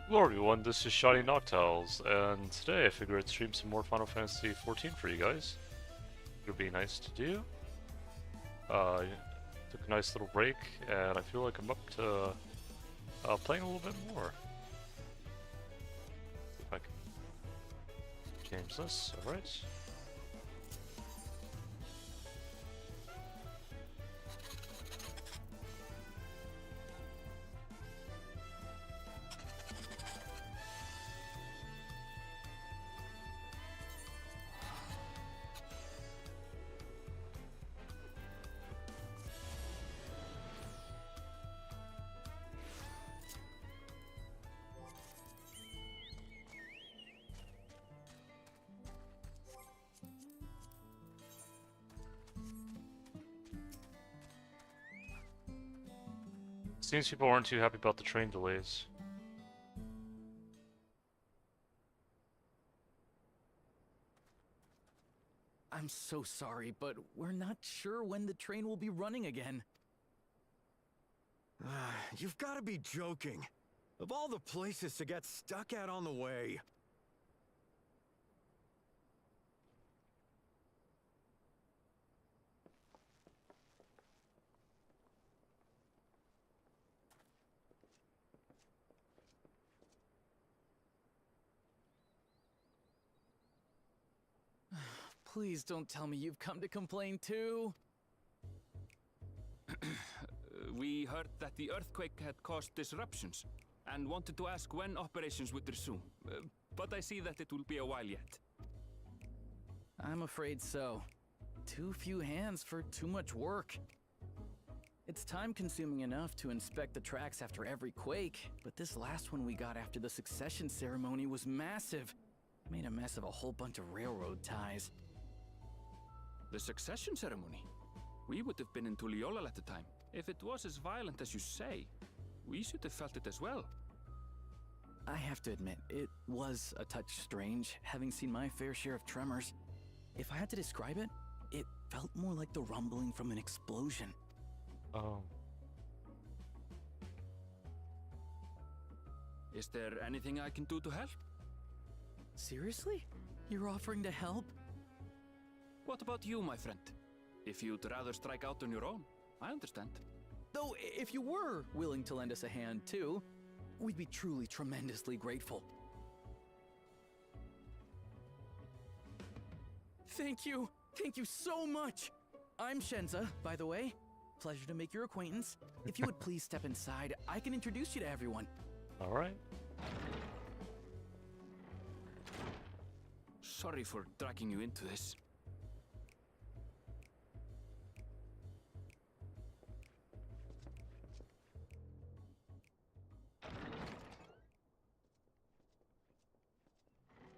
Hello everyone, this is Shoddy Noctiles, and today I figured I'd stream some more Final Fantasy XIV for you guys. It would be nice to do. Took a nice little break, and I feel like I'm up to playing a little bit more. If I can change this, alright. Seems people aren't too happy about the train delays. I'm so sorry, but we're not sure when the train will be running again. You've got to be joking. Of all the places to get stuck at on the way. Please don't tell me you've come to complain too. We heard that the earthquake had caused disruptions and wanted to ask when operations would resume. But I see that it will be a while yet. I'm afraid so. Too few hands for too much work. It's time-consuming enough to inspect the tracks after every quake, but this last one we got after the succession ceremony was massive. Made a mess of a whole bunch of railroad ties. The succession ceremony? We would have been in Tuliolal at the time. If it was as violent as you say, we should have felt it as well. I have to admit, it was a touch strange, having seen my fair share of tremors. If I had to describe it, it felt more like the rumbling from an explosion. Oh. Is there anything I can do to help? Seriously? You're offering to help? What about you, my friend? If you'd rather strike out on your own, I understand. Though, if you were willing to lend us a hand too, we'd be truly tremendously grateful. Thank you! Thank you so much! I'm Shenza, by the way. Pleasure to make your acquaintance. If you would please step inside, I can introduce you to everyone. Alright. Sorry for dragging you into this.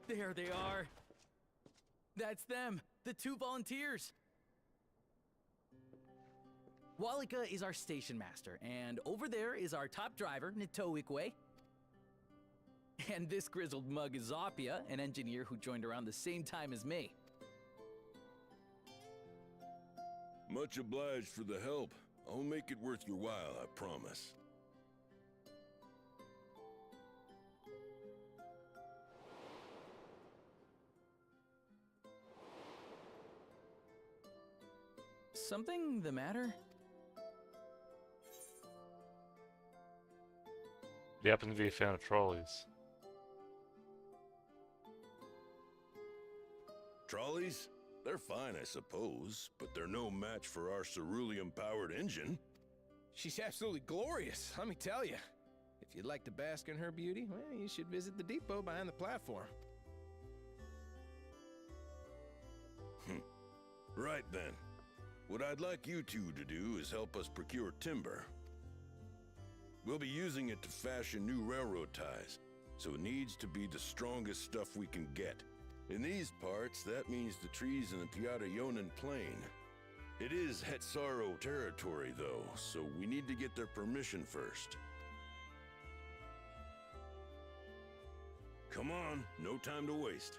There they are. That's them, the two volunteers. Walika is our station master, and over there is our top driver, Nitoikwe. And this grizzled mug is Zoppia, an engineer who joined around the same time as me. Much obliged for the help. I'll make it worth your while, I promise. Something the matter? You happen to be a fan of trolleys. Trolleys? They're fine, I suppose, but they're no match for our cerulean-powered engine. She's absolutely glorious, let me tell you. If you'd like to bask in her beauty, well, you should visit the depot behind the platform. Right then. What I'd like you two to do is help us procure timber. We'll be using it to fashion new railroad ties, so it needs to be the strongest stuff we can get. In these parts, that means the trees in the Piata-Yonan Plain. It is Hetsaro territory, though, so we need to get their permission first. Come on, no time to waste.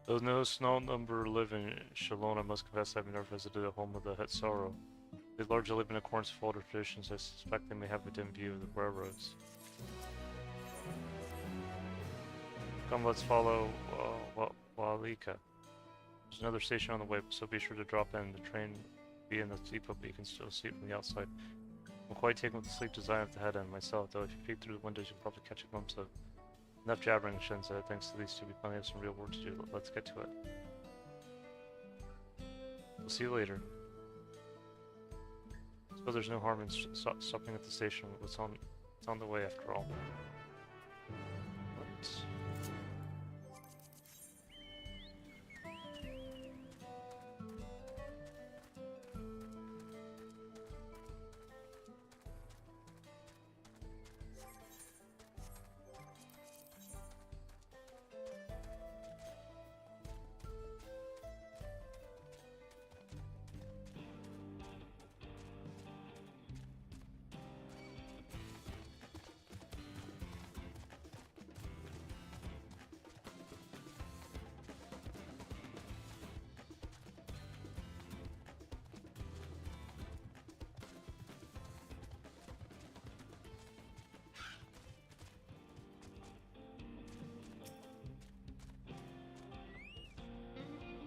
Though no small number live in Shalon, I must confess I've never visited the home of the Hetsaro. They largely live in accordance with older traditions. I suspect they may have a dim view of the railroads. Come, let's follow Walika. There's another station on the way, so be sure to drop in. The train will be in the depot, but you can still see it from the outside. I'm quite taken with the sleek design of the head end myself, though if you peek through the windows, you'll probably catch a glimpse of enough jabbering, Shenza. Thanks to these two, we finally have some real work to do. Let's get to it. We'll see you later. So there's no harm in stopping at the station. It's on the way after all. Right.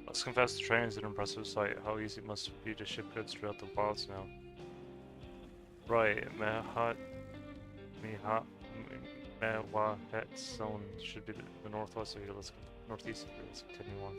Let's confess the train is an impressive sight. How easy it must be to ship goods throughout the wilds now. Right, Mewahet zone should be the northwest of here. Northeast of here. Let's continue on.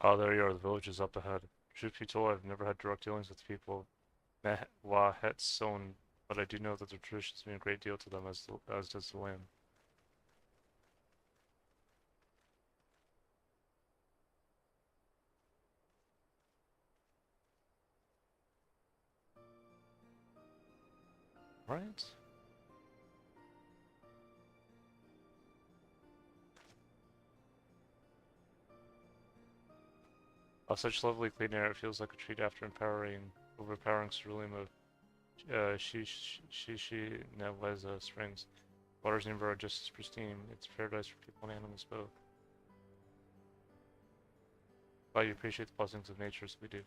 Oh, there you are. The village is up ahead. Truth be told, I've never had direct dealings with people of Mewahetson, but I do know that the traditions mean a great deal to them, as does the land. Right? Oh, such lovely clean air. It feels like a treat after overpowering cerulean of Shishi Neveza Springs. Waters nearby are just as pristine. It's paradise for people and animals both. Glad you appreciate the blessings of nature as we do.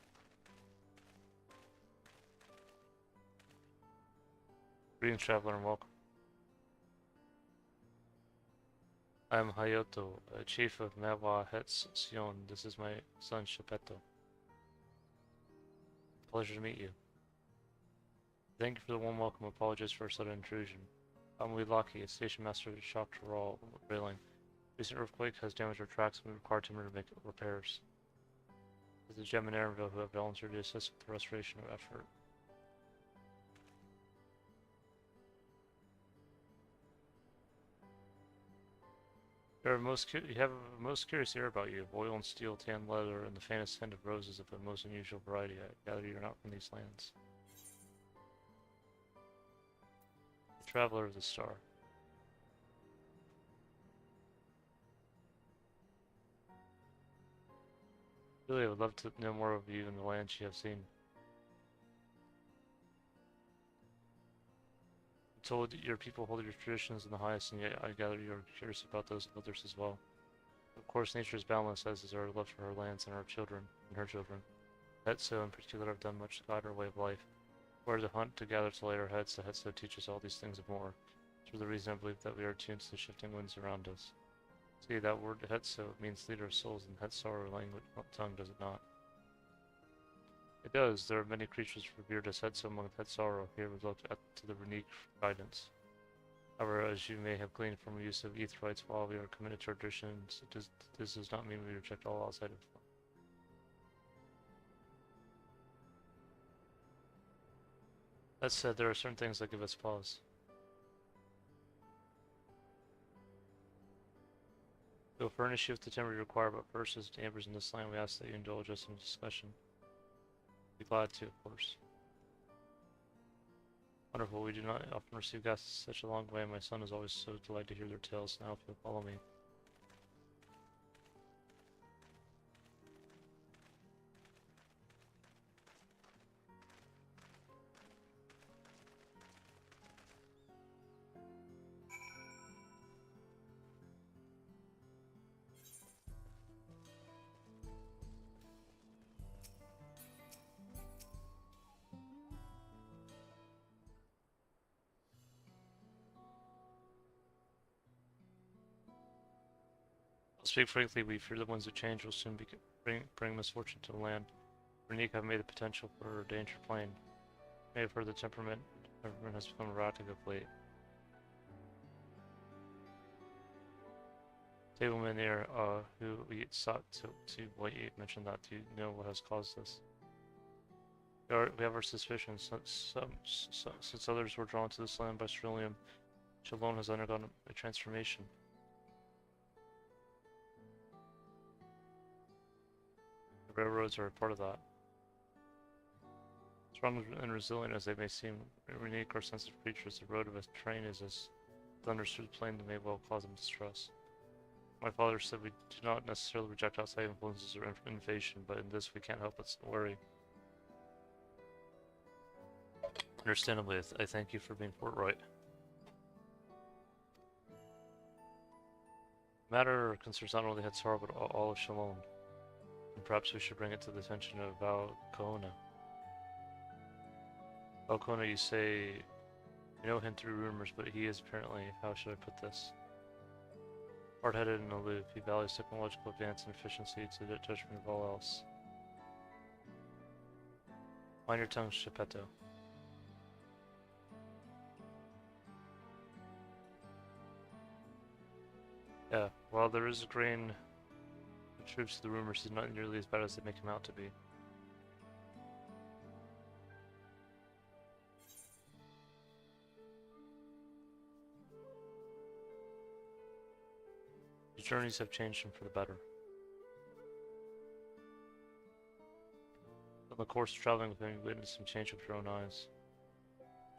Greetings, traveler, and welcome. I am Hayoto, chief of Mewahetson. This is my son, Shepetto. Pleasure to meet you. Thank you for the warm welcome. Apologize for a sudden intrusion. I'm Lucky, a station master of the Shaktaral railing. Recent earthquake has damaged our tracks and we require timber to make repairs. This is Gem and Aaronville who have volunteered to assist with the restoration of effort. You have a most curious air about you. Oil and steel, tan leather, and the faintest hint of roses of a most unusual variety. I gather you're not from these lands. The Traveler of the Star. Really, I would love to know more of you and the lands you have seen. Told your people hold your traditions in the highest, and yet I gather you're curious about those of others as well. Of course, nature is boundless, as is our love for her lands and our children, and her children. Hetso in particular have done much to guide our way of life. Where to hunt, to gather, to lay our heads, the Hetso teaches all these things and more. For the reason I believe that we are attuned to the shifting winds around us. See, that word Hetso means leader of souls in Hetsaro language tongue, does it not? It does. There are many creatures revered as Hetso among Hetsaro. Here we look to the unique guidance. However, as you may have gleaned from use of Aetherites, while we are committed to our traditions, this does not mean we reject all outside of. That said, there are certain things that give us pause. We will furnish you with the timber you require, but first, as neighbors in this land, we ask that you indulge us in a discussion. Be glad to, of course. Wonderful, we do not often receive guests such a long way. My son is always so delighted to hear their tales. Now, if you'll follow me. Speak frankly, we fear the winds of change will soon bring misfortune to the land. Vernique have made the potential for a danger plain. May have heard the temperament has become erratic of late. Tableman there, who we sought to wait, mentioned that. Do you know what has caused this? We have our suspicions. Since others were drawn to this land by sterlium, which alone has undergone a transformation. Railroads are a part of that. Strong and resilient as they may seem, unique or sensitive creatures, the road of a train is as thunders through the plain that may well cause them distress. My father said we do not necessarily reject outside influences or invasion, but in this we can't help but worry. Understandably, I thank you for being forthright. The matter concerns not only Hatsar, but all of Shalom. And perhaps we should bring it to the attention of Valkona. Valkona, you say you know him through rumors, but he is apparently, how should I put this? Hard-headed and aloof. He values technological advance and efficiency to the detriment of all else. Mind your tongue, Shepetto. Yeah, while there is a grain of truth to the rumors, he's not nearly as bad as they make him out to be. His journeys have changed him for the better. In the course of traveling with him, you witnessed him change with your own eyes.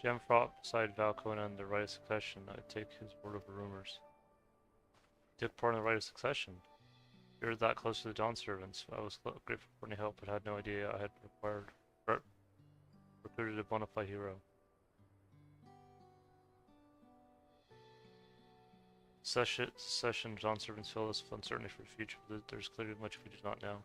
Jam fought beside Valkona in the right of succession. I take his word over rumors. He took part in the right of succession. You're that close to the Dawn servants. I was grateful for any help, but had no idea I had recruited a bona fide hero. Session Dawn servants fill us with uncertainty for the future. There's clearly much we do not know.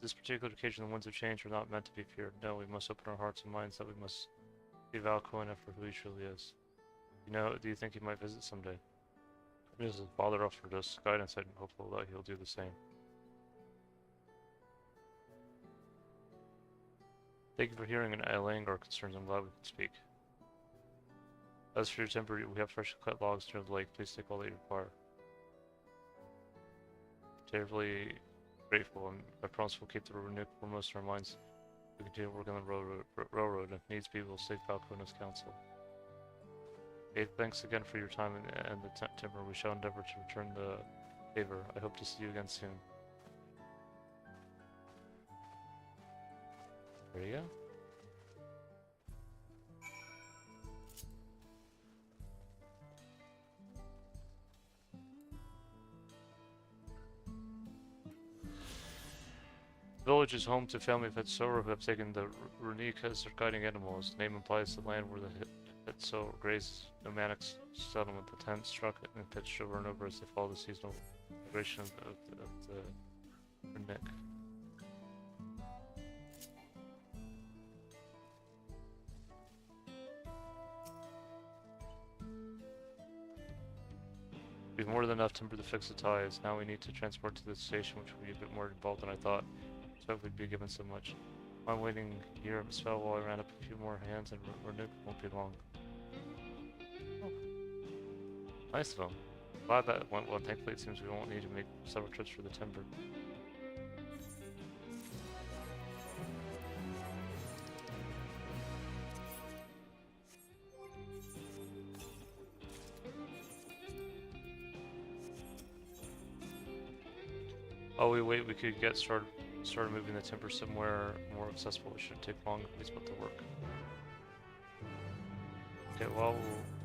This particular occasion, the winds of change are not meant to be feared. No, we must open our hearts and minds that we must see Valkona for who he truly is. Do you think he might visit someday? As his father offered us guidance, I'm hopeful that he'll do the same. Thank you for hearing and allaying our concerns. I'm glad we can speak. As for your timber, we have freshly cut logs near the lake. Please take all that you require. Terribly grateful, and I promise we'll keep the Renuk foremost in our minds. We continue to work on the railroad, and if needs be, we'll seek Valkona's counsel. Okay, thanks again for your time and the timber. We shall endeavor to return the favor. I hope to see you again soon. There you go. The village is home to a family of Hetsora who have taken the Runik as their guiding animals. The name implies the land where the Hetsora grazes. Nomadic settlement. The tent struck and pitched over and over as they follow the seasonal migration of the Runik. We have more than enough timber to fix the ties. Now we need to transport to the station, which will be a bit more involved than I thought. So we'd be given so much. I'm waiting here at Spell while I round up a few more hands, and Renuk won't be long. Nice of them. Glad that went well. Thankfully, it seems we won't need to make several trips for the timber. Oh, wait, we could get started moving the timber somewhere more accessible. It shouldn't take long if we split the work. Okay, well,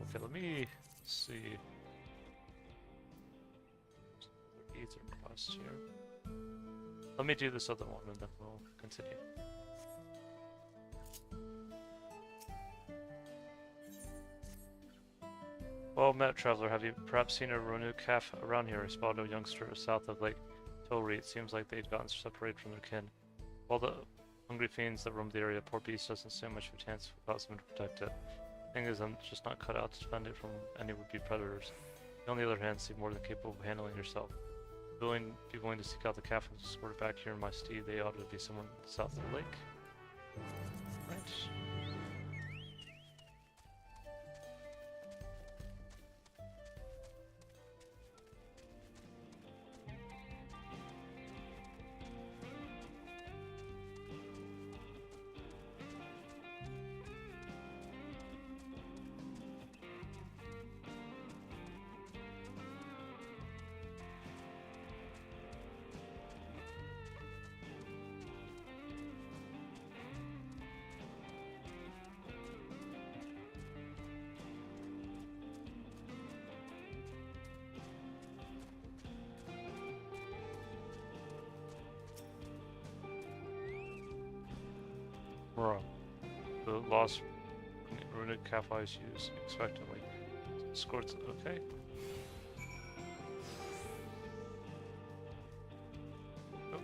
okay, let me see. Ether cost here. Let me do this other one and then we'll continue. Well met, traveler. Have you perhaps seen a Ronu calf around here? I spotted a youngster south of Lake Tolri. It seems like they'd gotten separated from their kin. All the hungry fiends that roam the area, poor beast doesn't stand much of a chance without someone to protect it. The thing is, I'm just not cut out to defend it from any would-be predators. You, on the other hand, seem more than capable of handling yourself. Be willing to seek out the calf and escort it back here in my steed. They ought to be someone south of the lake. Right. Wrong. The lost runic calf eyes used expectantly. Escorts, okay. Oh.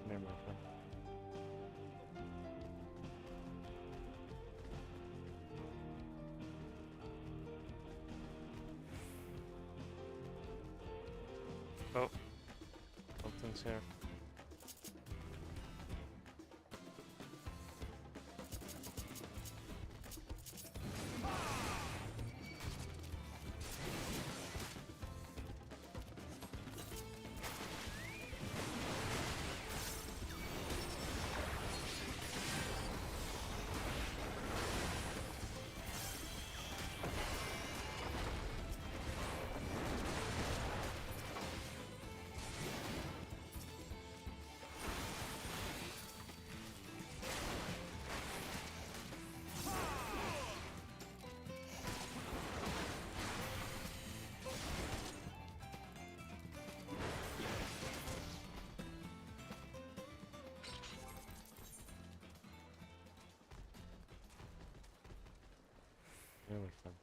Never mind. Oh, something's here. Really fun.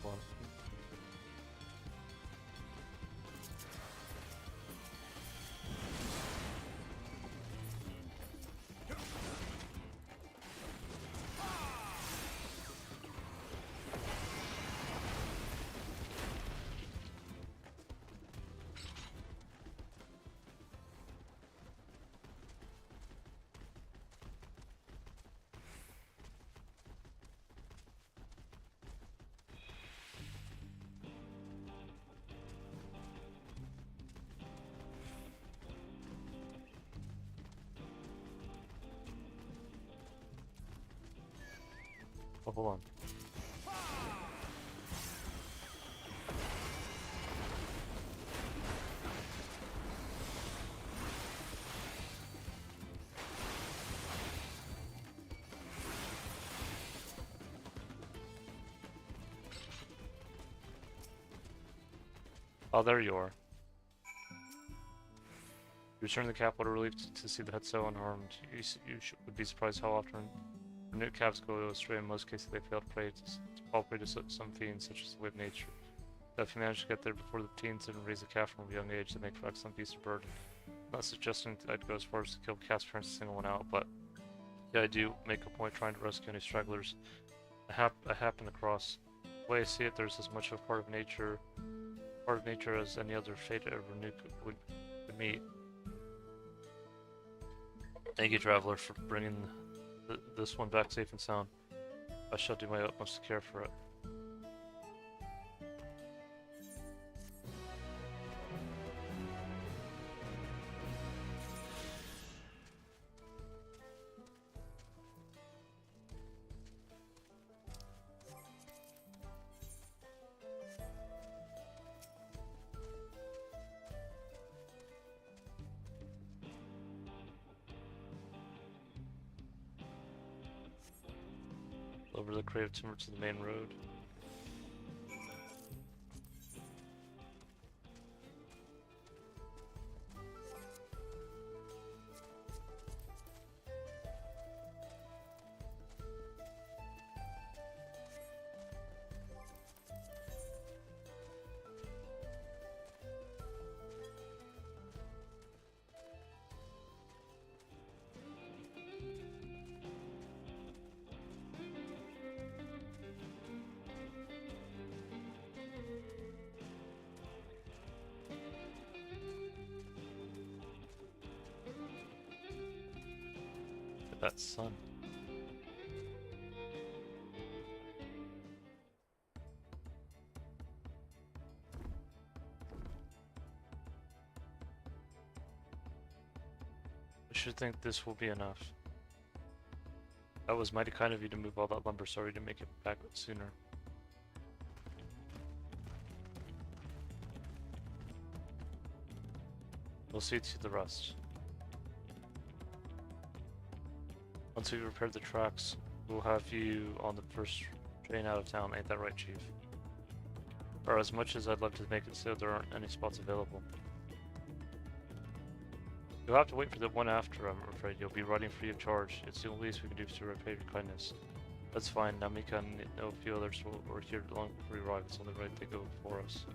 Well, oh, hold on. Oh, there you are. You return to the capital relieved to see the head so unharmed. You would be surprised how often new calves go astray. In most cases, they fail to prey to fall prey to some fiends, such as the way of nature. That if you manage to get there before the teens and raise a calf from a young age, they make for excellent beast of burden. Not suggesting I'd go as far as to kill calf's parents and single one out, but yeah, I do make a point trying to rescue any stragglers I happen across. The way I see it, there's as much of a part of nature as any other fate I ever knew would meet. Thank you, traveler, for bringing this one back safe and sound. I shall do my utmost to care for it. Over the crate of timber to the main road. That sun. I should think this will be enough. That was mighty kind of you to move all that lumber. Sorry to make it back sooner. We'll see to the rest. Once we've repaired the tracks, we'll have you on the first train out of town. Ain't that right, Chief? Or as much as I'd love to make it so, there aren't any spots available. You'll have to wait for the one after, I'm afraid. You'll be running free of charge. It's the least we can do to repay your kindness. That's fine. Now Mika and a few others were here long before we arrived. It's only right they go before us.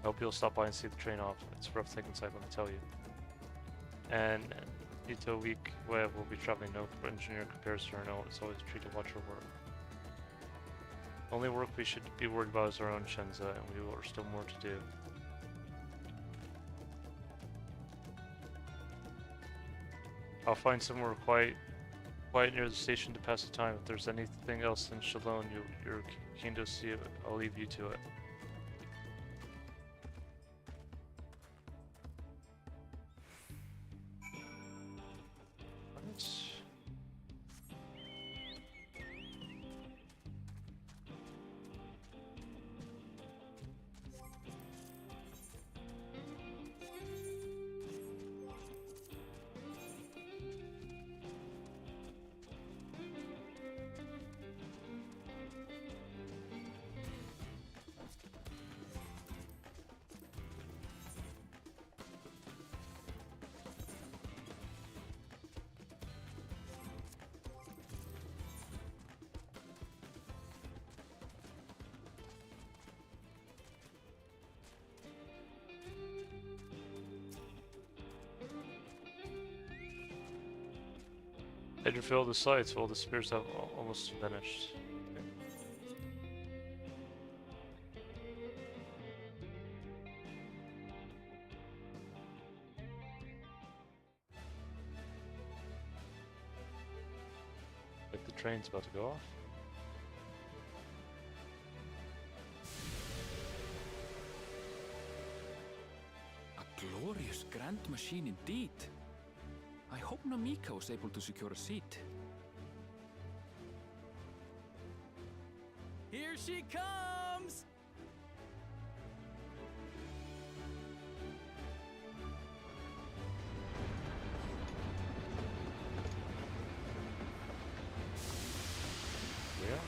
I hope you'll stop by and see the train off. It's rough thing inside, let me tell you. And Ito week web will be traveling no for engineer compares to her. No, it's always a treat to watch her work. Only work we should be worried about is our own Shenza, and we are still more to do. I'll find somewhere quiet near the station to pass the time. If there's anything else in Shalom you're keen to see, I'll leave you to it. Had you filled the sites? Well, the spears have almost vanished. Like the train's about to go off. A glorious grand machine indeed. I hope Namika was able to secure a seat. Here she comes! Yeah.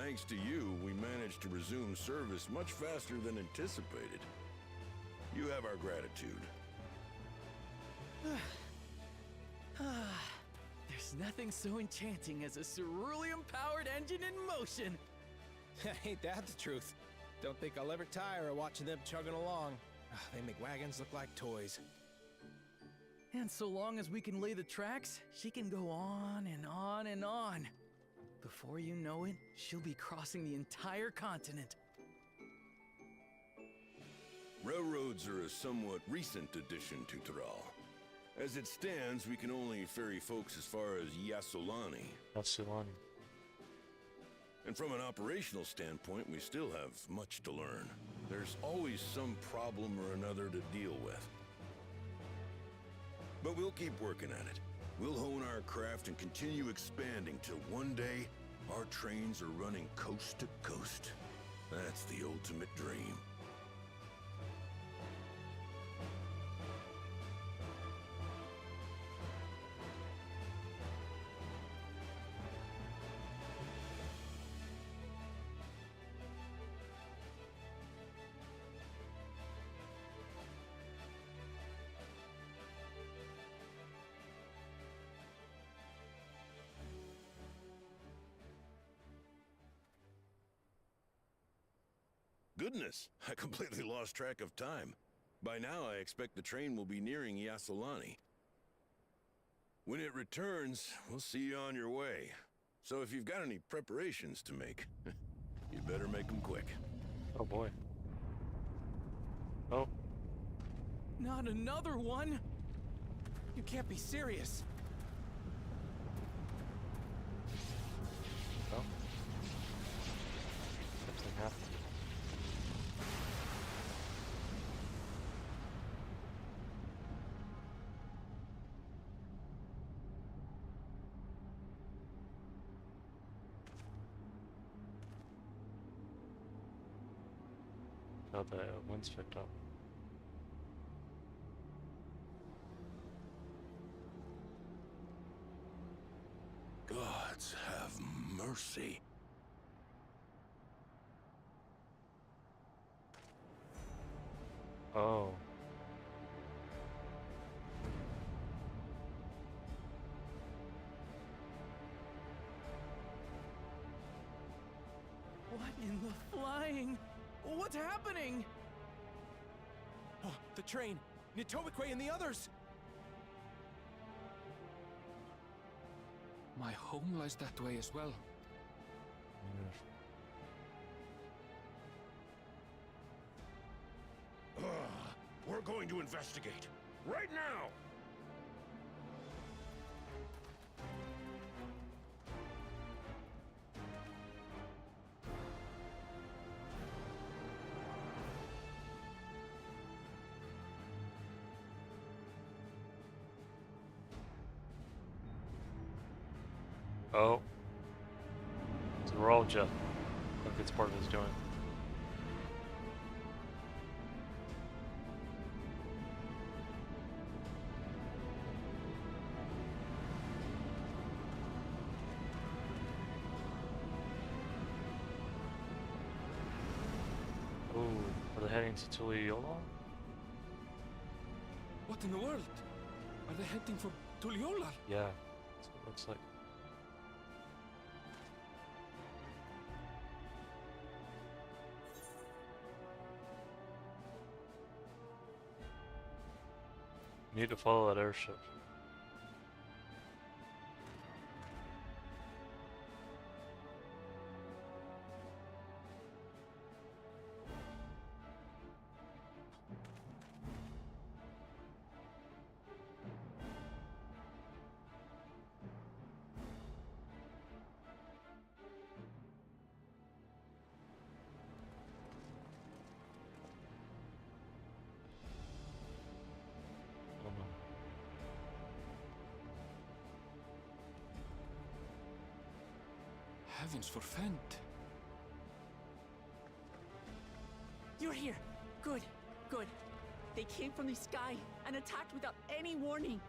thanks to you, we managed to resume service much faster than anticipated. You have our gratitude. There's nothing so enchanting as a cerulean-powered engine in motion. Ain't that the truth? Don't think I'll ever tire of watching them chugging along. They make wagons look like toys. And so long as we can lay the tracks, she can go on and on and on. Before you know it, she'll be crossing the entire continent. Railroads are a somewhat recent addition to Thrall. As it stands, we can only ferry folks as far as Yassolani. That's Sulani. And from an operational standpoint, we still have much to learn. There's always some problem or another to deal with. But we'll keep working at it. We'll hone our craft and continue expanding till one day, our trains are running coast to coast. That's the ultimate dream. Goodness, I completely lost track of time. By now, I expect the train will be nearing Yassolani. When it returns, we'll see you on your way. So if you've got any preparations to make, you better make them quick. Oh boy. Oh, Not another one! You can't be serious. well. Something happened. Oh, the wind's picked up. Gods have mercy. Oh. What in the flying? What's happening? Oh, the train! Nitobekwe and the others! My home lies that way as well. We're going to investigate. Right now! Oh. So we're all Jeff. I think it's part of his doing. Oh, are they heading to Tuliyola? What in the world? Are they heading for Tuliyola? Yeah, that's what it looks like. We need to follow that airship. Oh no. Heavens forfend. You're here. Good, good. They came from the sky and attacked without any warning.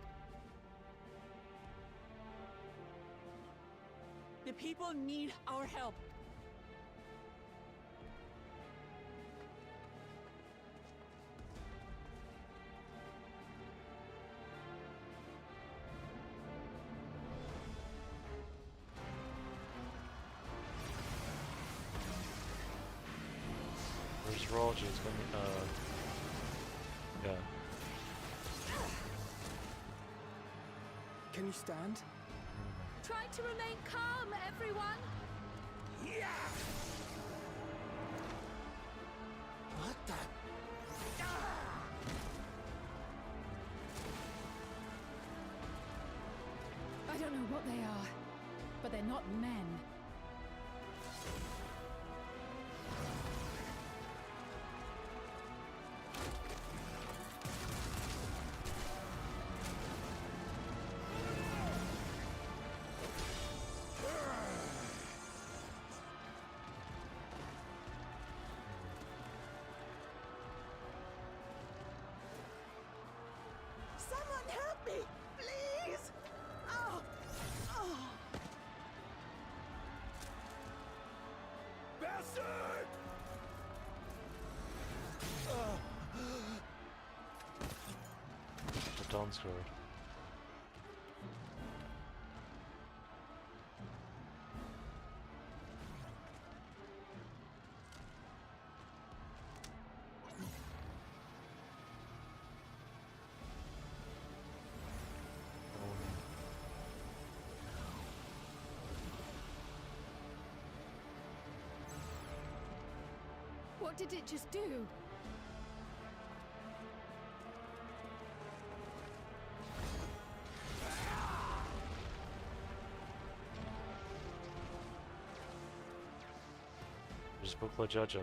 The people need our help. virology is going to, yeah. Can you stand? Try to remain calm, everyone. Yeah! What the? I don't know what they are, but they're not men. Someone help me, please! Oh! Oh! Bastard! The Dawn Sword. What did it just do? There's Bukla Jaja.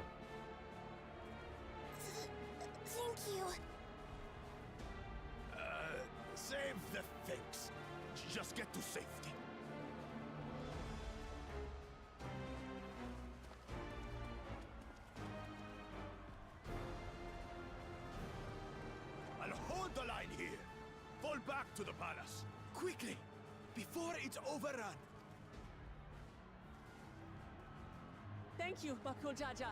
Thank you. Save the things. Just get to safety. I'll hold the line here. Fall back to the palace. Quickly, before it's overrun. Thank you, Bakul Jaja.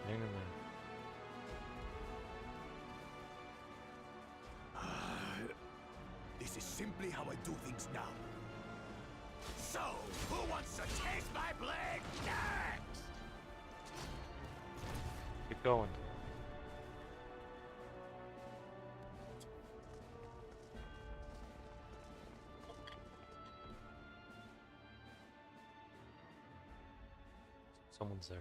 Hang in there. This is simply how I do things now. So, who wants to taste my blade next? Keep going. Someone's there.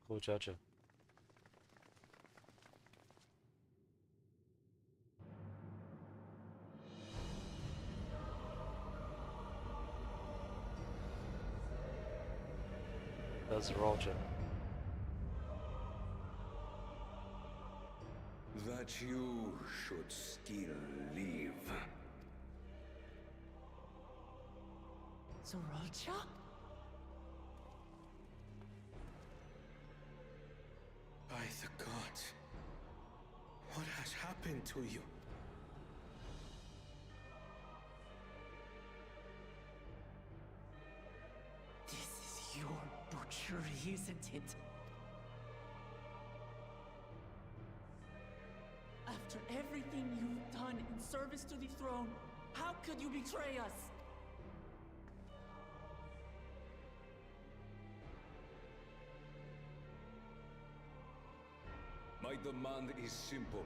Cool, Jaja. That's Rolja. That you should still live. Zorolcha? By the gods, what has happened to you? This is your butchery, isn't it? After everything you've done in service to the throne, how could you betray us? My demand is simple.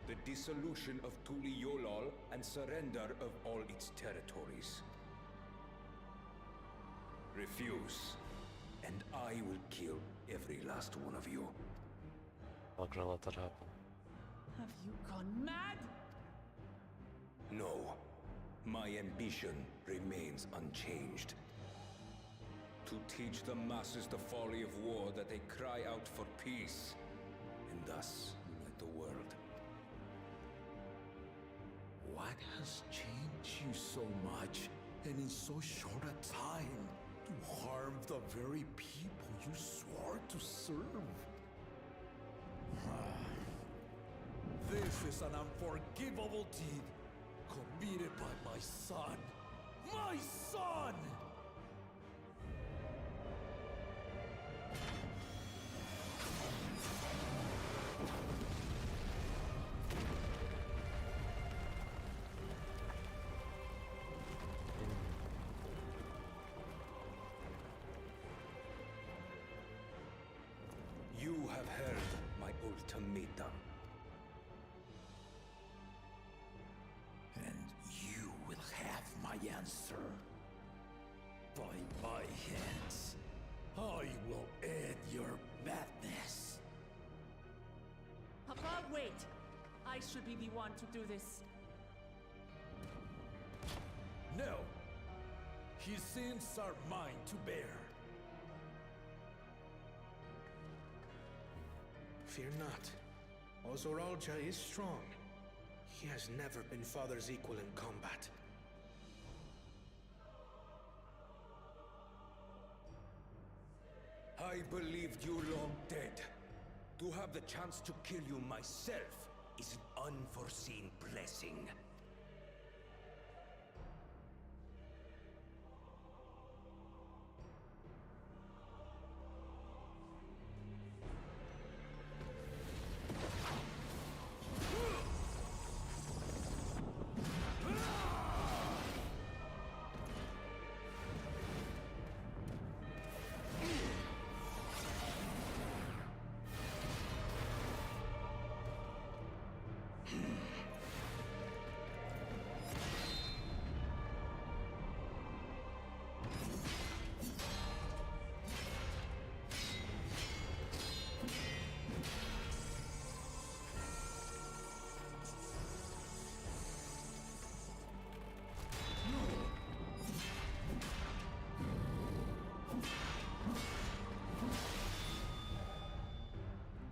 The dissolution of Tuli Yolal and surrender of all its territories. Refuse, and I will kill every last one of you. Not gonna let that happen. Have you gone mad? No. My ambition remains unchanged. To teach the masses the folly of war, that they cry out for peace, and thus unite the world. What has changed you so much, and in so short a time, to harm the very people you swore to serve? This is an unforgivable deed committed by my son. My son! You have heard my ultimatum. And you will have my answer. By my hands, I will end your madness. Papa, wait! I should be the one to do this. No. His sins are mine to bear. Fear not. Ozoralja is strong. He has never been father's equal in combat. I believed you long dead. To have the chance to kill you myself is an unforeseen blessing.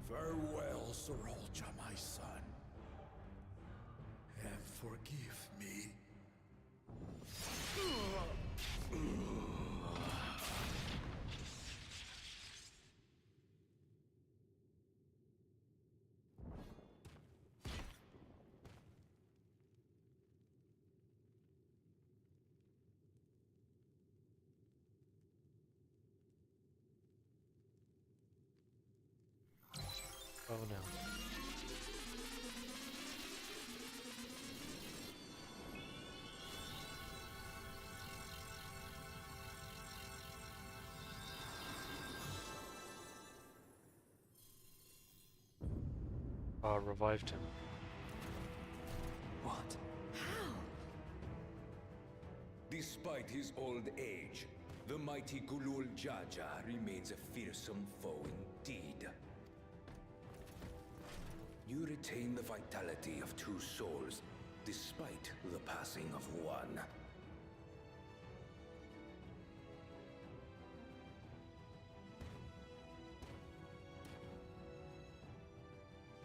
Farewell, Zoralja, my son. And forgive me. Oh no. Revived him. What? How? Despite his old age, the mighty Gulul Jaja remains a fearsome foe indeed. You retain the vitality of two souls, despite the passing of one.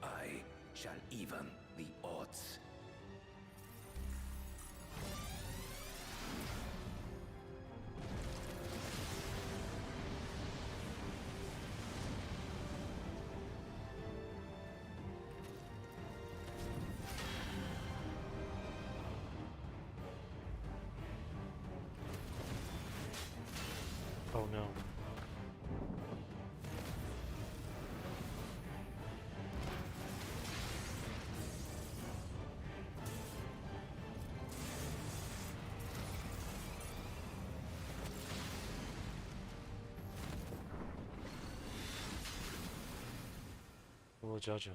I shall even the odds. Oh no. Well, Jaja.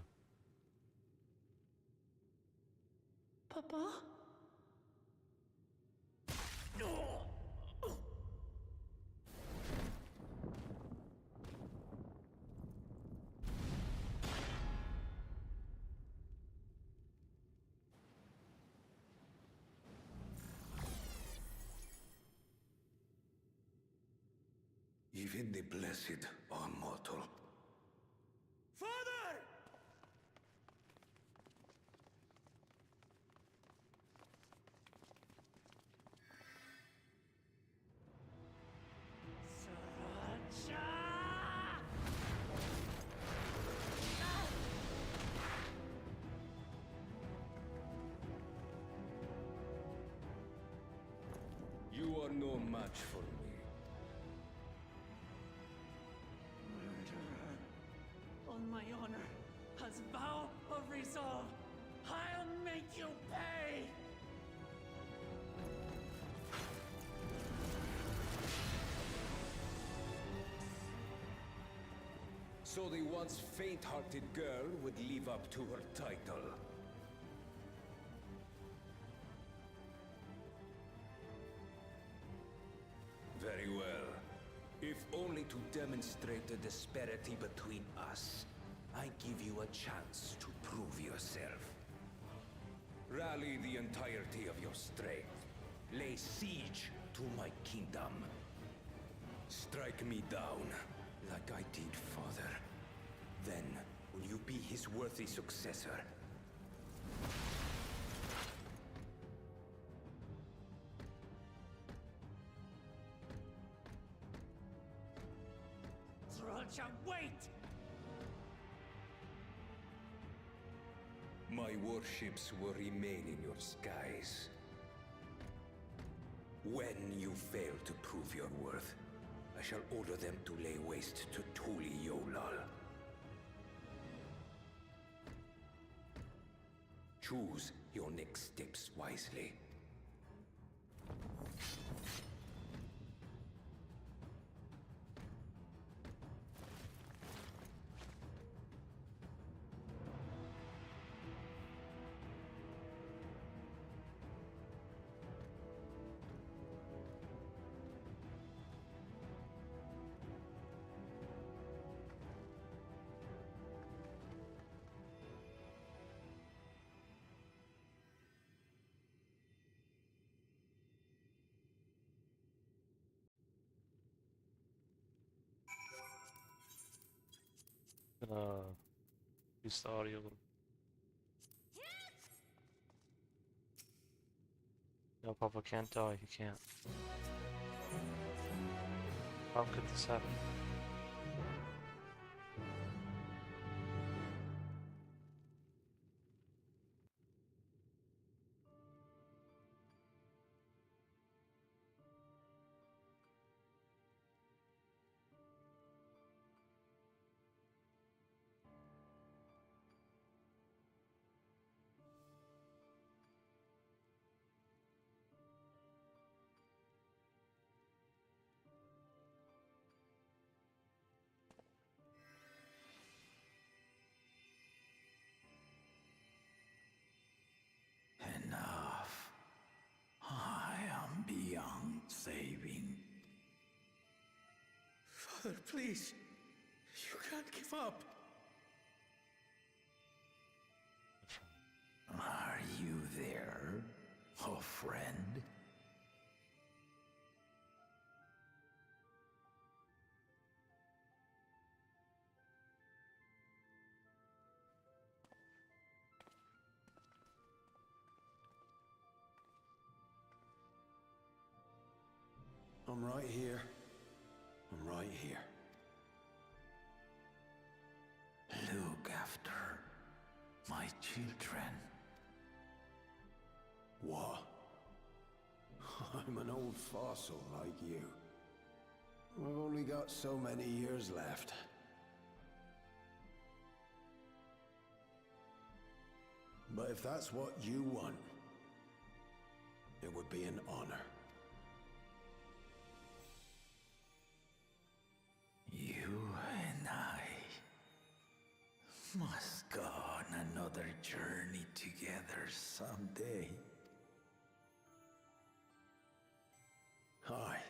Papa? Even the blessed are mortal. Father! You are no match for me. Murderer. On my honor, as vow of resolve, I'll make you pay! So the once faint-hearted girl would live up to her title. Very well. If only to demonstrate the disparity between us, I give you a chance to prove yourself. Rally the entirety of your strength. Lay siege to my kingdom. Strike me down, like I did father. Then, will you be his worthy successor? Sriracha, wait! My warships will remain in your skies. When you fail to prove your worth, I shall order them to lay waste to Tuli Yolal. Choose your next steps wisely. Gonna use the audio a little. No, Papa can't die. He can't. How could this happen? Enough. I am beyond saving. Father, please. You can't give up. Are you there, oh friend? I'm right here. I'm right here. Look after my children. What? I'm an old fossil like you. I've only got so many years left. But if that's what you want, it would be an honor. You and I must go on another journey together someday. Aye,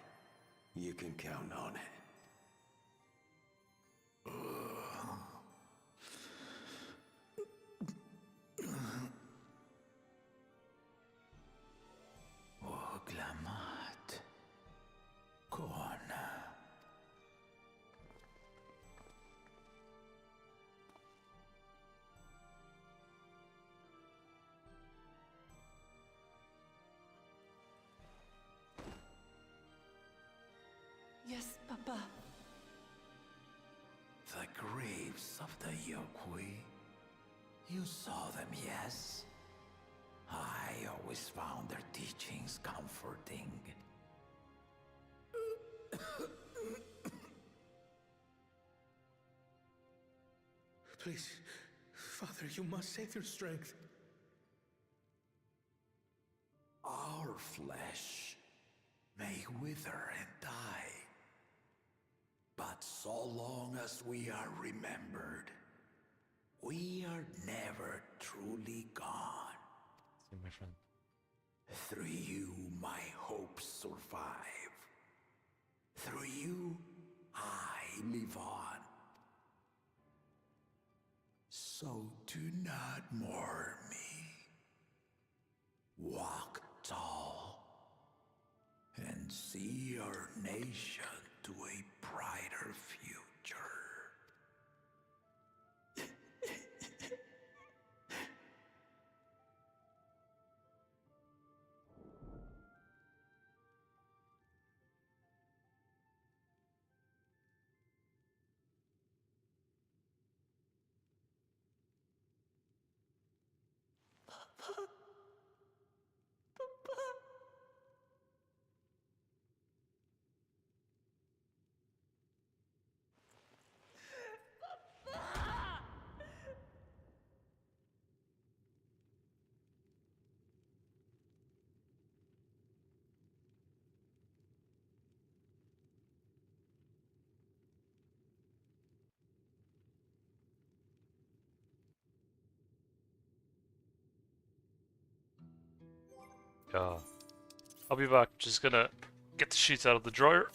you can count on it. Oglamat. Kona. You saw them, yes? I always found their teachings comforting. Please, Father, you must save your strength. Our flesh may wither and die, but so long as we are remembered, we are never truly gone. See, my friend. Through you, my hopes survive. Through you, I live on. So do not mourn me. Walk tall and see our nation to a brighter future. Yeah. I'll be back. Just gonna get the sheets out of the drawer.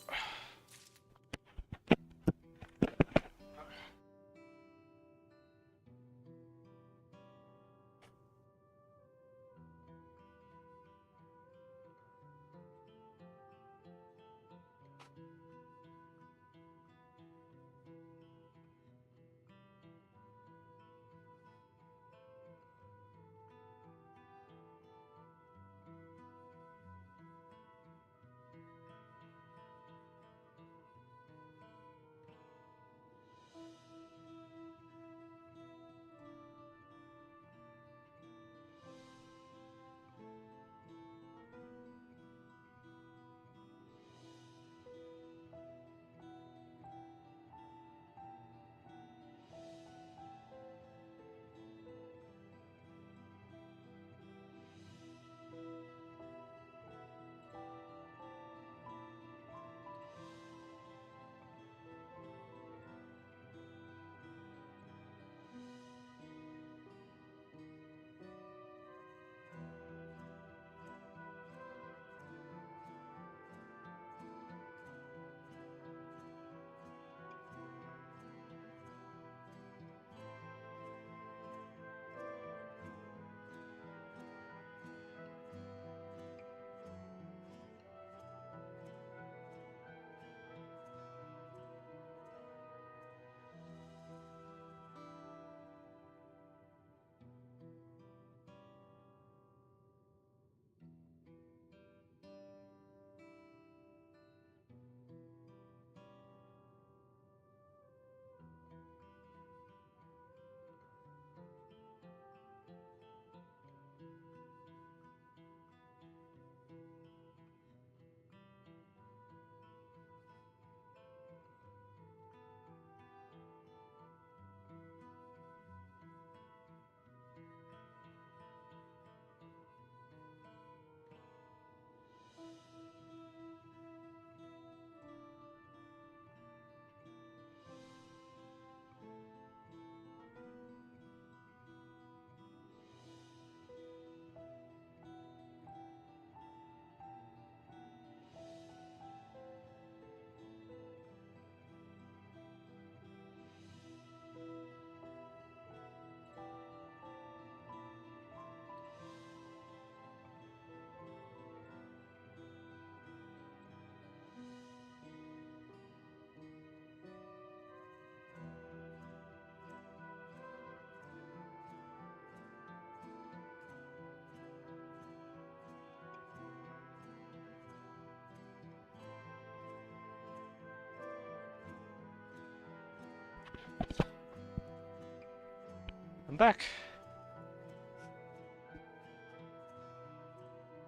I'm back.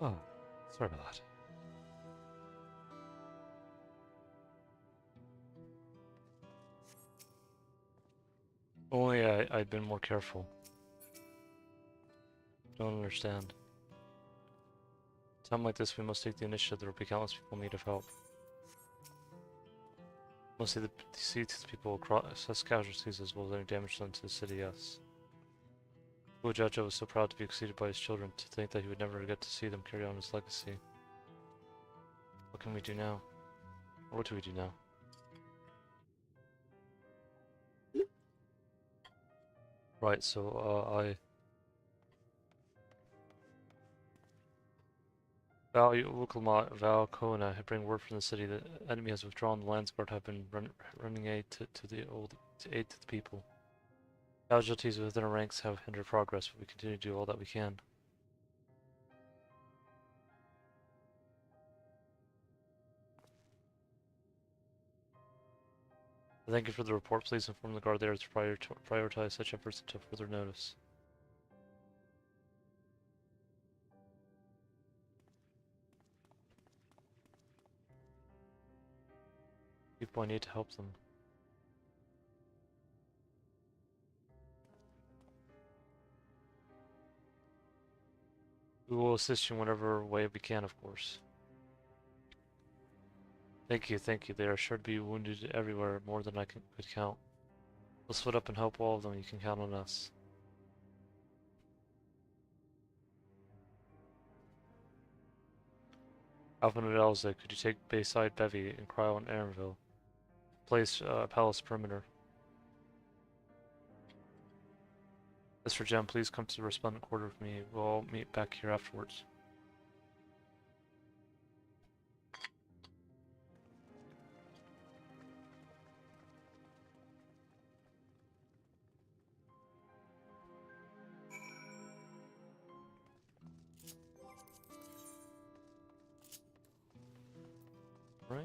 Oh, sorry about that. Only I'd been more careful. Don't understand. Time like this, we must take the initiative. There will be countless people in need of help. Mostly the deceased people will assess casualties as well as any damage done to the city, yes. Ujaja was so proud to be succeeded by his children, to think that he would never get to see them carry on his legacy. What can we do now? Or what do we do now? Right, so, Val Kona had bring word from the city that the enemy has withdrawn. The Landsguard have been running aid to the people. Casualties within our ranks have hindered progress, but we continue to do all that we can. Thank you for the report. Please inform the guard there to prioritize such efforts until further notice. People, I need to help them. We will assist you in whatever way we can, of course. Thank you, thank you. They are sure to be wounded everywhere, more than I could count. We'll split up and help all of them. You can count on us. Alpha and Elza, could you take Bayside Bevy and Cryo and Aaronville? Place Palace Perimeter. As for Jem, please come to the Respondent Quarter with me. We'll all meet back here afterwards. Right.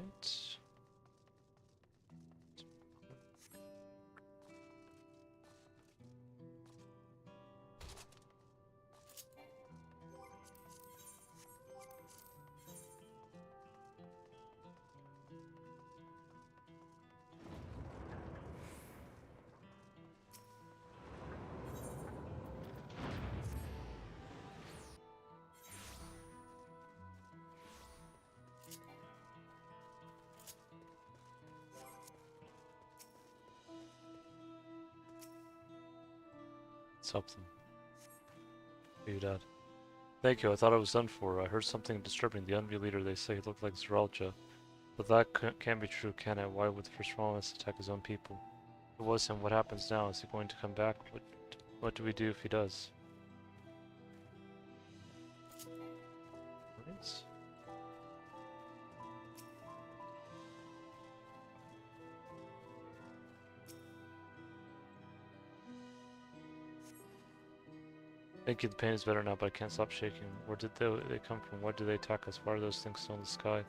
Let's help them. You, Dad. Thank you, I thought I was done for. I heard something disturbing. The enemy leader, they say he looked like Zeralja. But that can't be true, can it? Why would the First Romanist attack his own people? If it was him, what happens now? Is he going to come back? What do we do if he does? Right. Thank you, the pain is better now, but I can't stop shaking. Where did they come from? Why did they attack us? Why are those things still in the sky?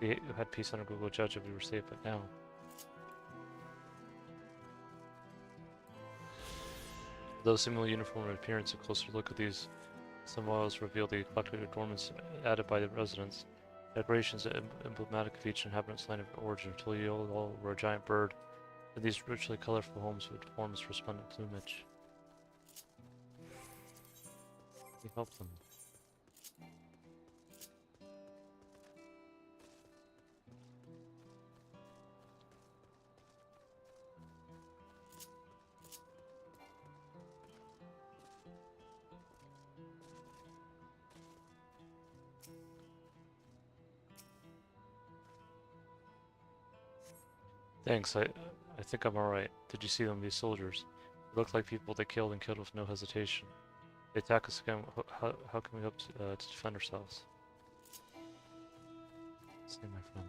We had peace under Google Judge if we were safe, but now. Those seemingly uniform in appearance, a closer look at these symbols reveal the eclectic adornments added by the residents. Decorations emblematic of each inhabitant's land of origin. Until you all were a giant bird, and these richly colorful homes would form its resplendent plumage. We help them. Thanks, I think I'm alright. Did you see them, these soldiers? They look like people they killed and killed with no hesitation. They attack us again. How can we hope to defend ourselves? Say, my friend.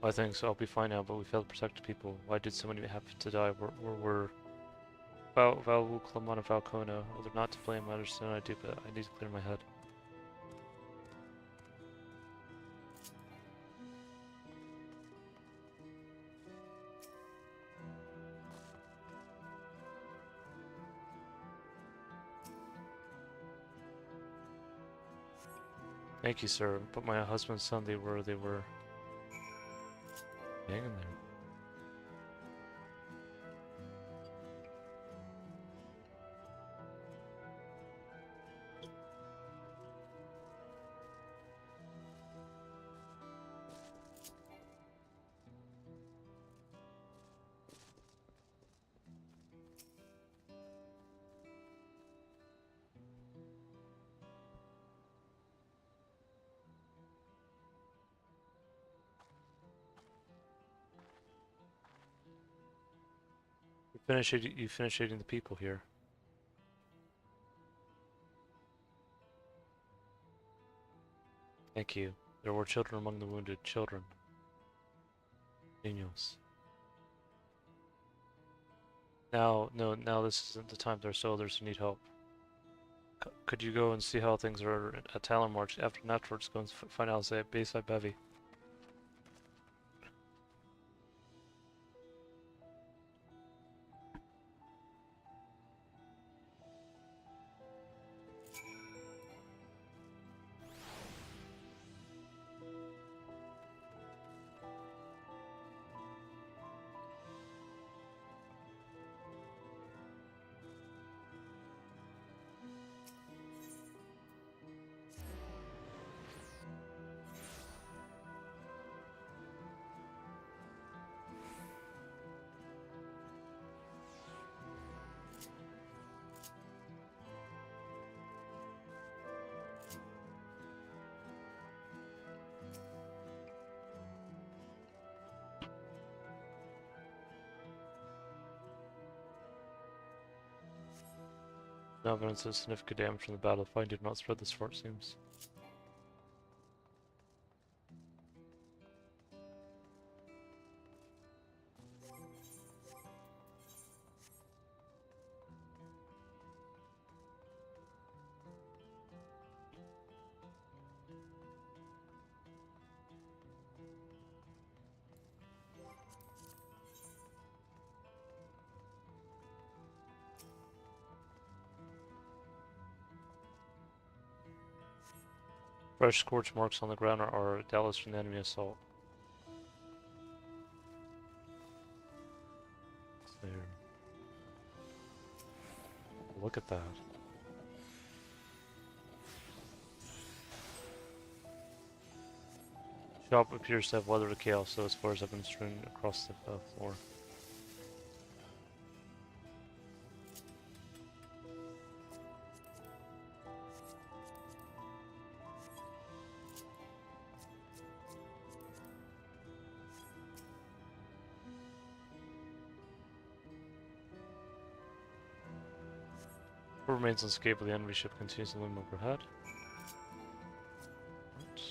I think so. I'll be fine now, but we failed to protect people. Why did so many have to die? We're Val Clemana Falcona. Well, they're not to blame. I understand what I do, but I need to clear my head. Thank you, sir. But my husband's son, they were hanging there. You finish eating the people here. Thank you. There were children among the wounded. Children. Niños. Now this isn't the time. There are still others who need help. Could you go and see how things are at Talonmarch? Afterwards, go and find out at Bayside Bevy. No evidence of significant damage from the battle. If I did not spread this far, it seems. Fresh scorch marks on the ground are doubtless from the enemy assault. There. Look at that. Shop appears to have weathered the chaos, so as far as I've been strewn across the floor. Who remains unscathed, the enemy ship continues to loom overhead. What?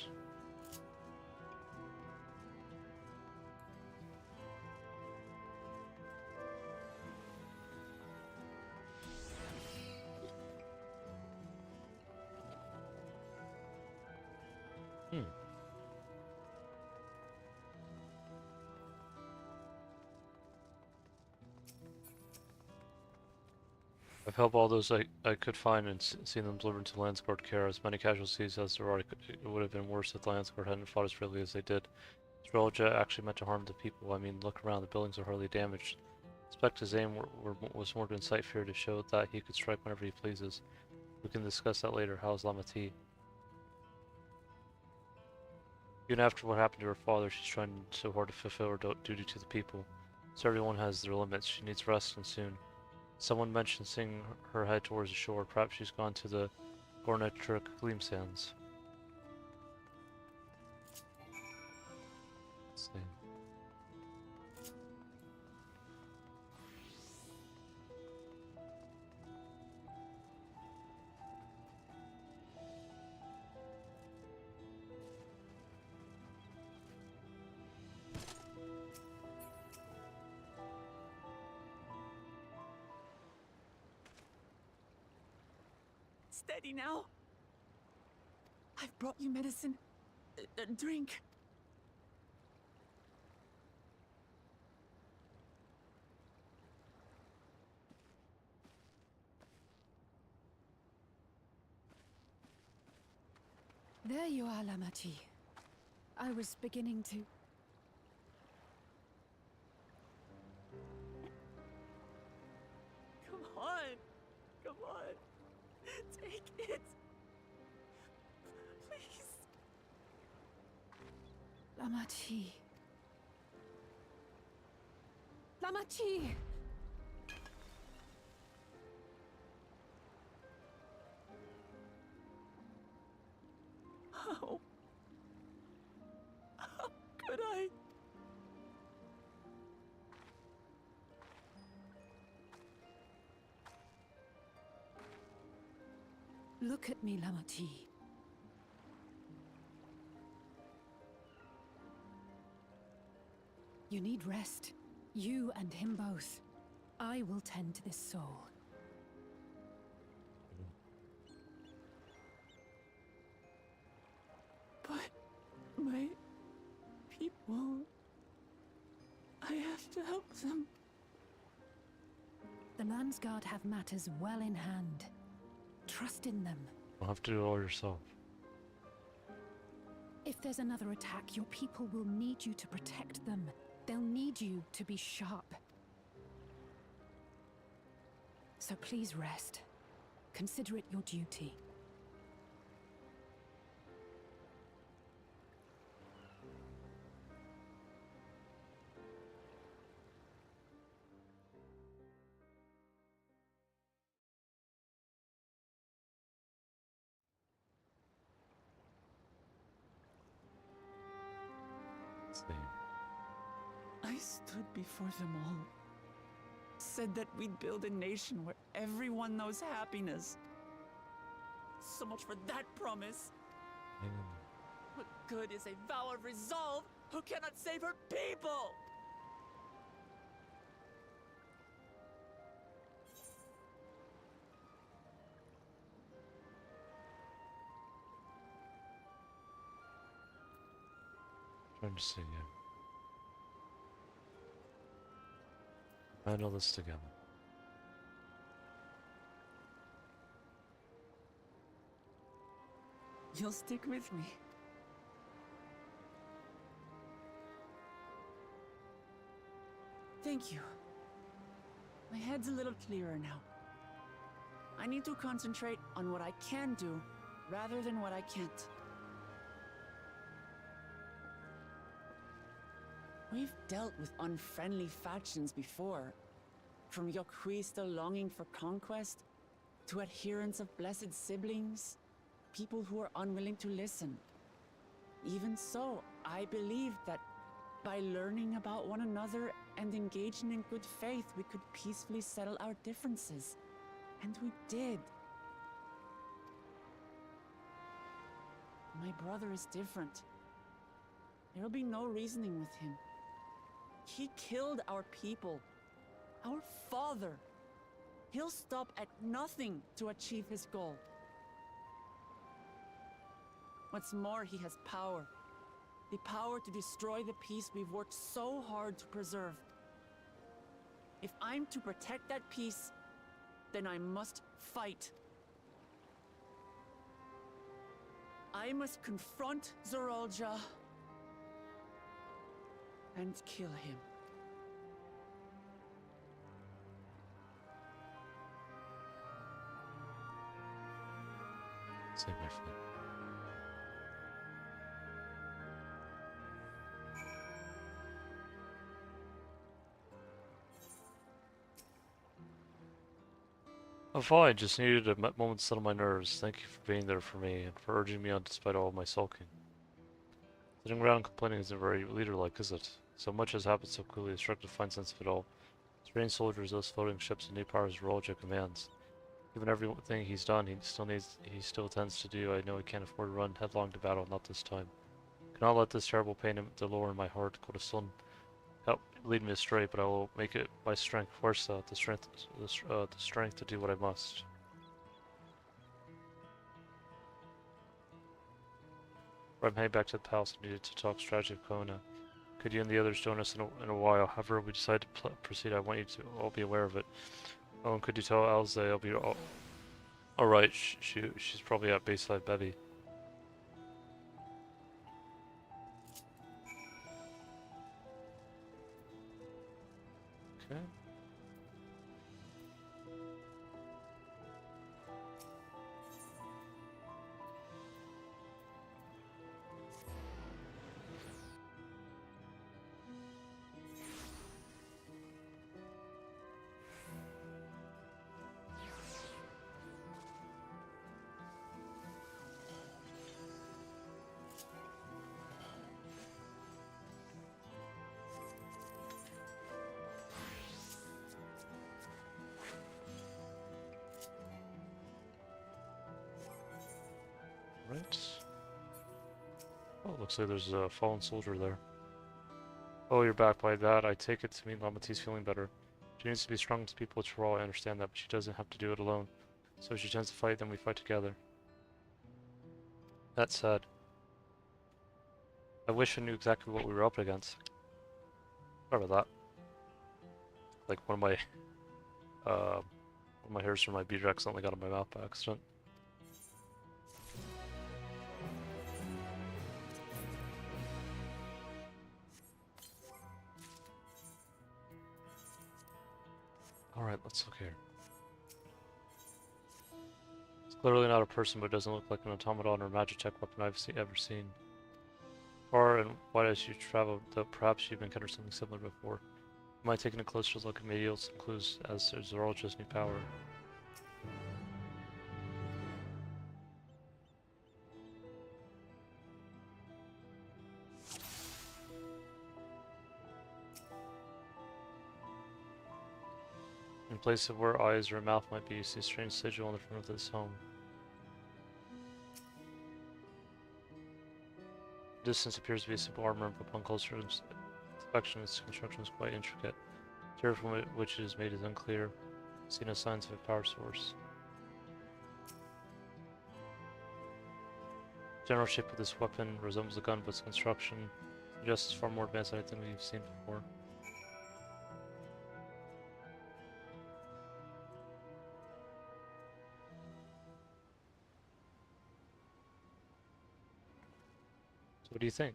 I've helped all those I could find and seen them delivered to Landsguard care. As many casualties as there are, it would have been worse if the Landsguard hadn't fought as bravely as they did. Strelja actually meant to harm the people. I mean, look around, the buildings are hardly damaged. I suspect his aim was more to incite fear to show that he could strike whenever he pleases. We can discuss that later. How's Lamati? Even after what happened to her father, she's trying so hard to fulfill her duty to the people. So everyone has their limits. She needs rest, and soon. Someone mentioned seeing her head towards the shore. Perhaps she's gone to the Gornetric Gleam Sands. Let's see. Steady now. I've brought you medicine. Drink. There you are, Lamachi. I was beginning to... Come on. Come on. Take it. Please. Lamachi. Lamachi! How? How could I? Look at me, Lamachi. You need rest. You and him both. I will tend to this soul. But my people... I have to help them. The Landsguard have matters well in hand. Trust in them. You'll have to do it all yourself. If there's another attack, your people will need you to protect them. They'll need you to be sharp. So please rest. Consider it your duty. See. I stood before them all. Said that we'd build a nation where everyone knows happiness. So much for that promise. What good is a vow of resolve who cannot save her people? Trying to see you. Handle this together. You'll stick with me. Thank you. My head's a little clearer now. I need to concentrate on what I can do rather than what I can't. We've dealt with unfriendly factions before. From Yokhui still longing for conquest, to adherents of blessed siblings, people who are unwilling to listen. Even so, I believe that by learning about one another and engaging in good faith, we could peacefully settle our differences. And we did. My brother is different. There will be no reasoning with him. He killed our people, our father. He'll stop at nothing to achieve his goal. What's more, he has power. The power to destroy the peace we've worked so hard to preserve. If I'm to protect that peace, then I must fight. I must confront Zorolja and kill him. Save my friend. Oh, fine. Just needed a moment to settle my nerves. Thank you for being there for me and for urging me on despite all my sulking. Sitting around complaining isn't very leader-like, is it? So much has happened so quickly, it's hard to find sense of it all. Strange soldiers, those floating ships, and new powers Zorolja commands. Given everything he's done, he still tends to do. I know he can't afford to run headlong to battle, not this time. Cannot let this terrible pain and dolor in my heart go to Sun. Help lead me astray, but I will make it my strength. Force the strength to do what I must. I'm heading back to the palace. I needed to talk strategy with Kona. Could you and the others join us in a while? However we decide to proceed, I want you to all be aware of it. Oh, and could you tell Alze I'll be alright? She's probably at Bayside Bevy. Right. Oh, looks like there's a fallen soldier there. Oh, you're back by that. I take it to mean Lamati's feeling better. She needs to be strong to people, which for all I understand that, but she doesn't have to do it alone. So if she tends to fight, then we fight together. That said, I wish I knew exactly what we were up against. Sorry about that. Like one of my hairs from my beater accidentally got in my mouth by accident. Alright, let's look here. It's clearly not a person, but it doesn't look like an automaton or magitech weapon I've ever seen. Far and wide as you travel, though perhaps you've encountered something similar before. Am I taking a closer look and maybe yield some clues as they're all just new power? In place of where eyes or a mouth might be, you see a strange sigil on the front of this home. The distance appears to be a simple armor, but upon closer inspection, its construction is quite intricate. The material from which it is made is unclear. See no signs of a power source. The general shape of this weapon resembles a gun, but its construction suggests it's far more advanced than anything we've seen before. What do you think?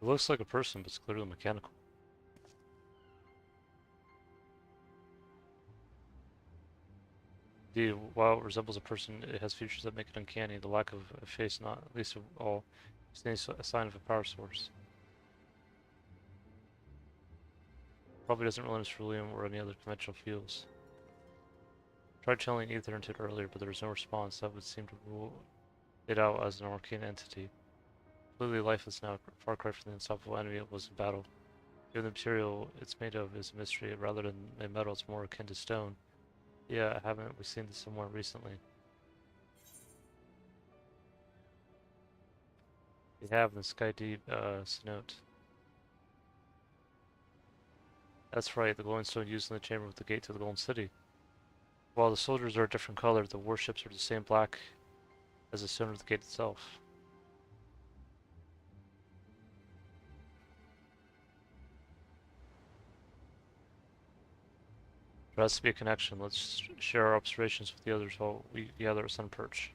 It looks like a person, but it's clearly mechanical. Indeed, while it resembles a person, it has features that make it uncanny. The lack of a face, not least of all, is a sign of a power source. Probably doesn't rely on ceruleum or any other conventional fuels. Tried channeling ether into it earlier, but there was no response. That would seem to rule it out as an arcane entity. Completely lifeless now, far cry from the unstoppable enemy it was in battle. Given the material it's made of is a mystery, rather than a metal, it's more akin to stone. Yeah, haven't we seen this somewhere recently? We have in the Sky Deep note. That's right, the glowing stone used in the chamber with the gate to the Golden City. While the soldiers are a different color, the warships are the same black as the stone of the gate itself. There has to be a connection. Let's share our observations with the others while we gather at Sun Perch.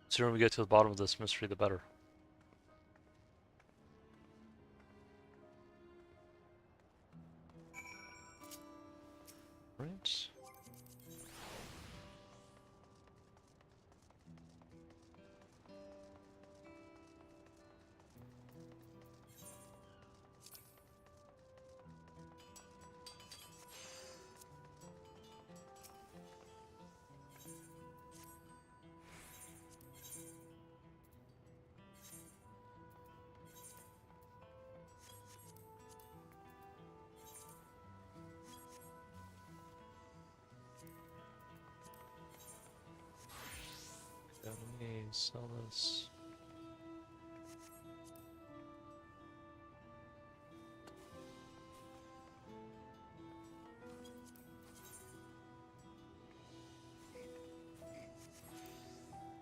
The sooner we get to the bottom of this mystery, the better. Right. Let me sell this.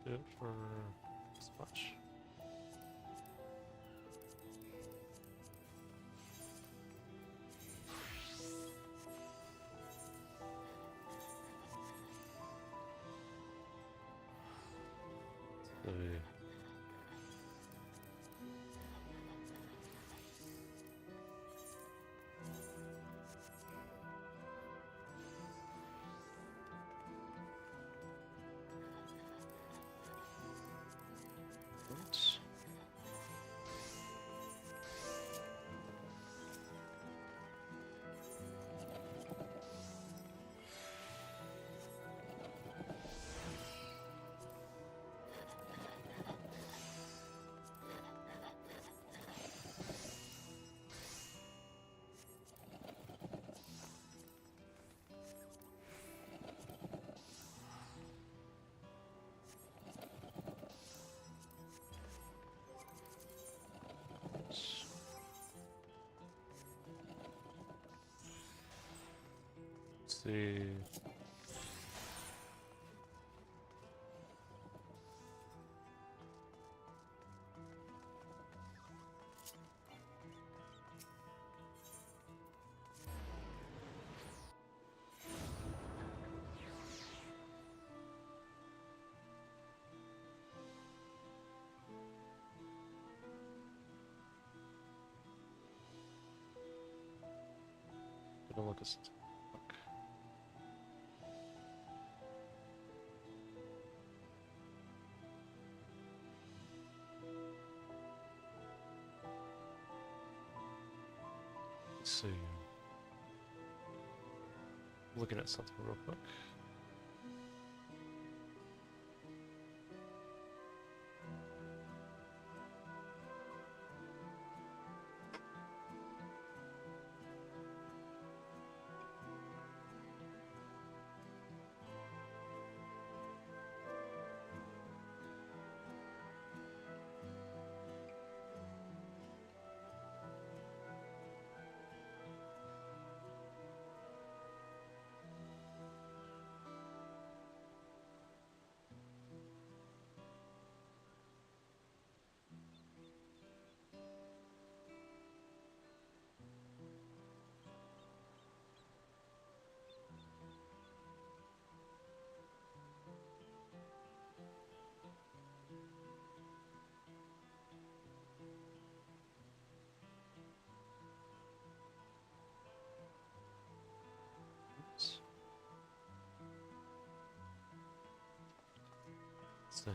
Do it for this much. see. Gonna look at something. Let's see. Looking at something real quick. Let's see.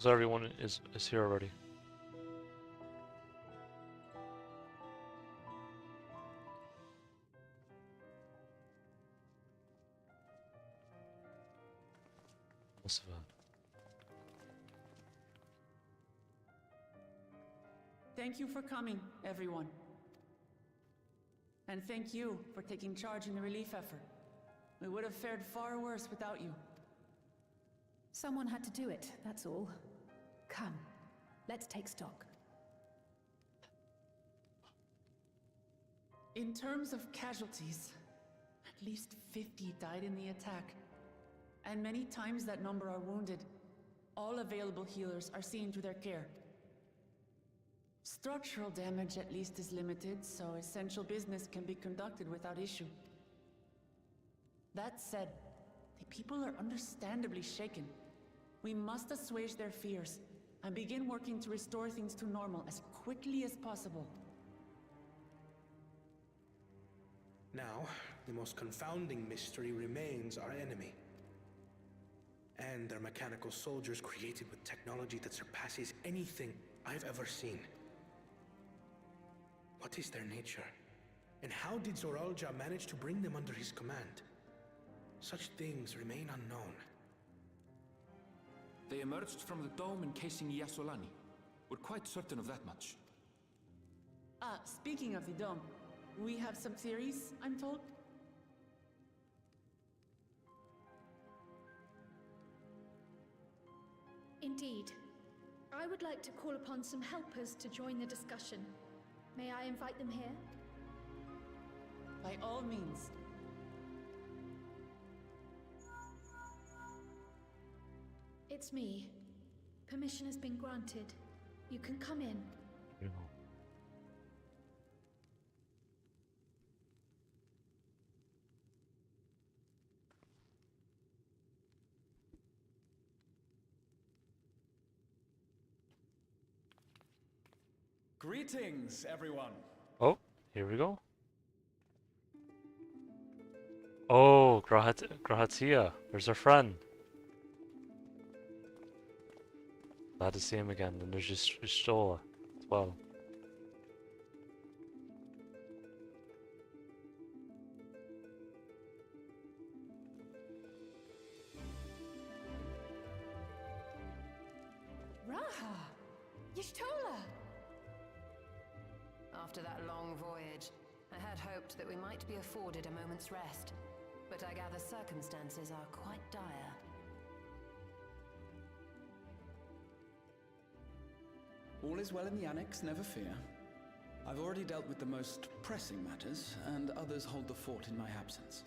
So everyone is here already. What's that? Thank you for coming, everyone. And thank you for taking charge in the relief effort. We would have fared far worse without you. Someone had to do it, that's all. Come, let's take stock. In terms of casualties, at least 50 died in the attack. And many times that number are wounded. All available healers are seen to their care. Structural damage at least is limited, so essential business can be conducted without issue. That said, the people are understandably shaken. We must assuage their fears and begin working to restore things to normal as quickly as possible. Now, the most confounding mystery remains our enemy. And their mechanical soldiers created with technology that surpasses anything I've ever seen. What is their nature? And how did Zoralja manage to bring them under his command? Such things remain unknown. They emerged from the dome encasing Yasolani. We're quite certain of that much. Speaking of the dome, we have some theories, I'm told? Indeed. I would like to call upon some helpers to join the discussion. May I invite them here? By all means. It's me. Permission has been granted. You can come in. Yeah. Greetings, everyone. Oh, here we go. Oh, Grahatia. There's our friend. Glad to see him again. And there's just Stola as well. Raha! after that long voyage. I had hoped that we might be afforded a moment's rest, but I gather circumstances are quite dire. All is well in the Annex, never fear. I've already dealt with the most pressing matters, and others hold the fort in my absence.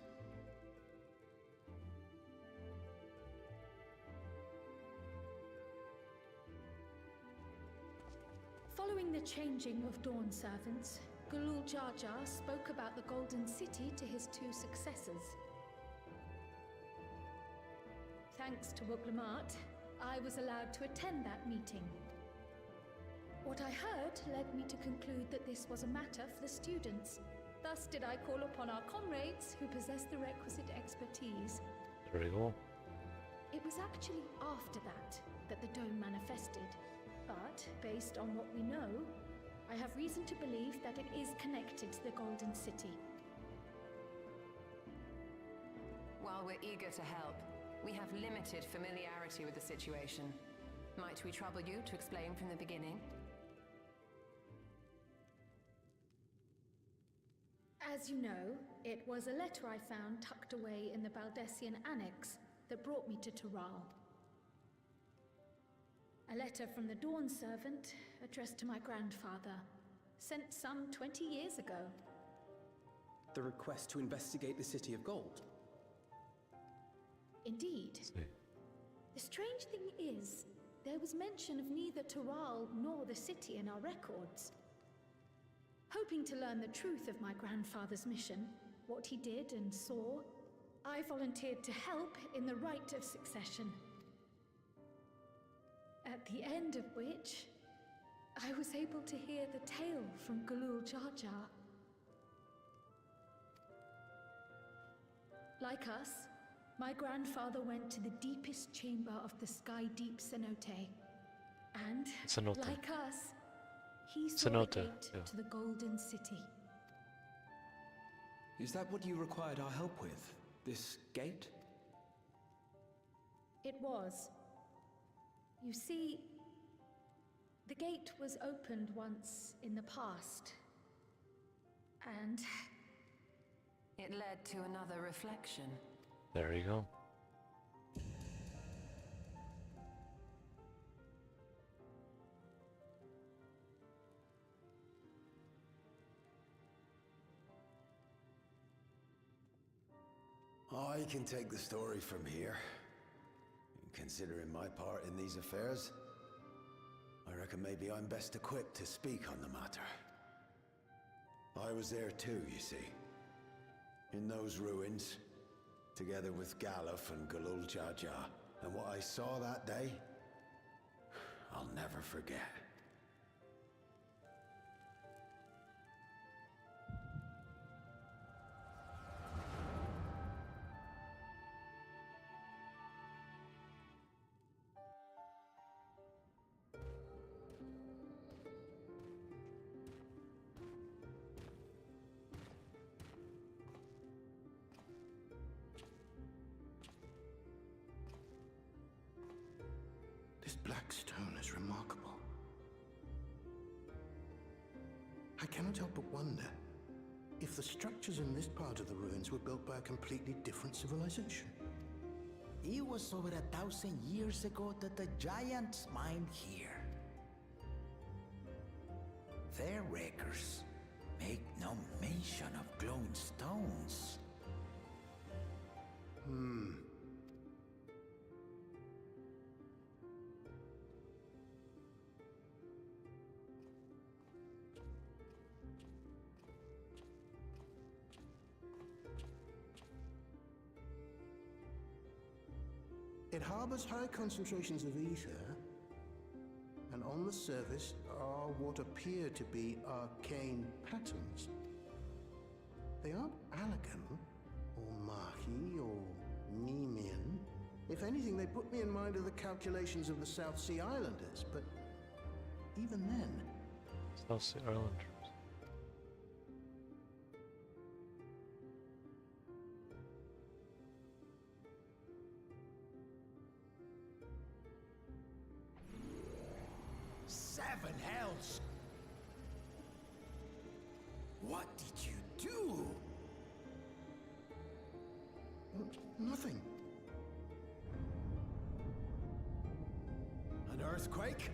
Following the changing of Dawn servants, Galul Jar Jar spoke about the Golden City to his two successors. Thanks to Wuglamat, I was allowed to attend that meeting. What I heard led me to conclude that this was a matter for the students. Thus did I call upon our comrades who possess the requisite expertise. Very cool. It was actually after that the dome manifested. But, based on what we know, I have reason to believe that it is connected to the Golden City. While we're eager to help, we have limited familiarity with the situation. Might we trouble you to explain from the beginning? As you know, it was a letter I found tucked away in the Baldessian Annex that brought me to Tural. A letter from the Dawn servant, addressed to my grandfather, sent some 20 years ago. The request to investigate the City of Gold? Indeed. The strange thing is, there was mention of neither Tural nor the city in our records. Hoping to learn the truth of my grandfather's mission, what he did and saw, I volunteered to help in the rite of succession. At the end of which, I was able to hear the tale from Galul Jar Jar. Like us, my grandfather went to the deepest chamber of the Sky Deep Cenote. And, Cenote. like us, he saw Cenote, the gate yeah. to the Golden City. Is that what you required our help with? This gate? It was. You see, the gate was opened once in the past. And it led to another reflection. There you go. I can take the story from here. Considering my part in these affairs, I reckon maybe I'm best equipped to speak on the matter. I was there too, you see. In those ruins, together with Galuf and Galul Jar Jar. And what I saw that day, I'll never forget. This black stone is remarkable. I cannot help but wonder if the structures in this part of the ruins were built by a completely different civilization. It was over 1,000 years ago that the giants mined here. Their records make no mention of glowing stones. It harbors high concentrations of ether, and on the surface are what appear to be arcane patterns. They aren't Allagan, or Mahi, or Nemean. If anything, they put me in mind of the calculations of the South Sea Islanders, but even then... South Sea Islanders. Seven hells! Nothing. An earthquake?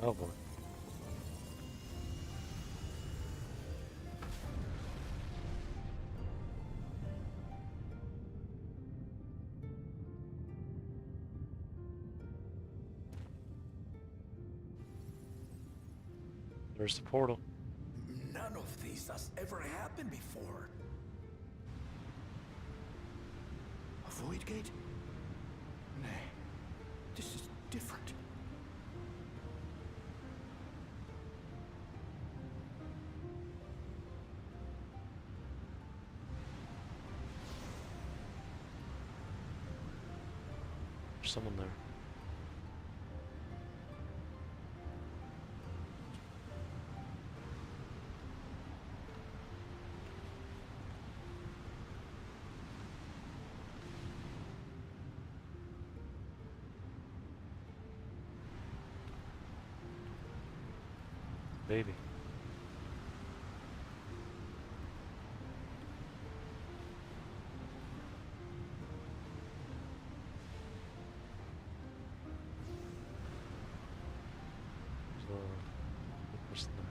Oh boy. There's the portal. None of this has ever happened before. A void gate? Nay, this is different. There's someone there. Baby. There's a person there.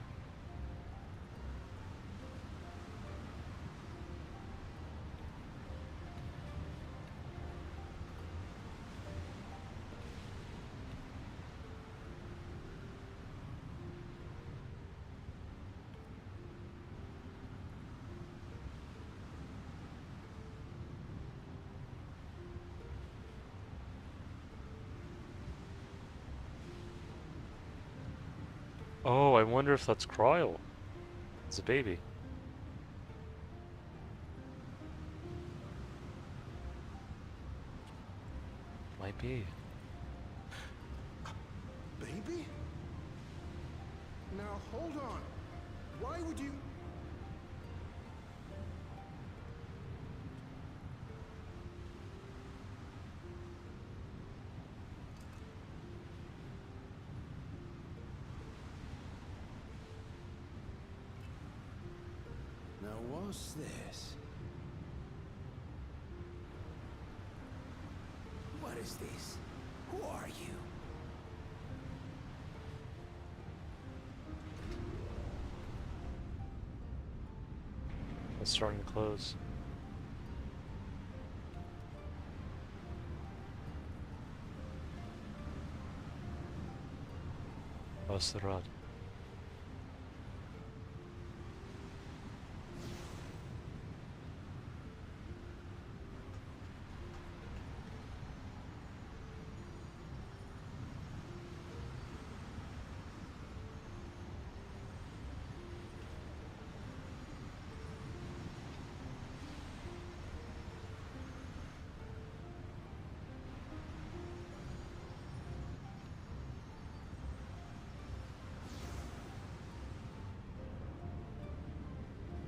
Oh, I wonder if that's Cryle. It's a baby. Might be. Baby? Now hold on. Why would you... Now what's this? What is this? Who are you? It's starting to close. What's the rod?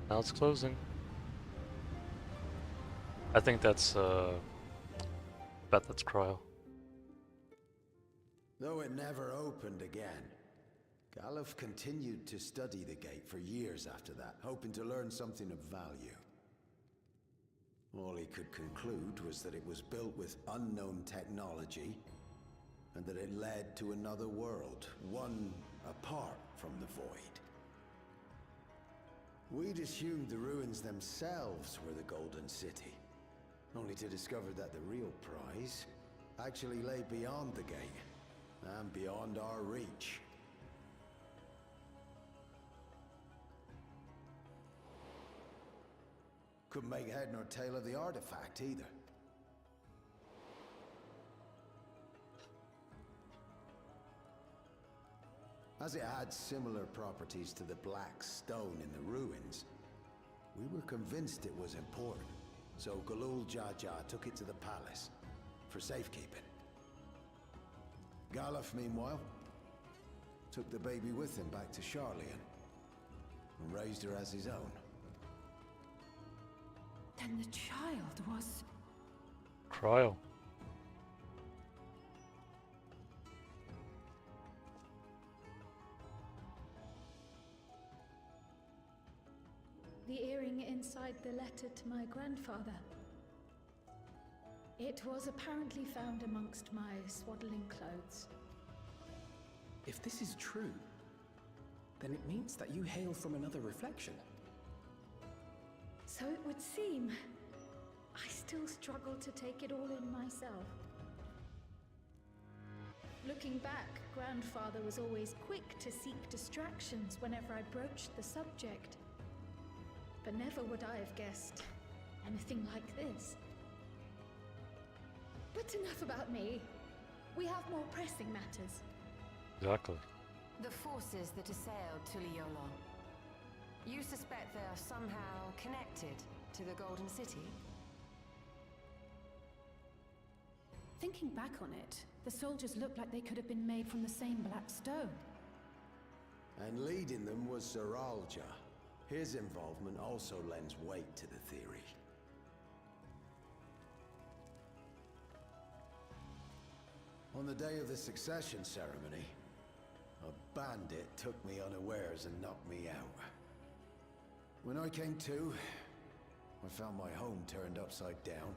Now it's closing. I think that's, bet that's Cryle. Though it never opened again, Galuf continued to study the gate for years after that, hoping to learn something of value. All he could conclude was that it was built with unknown technology, and that it led to another world, one apart from the void. We'd assumed the ruins themselves were the Golden City, only to discover that the real prize actually lay beyond the gate, and beyond our reach. Couldn't make head nor tail of the artifact either. As it had similar properties to the black stone in the ruins, we were convinced it was important, so Galul Jaja took it to the palace for safekeeping. Galuf, meanwhile, took the baby with him back to Sharlayan and raised her as his own. Then the child was... Cryle. the earring inside the letter to my grandfather. It was apparently found amongst my swaddling clothes. If this is true, then it means that you hail from another reflection. So it would seem. I still struggle to take it all in myself. Looking back, Grandfather was always quick to seek distractions whenever I broached the subject. But never would I have guessed anything like this. But enough about me. We have more pressing matters. Exactly. The forces that assailed Tuliyollal. You suspect they are somehow connected to the Golden City? Thinking back on it, the soldiers looked like they could have been made from the same black stone. And leading them was Sir Alja. His involvement also lends weight to the theory. On the day of the succession ceremony, a bandit took me unawares and knocked me out. When I came to, I found my home turned upside down,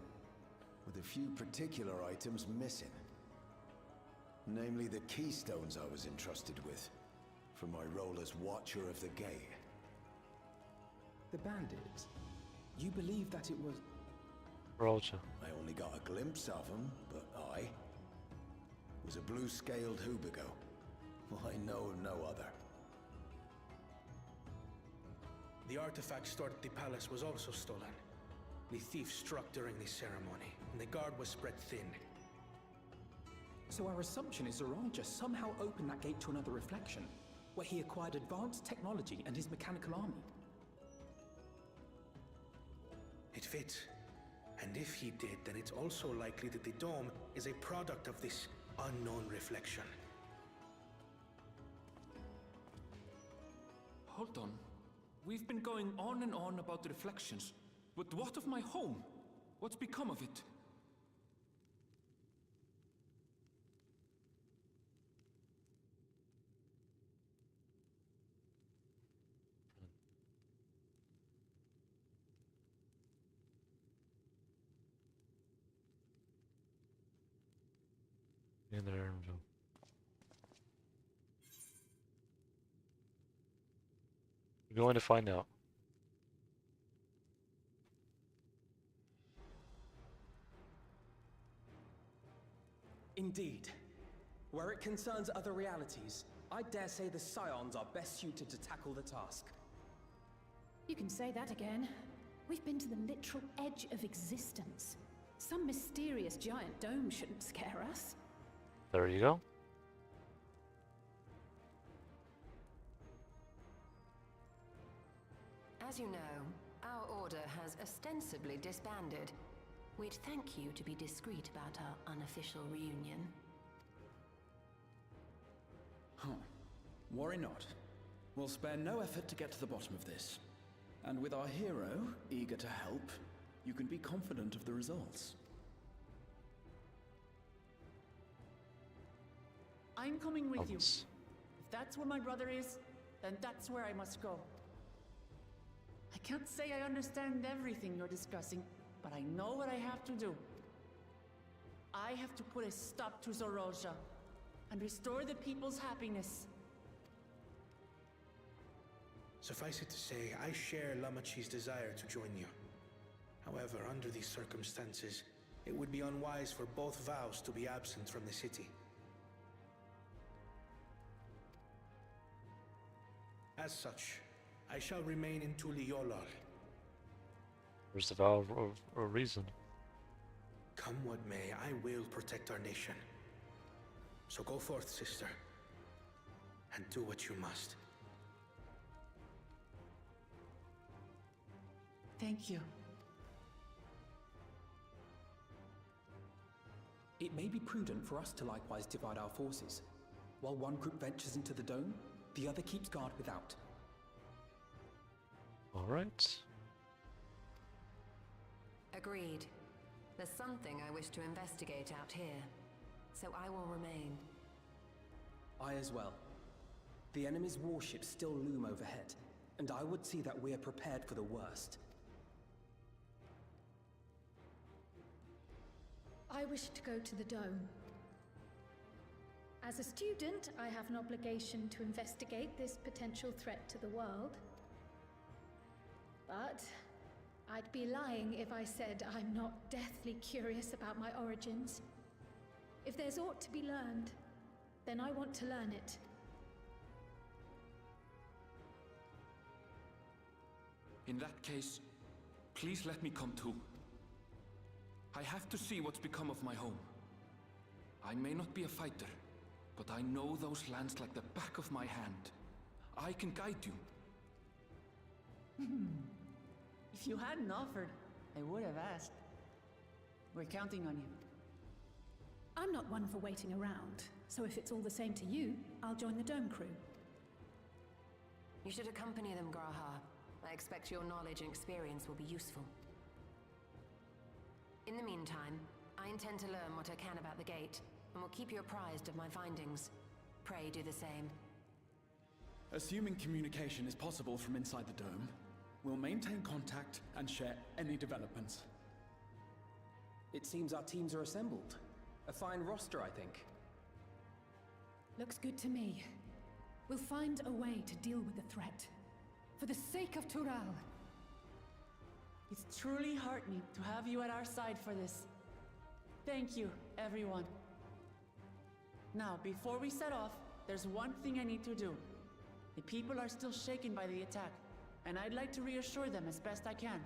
with a few particular items missing. Namely the keystones I was entrusted with, for my role as Watcher of the Gate. The bandit? You believe that it was... Roger. I only got a glimpse of him, but I was a blue-scaled Hubigo. I know of no other. The artifact stored at the palace was also stolen. The thief struck during the ceremony, and the guard was spread thin. So our assumption is Zoral just somehow opened that gate to another reflection, where he acquired advanced technology and his mechanical army. It fits. And if he did, then it's also likely that the dome is a product of this unknown reflection. Hold on. We've been going on and on about the reflections. But what of my home? What's become of it? In there, Anvil. We're going to find out. Indeed. Where it concerns other realities, I dare say the Scions are best suited to tackle the task. You can say that again. We've been to the literal edge of existence. Some mysterious giant dome shouldn't scare us. There you go. As you know, our order has ostensibly disbanded. We'd thank you to be discreet about our unofficial reunion. Huh. Worry not. We'll spare no effort to get to the bottom of this. And with our hero eager to help, you can be confident of the results. I'm coming with you. If that's where my brother is, then that's where I must go. I can't say I understand everything you're discussing, but I know what I have to do. I have to put a stop to Zorozha and restore the people's happiness. Suffice it to say, I share Lamachi's desire to join you. However, under these circumstances, it would be unwise for both vows to be absent from the city. As such, I shall remain in Tuliyollal. Where's the vow of reason? Come what may, I will protect our nation. So go forth, sister, and do what you must. Thank you. It may be prudent for us to likewise divide our forces. While one group ventures into the dome, the other keeps guard without. All right. Agreed. There's something I wish to investigate out here, so I will remain. I as well. The enemy's warships still loom overhead, and I would see that we're prepared for the worst. I wish to go to the dome. As a student, I have an obligation to investigate this potential threat to the world. But I'd be lying if I said I'm not deathly curious about my origins. If there's aught to be learned, then I want to learn it. In that case, please let me come too. I have to see what's become of my home. I may not be a fighter, but I know those lands like the back of my hand. I can guide you. If you hadn't offered, I would have asked. We're counting on you. I'm not one for waiting around, so if it's all the same to you, I'll join the Dome crew. You should accompany them, Graha. I expect your knowledge and experience will be useful. In the meantime, I intend to learn what I can about the gate, and will keep you apprised of my findings. Pray do the same. Assuming communication is possible from inside the dome, we'll maintain contact and share any developments. It seems our teams are assembled. A fine roster, I think. Looks good to me. We'll find a way to deal with the threat. For the sake of Tural. It's truly heartening to have you at our side for this. Thank you, everyone. Now, before we set off, there's one thing I need to do. The people are still shaken by the attack, and I'd like to reassure them as best I can.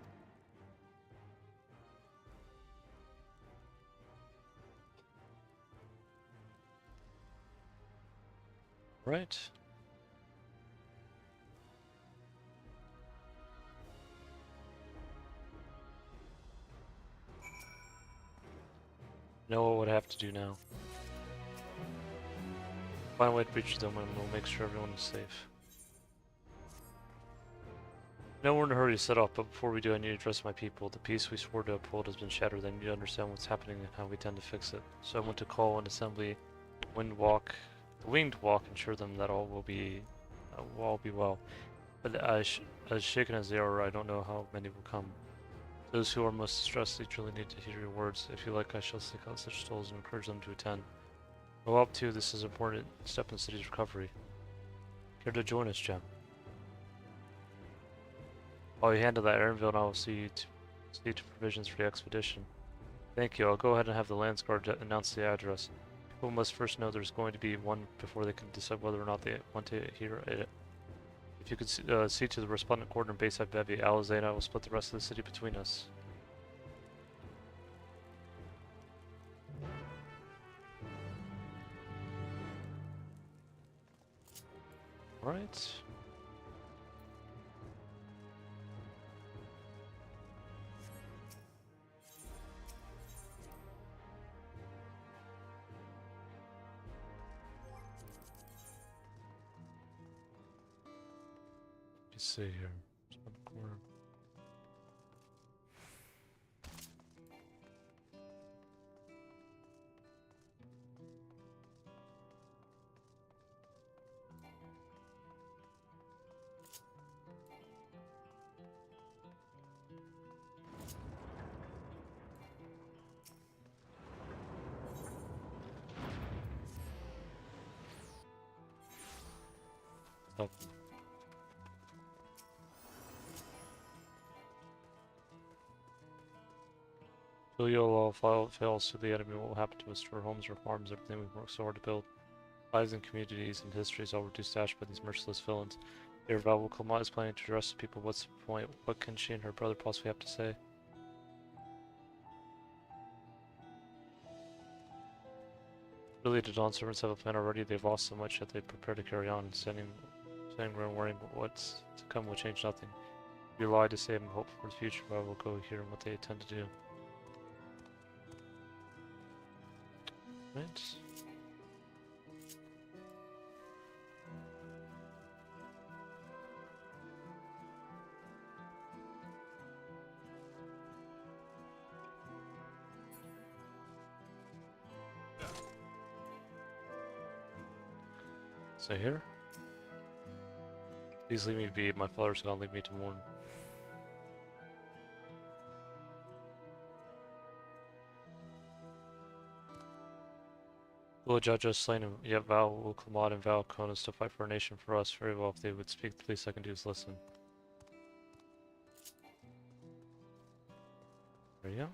Right. Know what would have to do now. Find a way to reach them and we'll make sure everyone is safe. No, we're in a hurry to set off, but before we do I need to address my people. The peace we swore to uphold has been shattered. They need to understand what's happening and how we tend to fix it. So I want to call an assembly, winged walk, ensure them that all will be well. But as shaken as they are, I don't know how many will come. Those who are most distressed, they truly need to hear your words. If you like, I shall seek out such souls and encourage them to attend. Go up too, this is an important step in the city's recovery. Here to join us, Jem. While you handle that, Aaronville and I will see to provisions for the expedition. Thank you, I'll go ahead and have the Lands Guard announce the address. People must first know there's going to be one before they can decide whether or not they want to hear it. If you could see to the respondent coordinator base at Bevy, Alizé and I will split the rest of the city between us. Alright. Let's see here. Corner. Up. All fails to the enemy, what will happen to us, to our homes, our farms, everything we've worked so hard to build. Lives and communities and histories all reduced to ash by these merciless villains. Irreval Kalmat is planning to address the people. What's the point? What can she and her brother possibly have to say? Really, the Dawn servants have a plan already. They've lost so much that they prepare to carry on. Standing around worrying what's to come will change nothing. We lie to save and hope for the future, but I will go here and what they intend to do. Right. So here, Please leave me be. My father's gonna leave me to mourn. Will judge us slain, and yet Val will Clamad and Val Conas to fight for our nation for us. Very well, if they would speak, the least I can do is listen. There you go.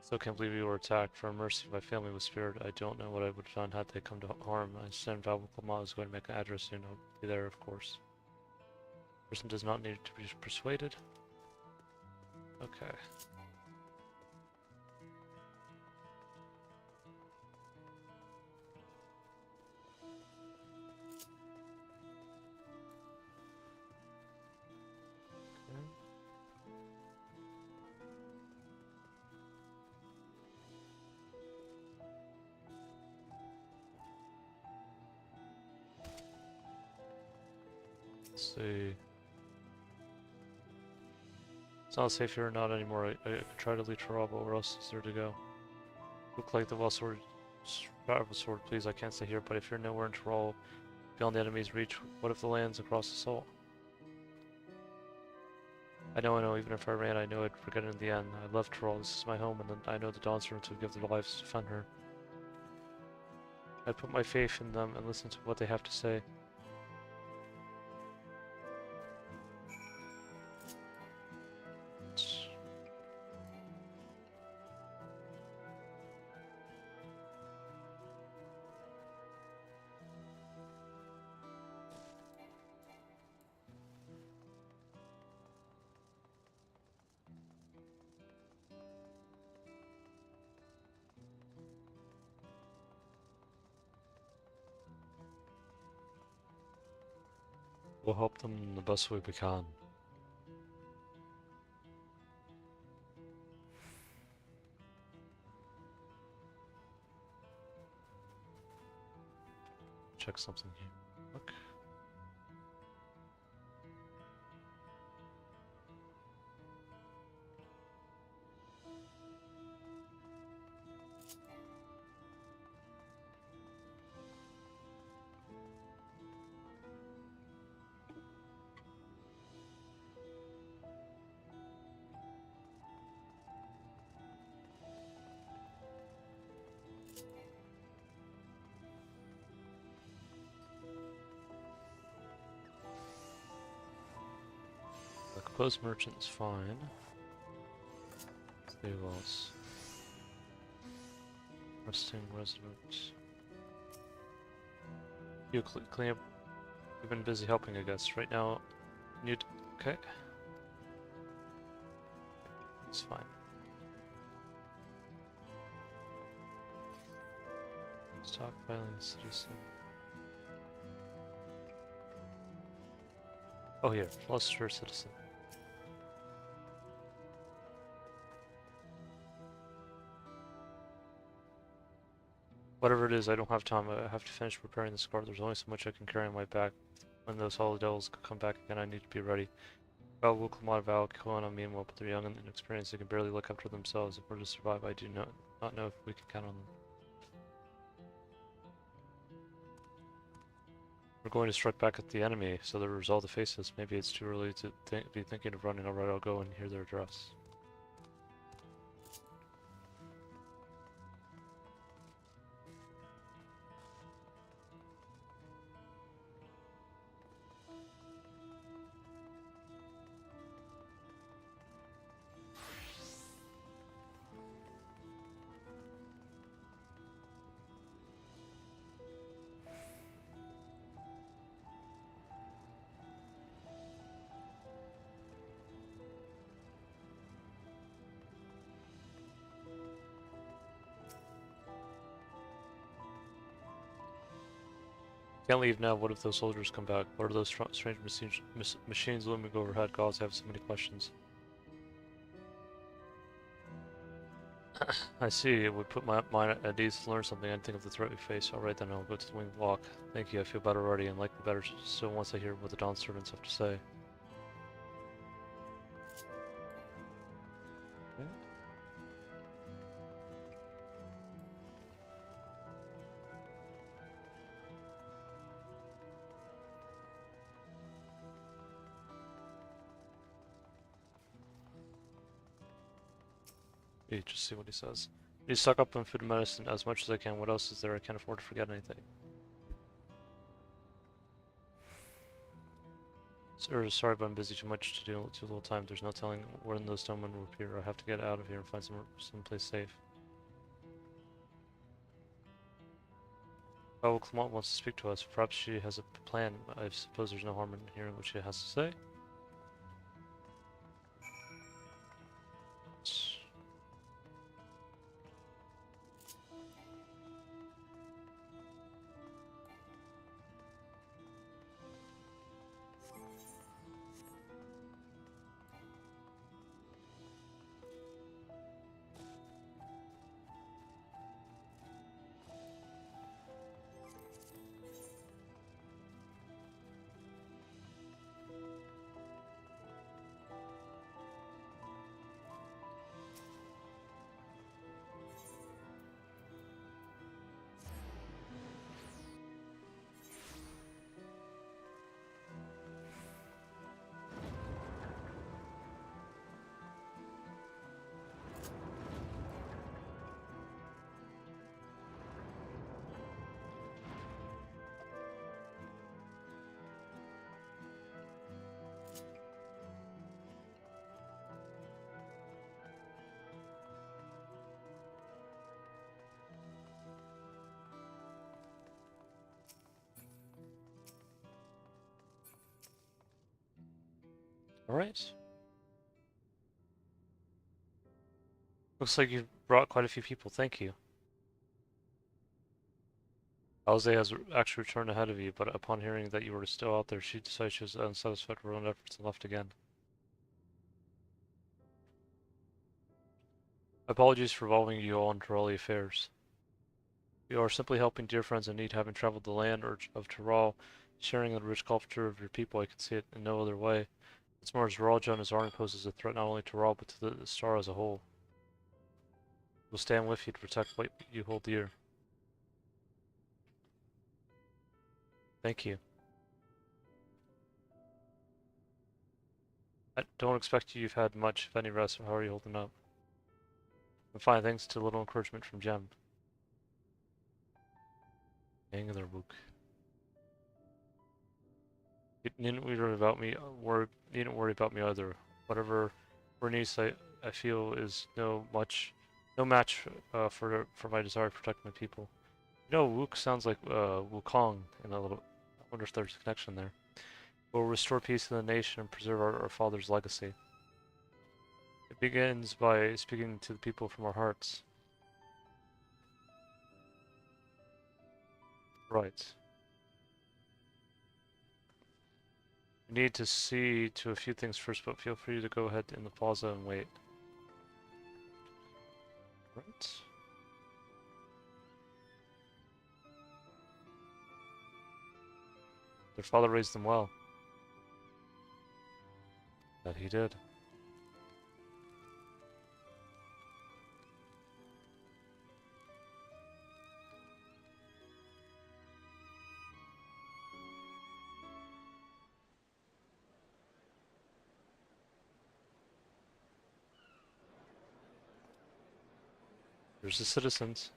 Still can't believe you were attacked. For mercy, my family was spared. I don't know what I would have done had they come to harm. I understand Val Clamad is going to make an address soon. I'll be there, of course. Person does not need to be persuaded. Okay. Let's see. It's not safe here or not anymore. I could try to lead Toral, but where else is there to go? Look like the well sword, sword, please. I can't stay here, but if you're nowhere in Toral, beyond the enemy's reach, what if the land's across the Salt? I know, even if I ran, I know I'd forget it in the end. I love Toral, this is my home, and I know the Dawn servants would give their lives to defend her. I put my faith in them and listen to what they have to say. We'll help them in the best way we can. Check something here. Look. The closed merchant's fine. Stay else. Resting resident. You clean up. You've been busy helping, I guess. Right now, okay. It's fine. Stockpiling citizen. Oh, here. Luster citizen. Whatever it is, I don't have time. I have to finish preparing this card. There's only so much I can carry on my back. When those hollow devils come back again, I need to be ready. Val will come out of Val, Koana, meanwhile, but they're young and inexperienced. They can barely look after themselves. If we're to survive, I do not know if we can count on them. We're going to strike back at the enemy, so they'll resolve to face us. Maybe it's too early to be thinking of running. Alright, I'll go and hear their address. Can't leave now. What if those soldiers come back? What are those strange machines looming overhead? Gods, I have so many questions. I see. It would put my mind at ease to learn something and think of the threat we face. Alright then, I'll go to the winged walk. Thank you, I feel better already and like the better still once I hear what the Dawn servants have to say. Okay. You just see what he says. You stock up on food and medicine as much as I can. What else is there? I can't afford to forget anything. Sorry, but I'm busy too much to do too little time. There's no telling when those stonemen will appear. I have to get out of here and find someplace safe. Oh, Clement wants to speak to us. Perhaps she has a plan. I suppose there's no harm in hearing what she has to say. Alright. Looks like you've brought quite a few people, thank you. Alze has actually returned ahead of you, but upon hearing that you were still out there, she decided she was unsatisfied with her own efforts and left again. Apologies for involving you all in Tirali affairs. You are simply helping dear friends in need, having traveled the land of Tiral, sharing the rich culture of your people. I can see it in no other way. What's more, Zeralja and his army poses a threat not only to Tiral, but to the star as a whole. We'll stand with you to protect what you hold dear. Thank you. I don't expect you've had much, if any, rest. How are you holding up? I'm fine, thanks to a little encouragement from Jem. Hang in there, Wook. You needn't worry about me. You needn't worry about me either. Whatever Bernice I feel is no match for my desire to protect my people. You know, Wook sounds like Wukong in a little. I wonder if there's a connection there. We'll restore peace in the nation and preserve our father's legacy. It begins by speaking to the people from our hearts. Right. We need to see to a few things first, but feel free to go ahead in the plaza and wait. Right. Their father raised them well. That he did. There's the citizens.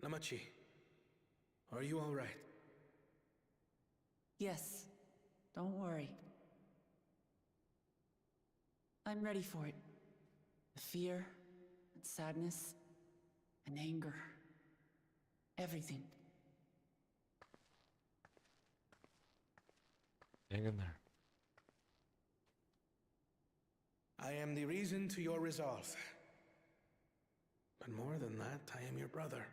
Namachi, are you all right? Yes, don't worry. I'm ready for it. The fear, and sadness, and anger. Everything. Hang in there. I am the reason to your resolve. But more than that, I am your brother.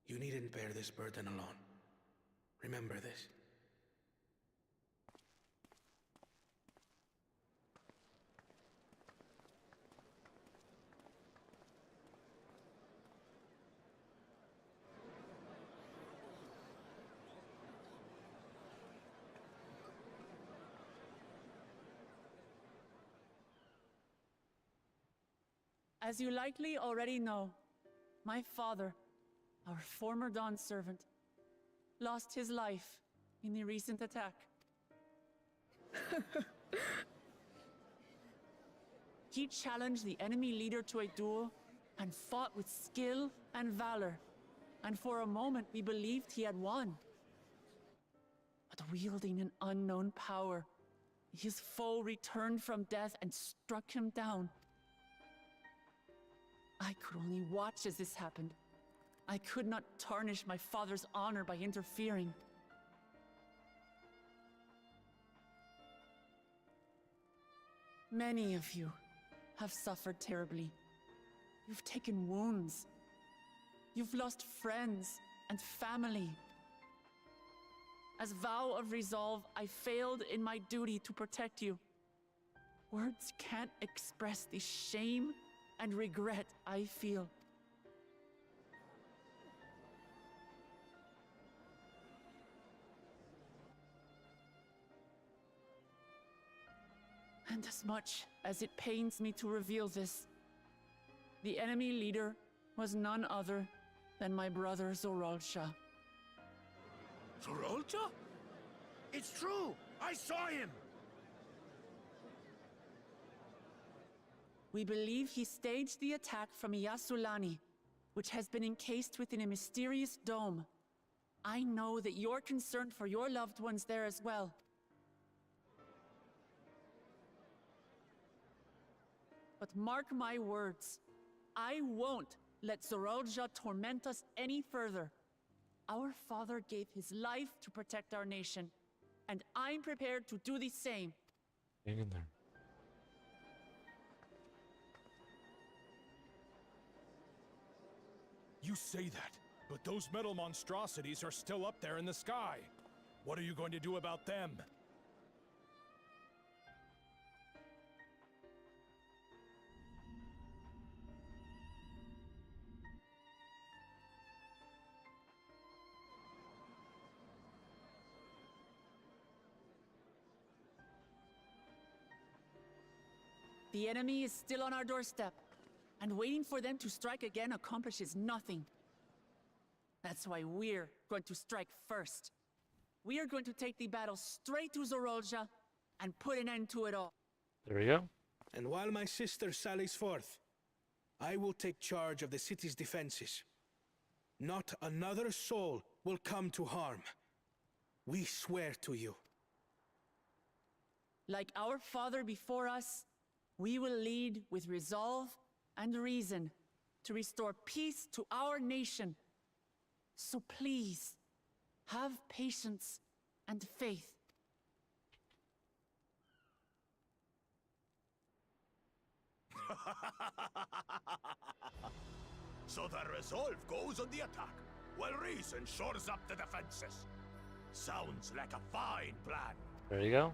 You needn't bear this burden alone. Remember this. As you likely already know, my father, our former Dawn servant, lost his life in the recent attack. He challenged the enemy leader to a duel and fought with skill and valor, and for a moment we believed he had won. But wielding an unknown power, his foe returned from death and struck him down. I could only watch as this happened. I could not tarnish my father's honor by interfering. Many of you have suffered terribly. You've taken wounds. You've lost friends and family. As vow of resolve, I failed in my duty to protect you. Words can't express the shame and regret I feel. And as much as it pains me to reveal this, the enemy leader was none other than my brother Zoralsha. Zoralsha? It's true! I saw him! We believe he staged the attack from Yasulani, which has been encased within a mysterious dome. I know that you're concerned for your loved ones there as well. But mark my words, I won't let Zoralsha torment us any further. Our father gave his life to protect our nation, and I'm prepared to do the same. Hang in there. You say that, but those metal monstrosities are still up there in the sky. What are you going to do about them? The enemy is still on our doorstep, and waiting for them to strike again accomplishes nothing. That's why we're going to strike first. We are going to take the battle straight to Zoralsha and put an end to it all. There we go. And while my sister sallies forth, I will take charge of the city's defenses. Not another soul will come to harm. We swear to you. Like our father before us, we will lead with resolve and reason to restore peace to our nation. So please, have patience and faith. So the resolve goes on the attack, while reason shores up the defenses. Sounds like a fine plan. There you go.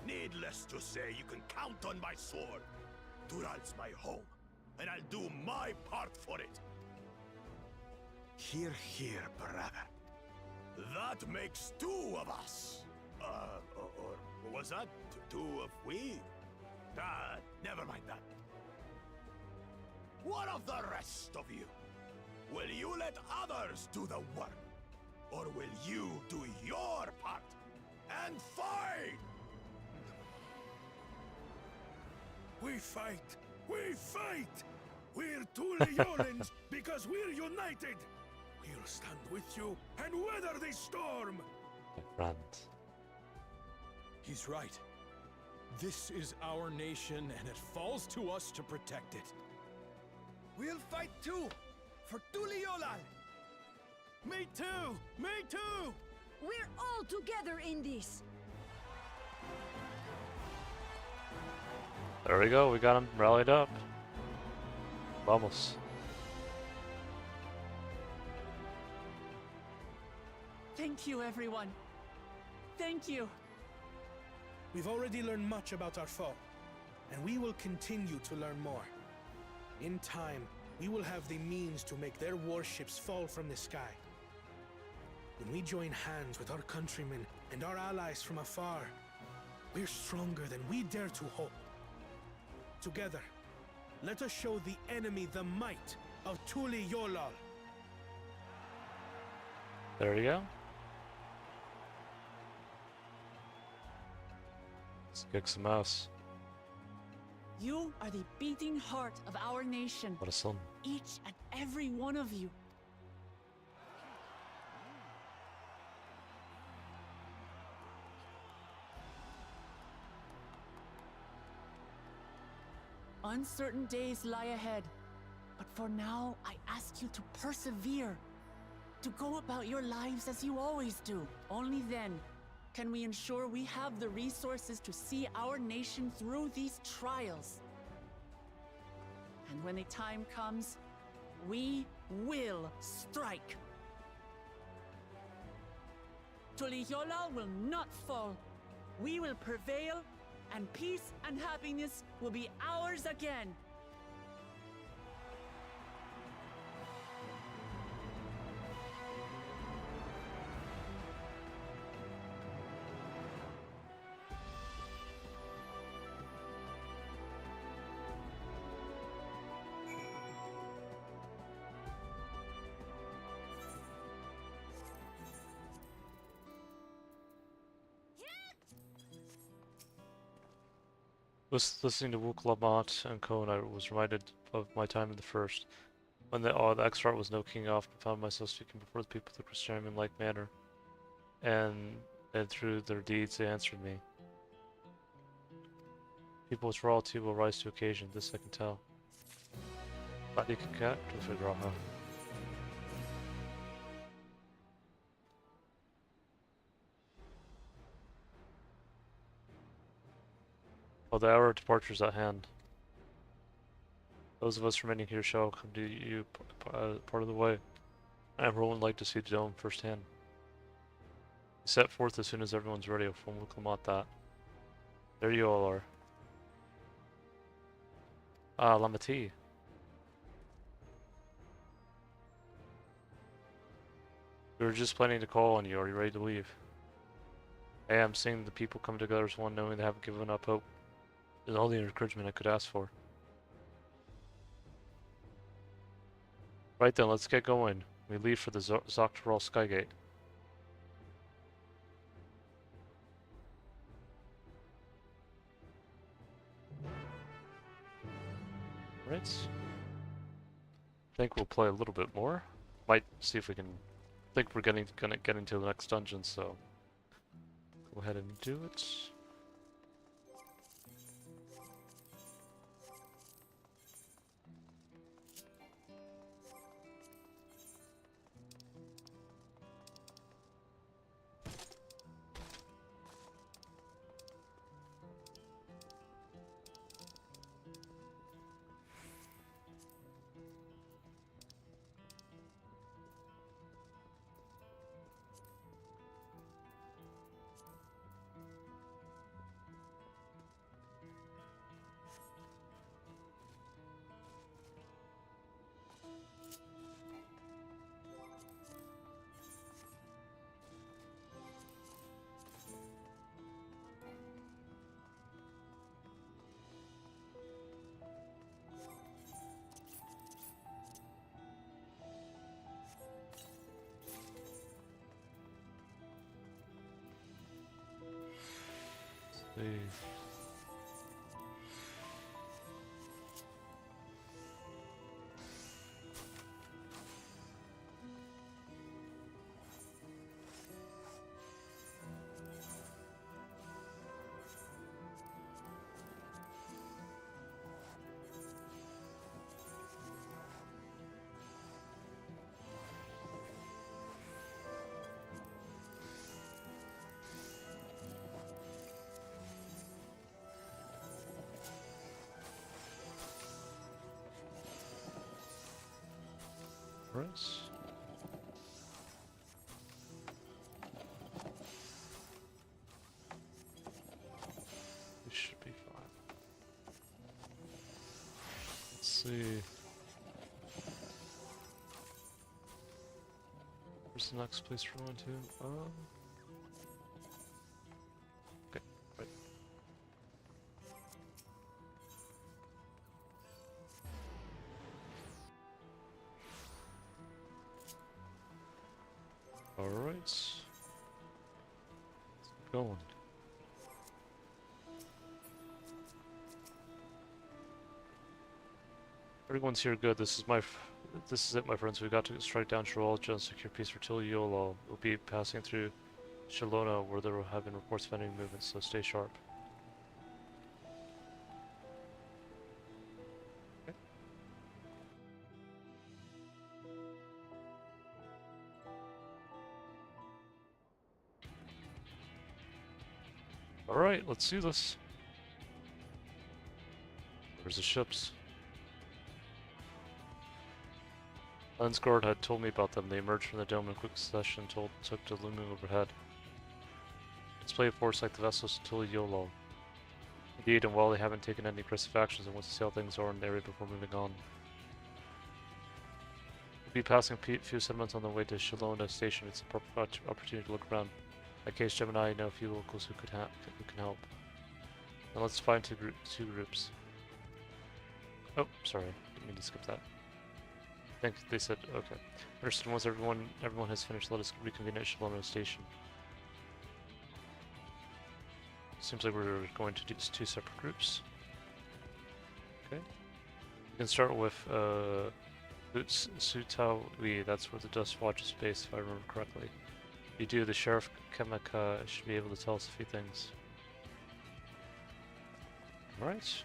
Needless to say, you can count on my sword. Dural's my home, and I'll do my part for it. Hear, hear, brother. That makes two of us. Or was that two of we? Never mind that. What of the rest of you? Will you let others do the work? Or will you do your part and fight? We fight! We fight! We're two Leolans because we're united! We'll stand with you and weather this storm! Front. He's right. This is our nation, and it falls to us to protect it. We'll fight too! For Tuliolal! Me too! Me too! We're all together in this! There we go, we got him rallied up. Vamos. Thank you, everyone. Thank you. We've already learned much about our foe, and we will continue to learn more. In time, we will have the means to make their warships fall from the sky. When we join hands with our countrymen and our allies from afar, we're stronger than we dare to hope. Together, Let us show the enemy the might of Tuliyollal. There you go. Let's kick some ass. You are the beating heart of our nation. What a son. Each and every one of you. Uncertain days lie ahead, but for now, I ask you to persevere, to go about your lives as you always do. Only then can we ensure we have the resources to see our nation through these trials. And when the time comes, we will strike. Tuliyollal will not fall. We will prevail, and peace and happiness will be ours again. Listening to Wook Lamont and Cohen, I was reminded of my time in the first, when the X-Art was no king off, and found myself speaking before the people of the Christianity in like manner, and through their deeds they answered me. People with royalty will rise to occasion, this I can tell. Badi Kakat to figure out how. Oh, the hour of departure is at hand. Those of us remaining here shall come to you part of the way. Everyone would like to see the dome firsthand. We set forth as soon as everyone's ready. From Lamont that. There you all are. Ah, Lamati. We were just planning to call on you. Are you ready to leave? I am seeing the people come together as one, knowing they haven't given up hope. Is all the encouragement I could ask for. Right then, let's get going. We leave for the Dawntrail Skygate. Right. I think we'll play a little bit more. Might see if we can. I think we're gonna get into the next dungeon, so go ahead and do it. See. Right. We should be fine. Let's see. Where's the next place we're going to? Okay, right. Alright. Let's keep going. Everyone's here good. This is it, my friends. We got to strike down Shiralja and secure peace for Tiliyola. We'll be passing through Shalona, where there have been reports of enemy movements, so stay sharp. Okay. Alright, let's do this. Where's the ships? Lensguard had told me about them. They emerged from the dome in quick succession and took to looming overhead. Display of force like the vessels until Yolo. Indeed, and while they haven't taken any aggressive actions, I want to see how things are in the area before moving on. We'll be passing a few settlements on the way to Shalona Station. It's a perfect opportunity to look around. In case Gemini know a few locals who can help. Now let's find two groups. Oh, sorry, didn't mean to skip that. I think they said okay. Understood. Once everyone has finished, let us reconvene at Shalona Station. Seems like we're going to do two separate groups. Okay. We can start with Sutawi. That's where the Dust Watch is based, if I remember correctly. If you do, the Sheriff Kemaka should be able to tell us a few things. Alright.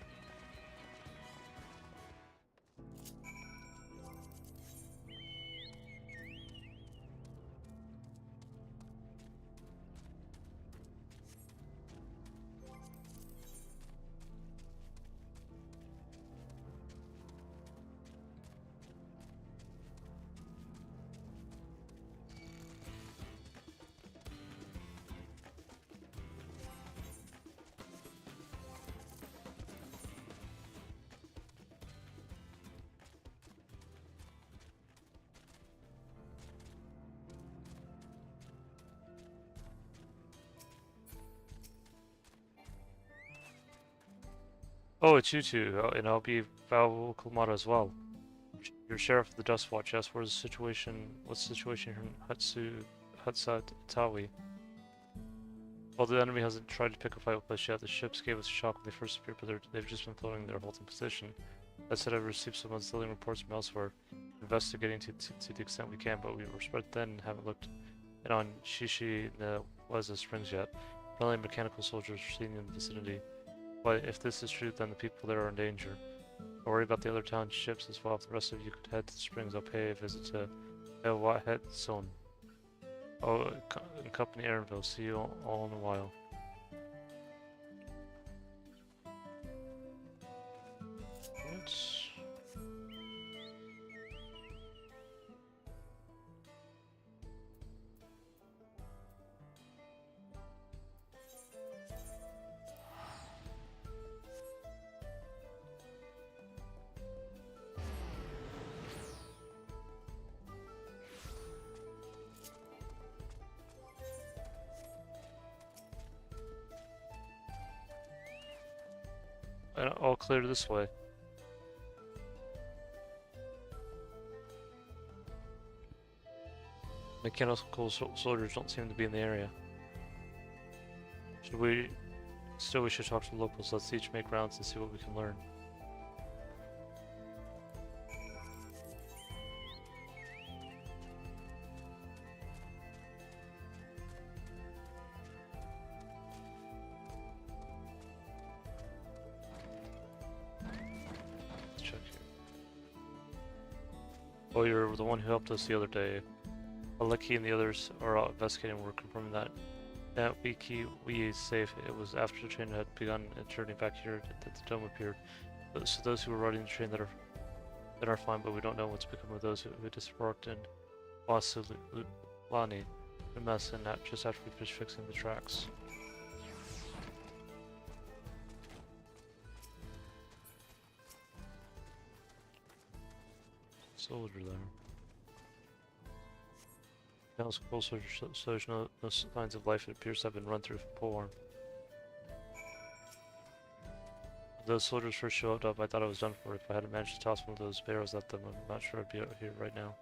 Oh, it's you two, and I'll be Val Kulmata as well. You're Sheriff of the Dust Watch. Yes, what's the situation here in Hatsatawi? Well, the enemy hasn't tried to pick a fight with us yet. The ships gave us a shock when they first appeared, but they've just been floating in their holding position. That said, I've received some unsettling reports from elsewhere, investigating to the extent we can, but we were spread thin and haven't looked in on Shishi Weza Springs yet. Only mechanical soldiers are seen in the vicinity. But if this is true, then the people there are in danger. Don't worry about the other town ships as well. If the rest of you could head to the springs, I'll pay a visit to El Wahet Son. Oh, accompany Aaronville. See you all in a while. Right. And all clear this way. Mechanical soldiers don't seem to be in the area. We should talk to the locals. Let's each make rounds and see what we can learn. Oh, you're the one who helped us the other day. Aleki and the others are out investigating. We're confirming that we is safe. It was after the train had begun and turning back here that the dome appeared. So those who were riding the train that are fine, but we don't know what's become of those who disembarked in Wasulani, a mess, and just after we finished fixing the tracks. Soldier there. Now it's cool soldier, so there's no signs of life. It appears to have been run through from polearm. Those soldiers first showed up, I thought I was done for. If I hadn't managed to toss one of those barrels at them, I'm not sure I'd be out here right now.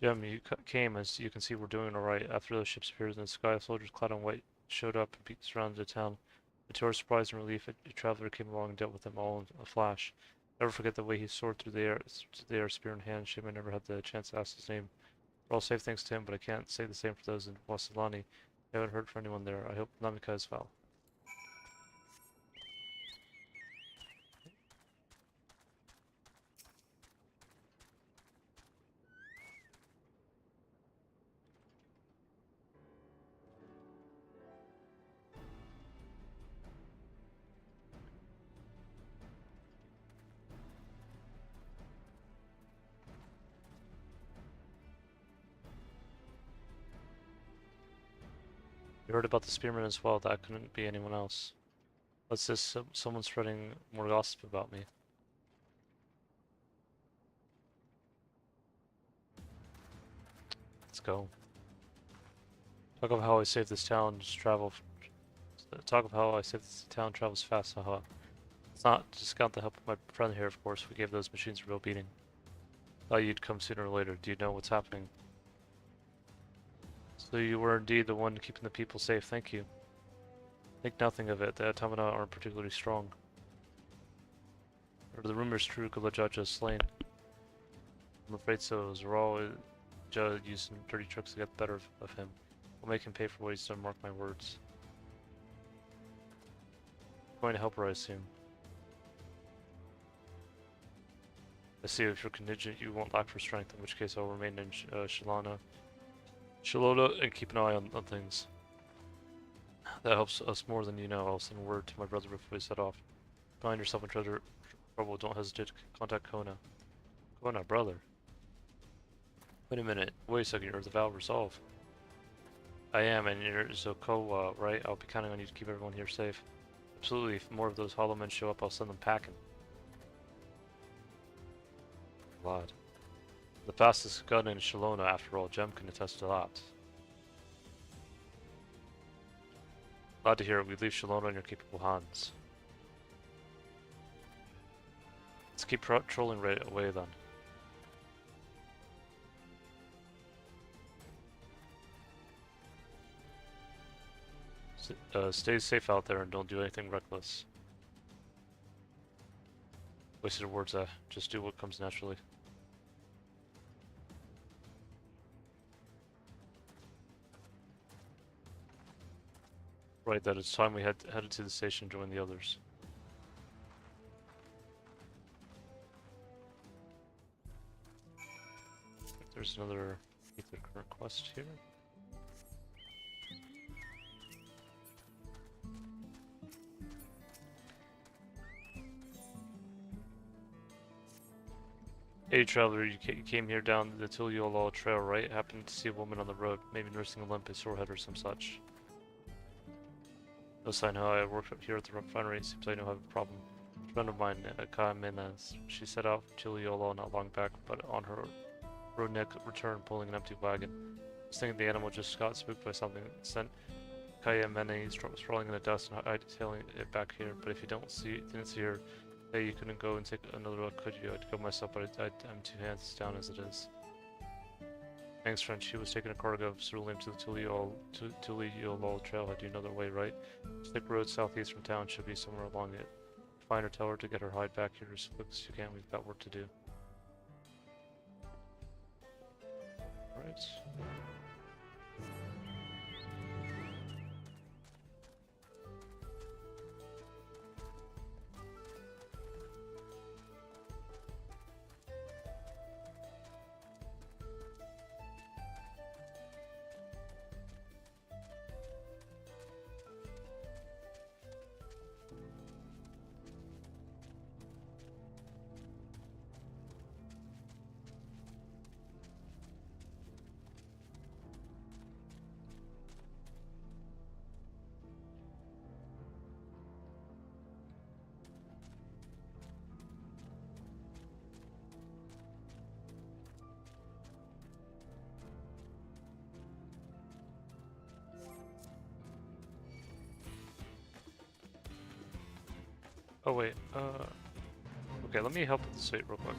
Jim, you came, as you can see we're doing alright. After those ships appeared in the sky, soldiers clad in white showed up and surrounded the town. To our surprise and relief, a traveler came along and dealt with them all in a flash. Never forget the way he soared through the air, spear in hand. Shame I never had the chance to ask his name. We're all safe thanks to him, but I can't say the same for those in Wasilani. I haven't heard from anyone there. I hope Namika is well. You heard about the spearman as well. That couldn't be anyone else. What's this? Someone's spreading more gossip about me. Let's go. Talk of how I saved this town. Talk of how I saved this town travels fast. Haha. Let's not discount the help of my friend here. Of course, we gave those machines a real beating. Thought you'd come sooner or later. Do you know what's happening? So you were indeed the one keeping the people safe. Thank you. Think nothing of it. The automata aren't particularly strong. Are the rumors true? Gulajaja is slain. I'm afraid so. Zaral used some dirty tricks to get the better of him. We'll make him pay for what he's done, mark my words. I'm going to help her, I assume. I see. If you're contingent, you won't lack for strength, in which case I'll remain in Shalona, and keep an eye on things. That helps us more than you know. I'll send word to my brother before we set off. Find yourself in trouble, don't hesitate to contact Kona. Kona, brother. Wait a minute. Wait a second, you're the Val Resolve. I am, and you're Zokowa, right? I'll be counting on you to keep everyone here safe. Absolutely. If more of those hollow men show up, I'll send them packing. Glad. The fastest gun in Shalona, after all. Jem can attest to that. Glad to hear it. We leave Shalona in your capable hands. Let's keep trolling right away then. Stay safe out there and don't do anything reckless. Wasted words, just do what comes naturally. Right, that it's time we headed to the station and join the others. There's another Ether current quest here. Hey traveler, you came here down the Dawntrail trail, right? Happened to see a woman on the road, maybe nursing a limp, a sore head or some such. No sign how I work up here at the refinery. It seems I don't have a problem. A friend of mine, Kaya Menez, she set out from Chiliolo not long back, but on her road return pulling an empty wagon. I was thinking the animal just got spooked by something. Sent Kaya Menez sprawling in the dust and hightailing it back here. But if you didn't see her, hey, you couldn't go and take another look, could you? I'd go myself, but I'm 2 hands down as it is. Thanks, friend. She was taking a cargo of cerulean to the Tuliolol trailhead. You know the way, right? Thick road southeast from town should be somewhere along it. Find her, tell her to get her hide back here as quick as you can. We've got work to do. Alright. Oh wait, okay, let me help with the suit real quick.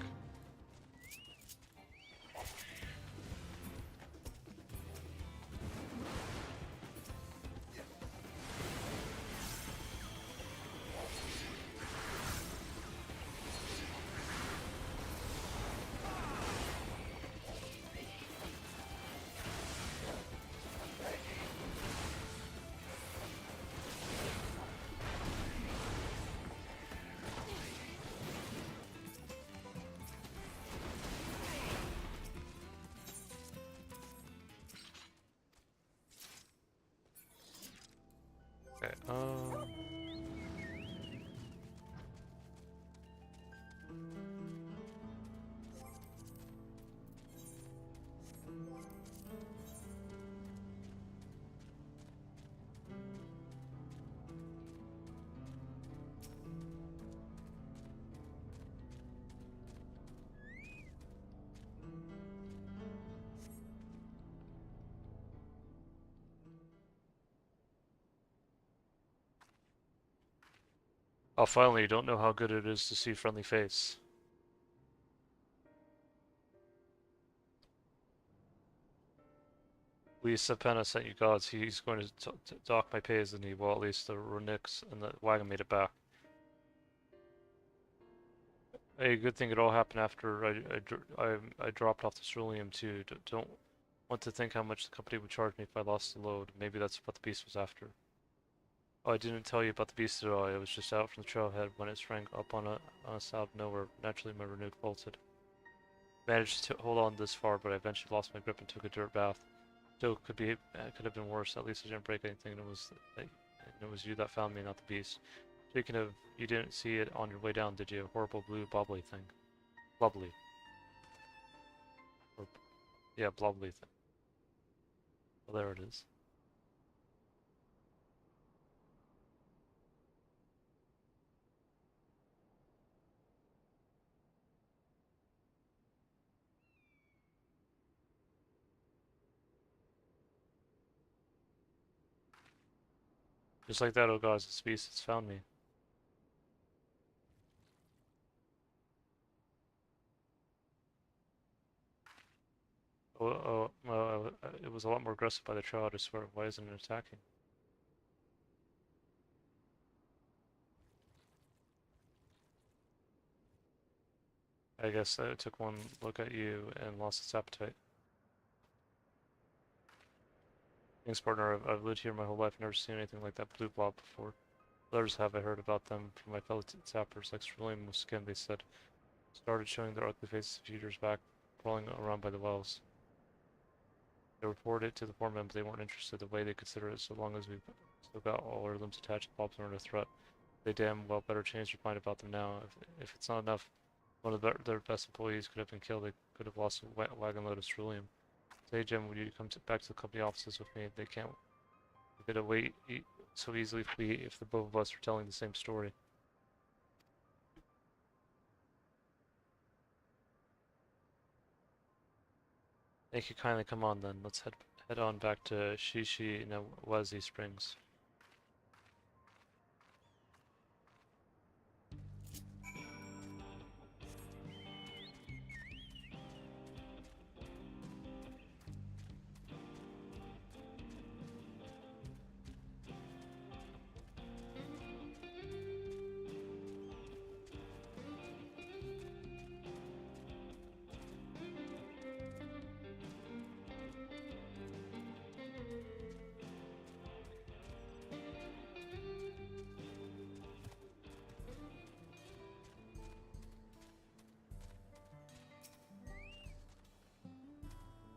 Oh, finally, you don't know how good it is to see friendly face. We Sepena sent you gods. He's going to dock my pay, isn't he? Well, at least the Runix and the wagon made it back. A good thing it all happened after I dropped off the ceruleum too. Don't want to think how much the company would charge me if I lost the load. Maybe that's what the beast was after. Oh, I didn't tell you about the beast at all. I was just out from the trailhead when it sprang up on us out of nowhere. Naturally, my Renewed bolted. Managed to hold on this far, but I eventually lost my grip and took a dirt bath. Still, could have been worse. At least I didn't break anything. And it was you that found me, not the beast. Speaking of, you didn't see it on your way down, did you? A horrible blue bobbly thing. Blubbly. Or, yeah, blubbly thing. Well, there it is. Just like that, oh gods, this beast has found me. It was a lot more aggressive by the trail, I swear. Why isn't it attacking? I guess it took one look at you and lost its appetite. Thanks, partner. I've lived here my whole life, never seen anything like that blue blob before. Others have I heard about them from my fellow tappers, like ceruleum with skin, they said. Started showing their ugly faces a few years back, crawling around by the wells. They reported it to the foreman, but they weren't interested the way they consider it so long as we've still got all our limbs attached. The blobs aren't a threat. They damn well better change their mind about them now. If it's not enough, one of their best employees could have been killed. They could have lost a wagon load of ceruleum. Say, Jim, would you come back to the company offices with me? They can't get away so easily if the both of us are telling the same story. Thank you kindly. Come on then. Let's head on back to Shishi Nawazi Springs.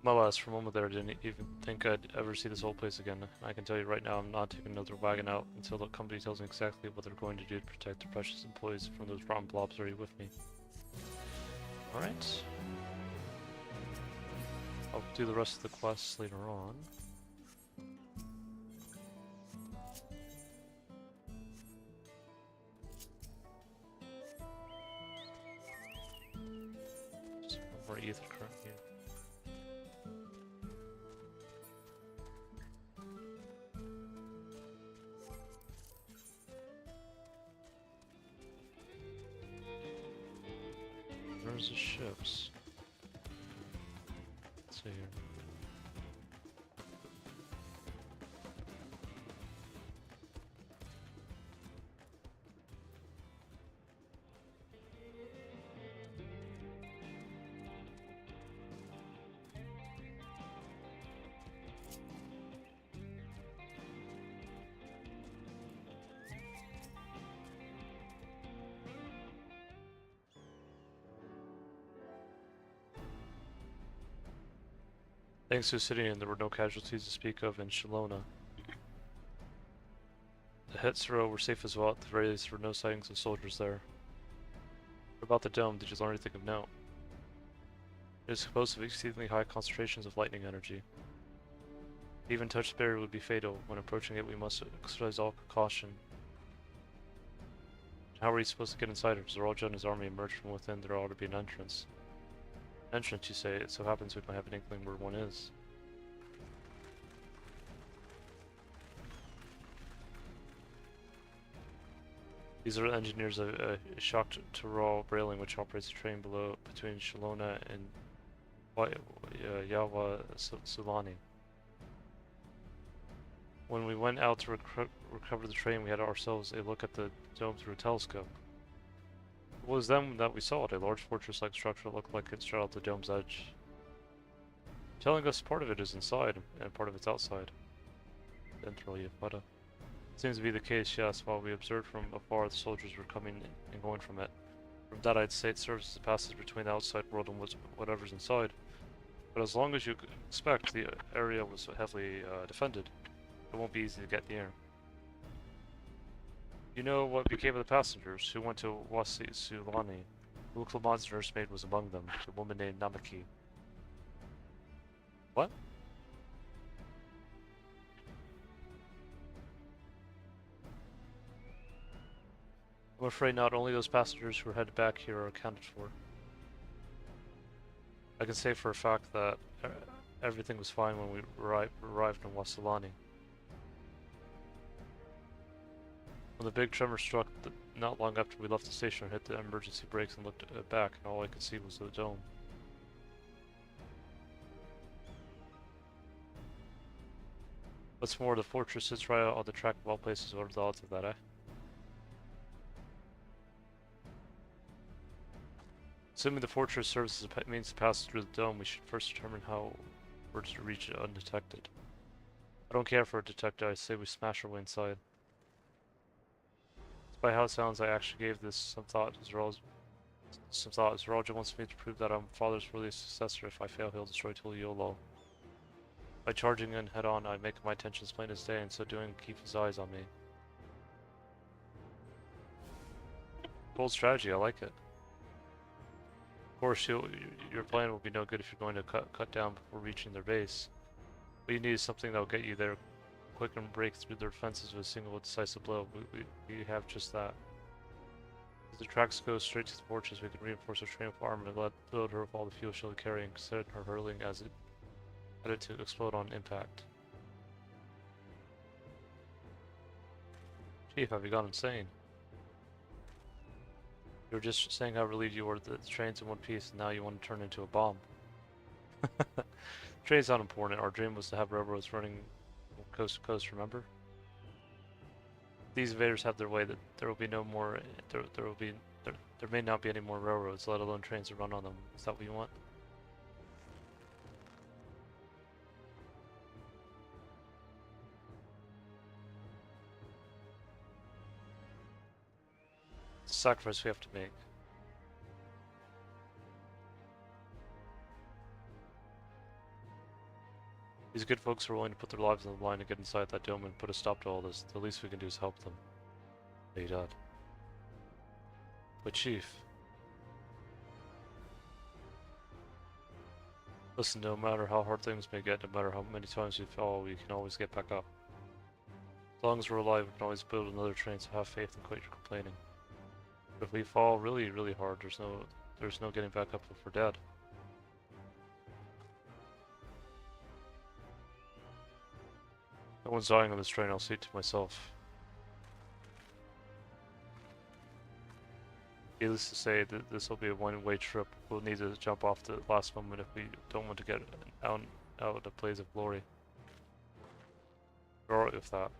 My last from moment there, I didn't even think I'd ever see this whole place again. I can tell you right now, I'm not taking another wagon out until the company tells me exactly what they're going to do to protect their precious employees from those rotten blobs. Are you with me? Alright. I'll do the rest of the quests later on. Just one more ether current here. Where's the ships? Let's see here. Thanks to Obsidian, there were no casualties to speak of in Shalona. The Hetzero were safe as well. At the very least, there were no sightings of soldiers there. What about the dome? Did you learn anything of note? It is supposed to have exceedingly high concentrations of lightning energy. Even touch the barrier would be fatal. When approaching it, we must exercise all caution. How are we supposed to get inside? If Zoralja and his army emerged from within, there ought to be an entrance. Entrance, you say? It so happens we might have an inkling where one is. These are engineers of shocked to raw railing, which operates a train below between Shalona and Yawa Sulani. When we went out to recover the train, we had ourselves a look at the dome through a telescope. It was then that we saw it, a large fortress-like structure looked like it straddled the dome's edge, telling us part of it is inside and part of it's outside. Seems to be the case, yes. While we observed from afar, the soldiers were coming and going from it. From that, I'd say it serves as a passage between the outside world and whatever's inside. But as long as you expect, the area was heavily defended. It won't be easy to get near. You know what became of the passengers who went to Wasi Sulani? Uklamon's nursemaid was among them, a woman named Namaki. What? I'm afraid not only those passengers who are headed back here are accounted for. I can say for a fact that everything was fine when we arrived in Wasilani. When the big tremor struck, not long after we left the station, I hit the emergency brakes and looked back, and all I could see was the dome. What's more, the fortress sits right on the track of all places. What are the odds of that, eh? Assuming the fortress serves as a means to pass through the dome, we should first determine how we're to reach it undetected. I don't care for a detector, I say we smash our way inside. Despite how it sounds, I actually gave this some thought. Zeralja wants me to prove that I'm father's worthy successor. If I fail, he'll destroy Tuliolo. By charging in head on, I make my intentions plain as day, and so doing, keep his eyes on me. Bold strategy, I like it. Of course, your plan will be no good if you're going to cut down before reaching their base. What you need is something that will get you there quick and break through their defenses with a single decisive blow. We have just that. If the tracks go straight to the fortress, we can reinforce our train with armor and load her with all the fuel she'll carry and set her hurling as it headed to explode on impact. Chief, have you gone insane? You were just saying how relieved you were that the train's in one piece, and now you want to turn into a bomb. Train's not important. Our dream was to have railroads running coast to coast, remember? These invaders have their way, that there will be no more, there may not be any more railroads, let alone trains to run on them. Is that what you want? It's a sacrifice we have to make. These good folks are willing to put their lives on the line to get inside that dome and put a stop to all this. The least we can do is help them. They died. But Chief... Listen, no matter how hard things may get, no matter how many times we fall, we can always get back up. As long as we're alive, we can always build another train, so have faith and quit your complaining. But if we fall really, really hard, there's no getting back up if we're dead. No one's dying on this train, I'll see it to myself. Needless to say, this will be a one-way trip. We'll need to jump off the last moment if we don't want to get out a blaze of glory. We're alright with that.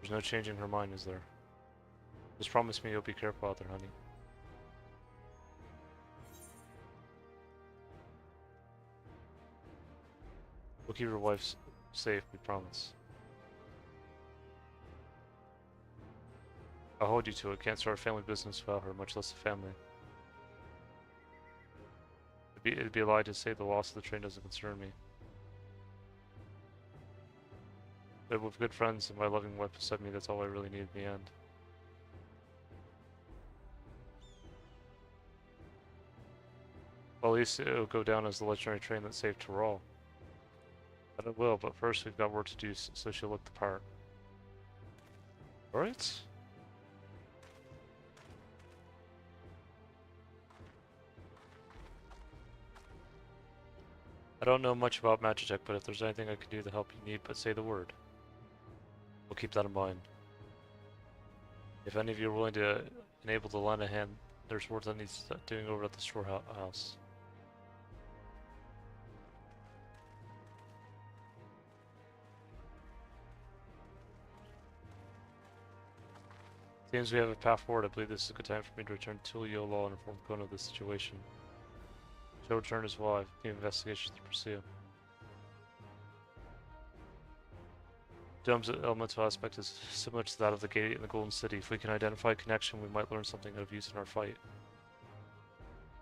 There's no changing her mind, is there? Just promise me you'll be careful out there, honey. We'll keep your wife safe, we promise. I'll hold you to it. Can't start a family business without her, much less a family. It'd be a lie to say the loss of the train doesn't concern me. But with good friends and my loving wife beside me, that's all I really need in the end. Well, at least it'll go down as the legendary train that saved Tyrol. But it will, but first we've got work to do so she'll look the part. Alright? I don't know much about Magitech, but if there's anything I can do to help you need, but say the word. We'll keep that in mind. If any of you are willing to enable to lend a hand, there's work that needs doing over at the storehouse. Seems we have a path forward. I believe this is a good time for me to return to Tuliyola and inform Kona of the situation. She'll return as well. I have the investigation to pursue. Dome's elemental aspect is similar to that of the gate in the Golden City. If we can identify a connection, we might learn something of use in our fight.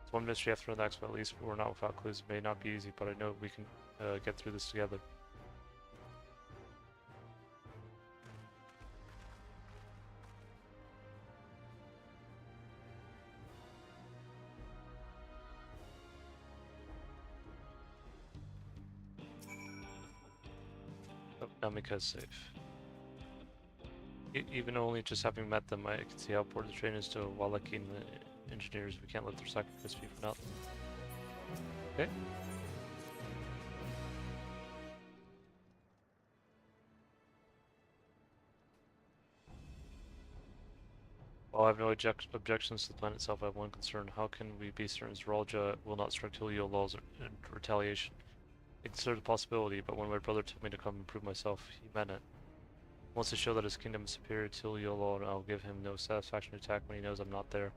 It's one mystery after the next, but at least we're not without clues. It may not be easy, but I know we can get through this together. Namika's safe. Even only just having met them, I can see how important the train is to Wallaki and the engineers. We can't let their sacrifice be for nothing. Okay. While I have no objections to the plan itself, I have one concern. How can we be certain Zeralja will not strike Tulio laws in retaliation? I consider the possibility, but when my brother told me to come and prove myself, he meant it. He wants to show that his kingdom is superior to Tuliyola, and I'll give him no satisfaction to attack when he knows I'm not there.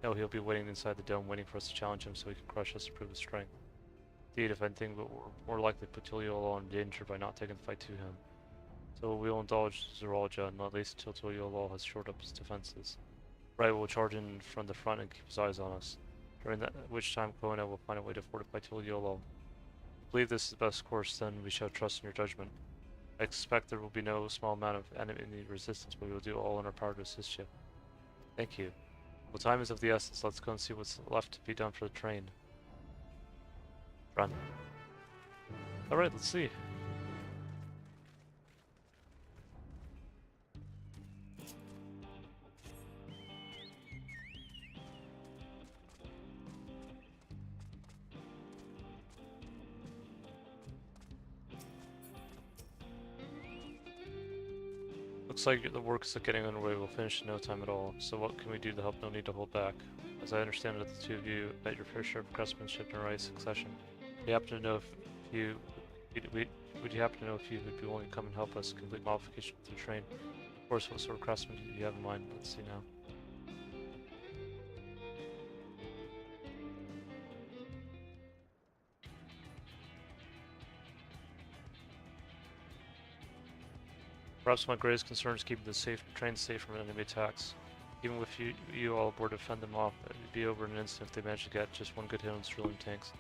No, he'll be waiting inside the dome, waiting for us to challenge him so he can crush us to prove his strength. Indeed, if anything, but we're more likely to put Tuliyola in danger by not taking the fight to him. So we'll indulge Zeralja, and not least until Tuliyola has shored up his defenses. Right, we'll charge in from the front and keep his eyes on us. During that which time Kona will find a way to fortify Tuliyola. I believe this is the best course, then we shall trust in your judgment. I expect there will be no small amount of enemy resistance, but we will do all in our power to assist you. Thank you. Well, time is of the essence. Let's go and see what's left to be done for the train. Run. Alright, let's see. Looks like the work's getting underway. We'll finish in no time at all. So what can we do to help? No need to hold back. As I understand it, the two of you met your fair share of craftsmanship and right succession. Do you happen to know if you would you happen to know if you would be willing to come and help us complete modification of the train? Of course, what sort of craftsman do you have in mind? Let's see now. Perhaps my greatest concern is keeping the train safe from enemy attacks. Even with you all aboard to fend them off, it would be over in an instant if they managed to get just one good hit on drilling tanks.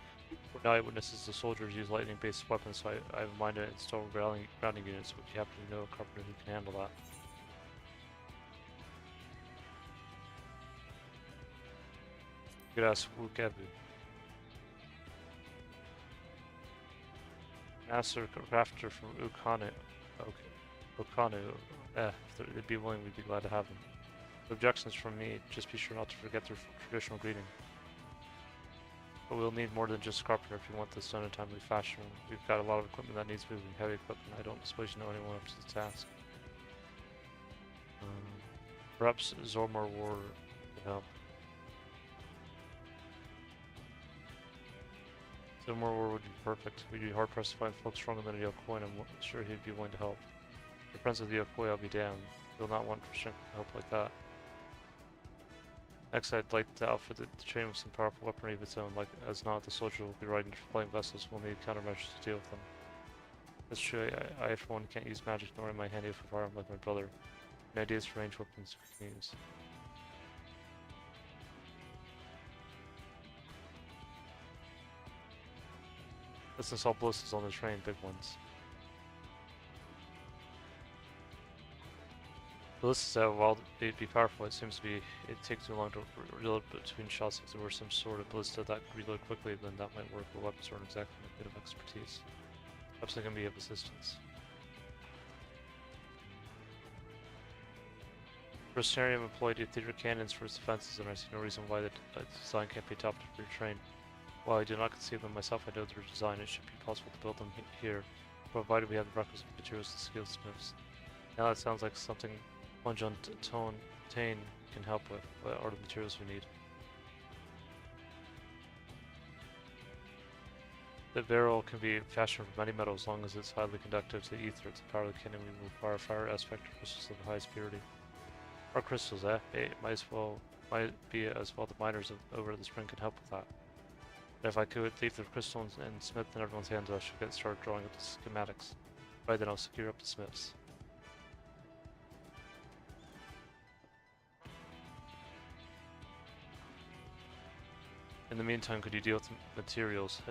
For now, eyewitnesses, the soldiers use lightning-based weapons, so I have in mind to install grounding units. Would you happen to know a carpenter who can handle that? You could ask Wukebu. Master crafter from Ukane. Okay. Okanu, if they'd be willing, we'd be glad to have them. The objections from me, just be sure not to forget their traditional greeting. But we'll need more than just a carpenter if you want this done in a timely fashion. We've got a lot of equipment that needs moving, heavy equipment. I don't suppose you know anyone up to the task. Perhaps Zormar War could help. Zormar War would be perfect. We'd be hard-pressed to find folks stronger than Yokoi, and I'm sure he'd be willing to help. Your friends with the Yokoi, I'll be damned. You'll not want help like that. Next, I'd like to outfit the train with some powerful weaponry of its own. Like as not, the soldier will be riding flying vessels. We'll need countermeasures to deal with them. That's true. I for one, can't use magic nor am I handy with a firearm like my brother. Any ideas for range weapons we can use? Let's install ballistas on the train, big ones. Ballistas, while they'd be powerful, it seems to be it takes too long to reload between shots. If there were some sort of ballista that could reload quickly, then that might work. But weapons aren't exactly a bit of expertise. Perhaps they can be of assistance. Rostarium employed theater cannons for its defenses, and I see no reason why the design can't be adopted for your train. While I do not conceive them myself, I know their design. It should be possible to build them here, provided we have the requisite materials and skilled smiths. Now that sounds like something Punjon Tane can help with. What are the materials we need? The barrel can be fashioned from many metals as long as it's highly conductive to ether. To power the cannon, we require fire aspect crystals of the highest purity. Our crystals, eh? Hey, might be as well the miners over the spring can help with that. But if I could leave the crystal and smith in everyone's hands, I should get started drawing up the schematics. Right then, I'll secure up the smiths. In the meantime, could you deal with the materials?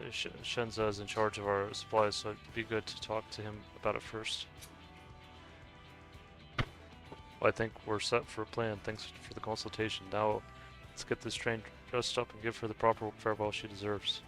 Shenza is in charge of our supplies, so it'd be good to talk to him about it first. Well, I think we're set for a plan. Thanks for the consultation. Now, let's get this train dressed up and give her the proper farewell she deserves.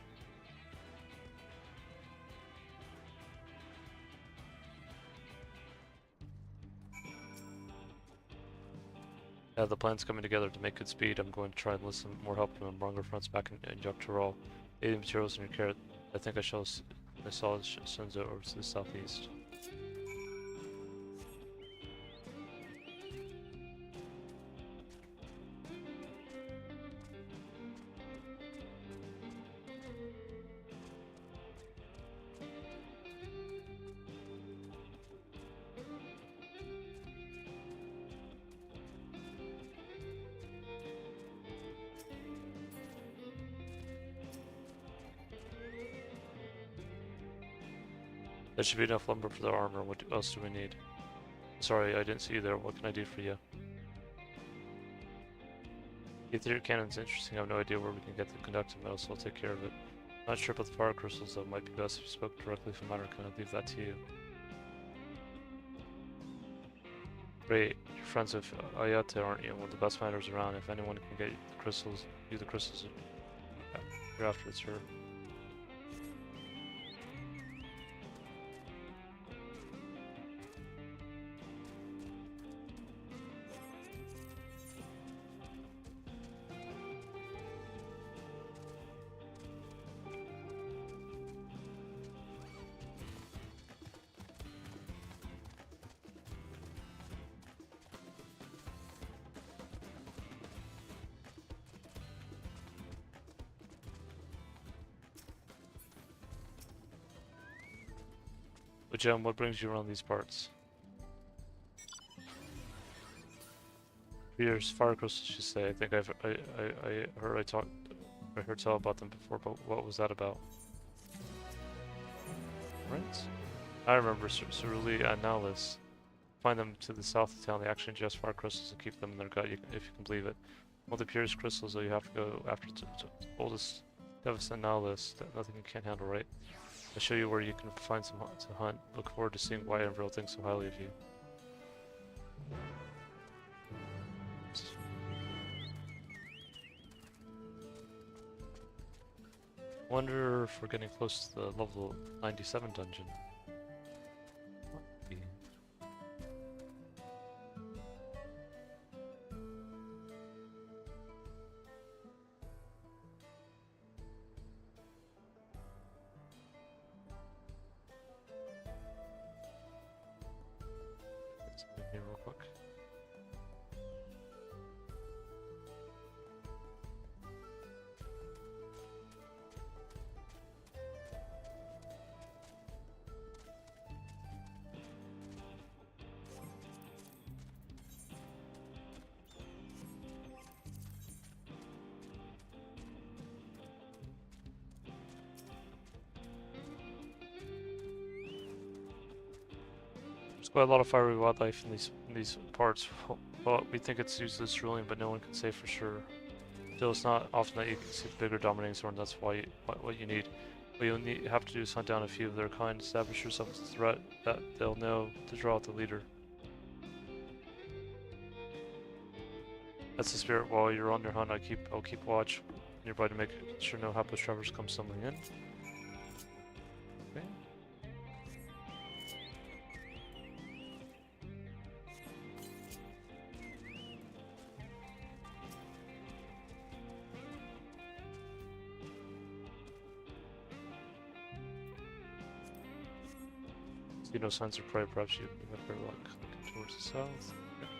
Yeah, the plan's coming together to make good speed. I'm going to try and listen more help from Mronga fronts back in Dawntrail. Aiding materials in your care. I think I saw Shenzo over to the southeast. There should be enough lumber for the armor. What else do we need? Sorry, I didn't see you there. What can I do for you? The ether cannon's interesting. I have no idea where we can get the conductive metal, so I'll take care of it. Not sure about the fire crystals, though. It might be best if you spoke directly from Minor. Can I leave that to you? Great. You're friends with Ayate, aren't you? One of the best miners around. If anyone can get the crystals, you're after it's her. But Jem, what brings you around these parts? Years, fire crystals, you say. I think I heard tell about them before, but what was that about? Right? I remember Ceruli and Nalis. Find them to the south of town. They actually ingest fire crystals and keep them in their gut, if you can believe it. Well, the purest crystals, though, you have to go after oldest Devis and Nalis. Nothing you can't handle, right? I'll show you where you can find some to hunt. Look forward to seeing why Envril thinks so highly of you. Wonder if we're getting close to the level 97 dungeon. Might be. Here real quick. There's quite a lot of fiery wildlife in these parts. Well, we think it's useless ruling, but no one can say for sure. Still, it's not often that you can see the bigger dominating sword, and that's why what you need. What you'll have to do is hunt down a few of their kind, establish yourself as a threat that they'll know to draw out the leader. That's the spirit. While you're on your hunt, I'll keep watch nearby to make sure no hapless travelers come stumbling in. Okay. See no signs of prey, perhaps you have better luck. Looking towards the south. Okay.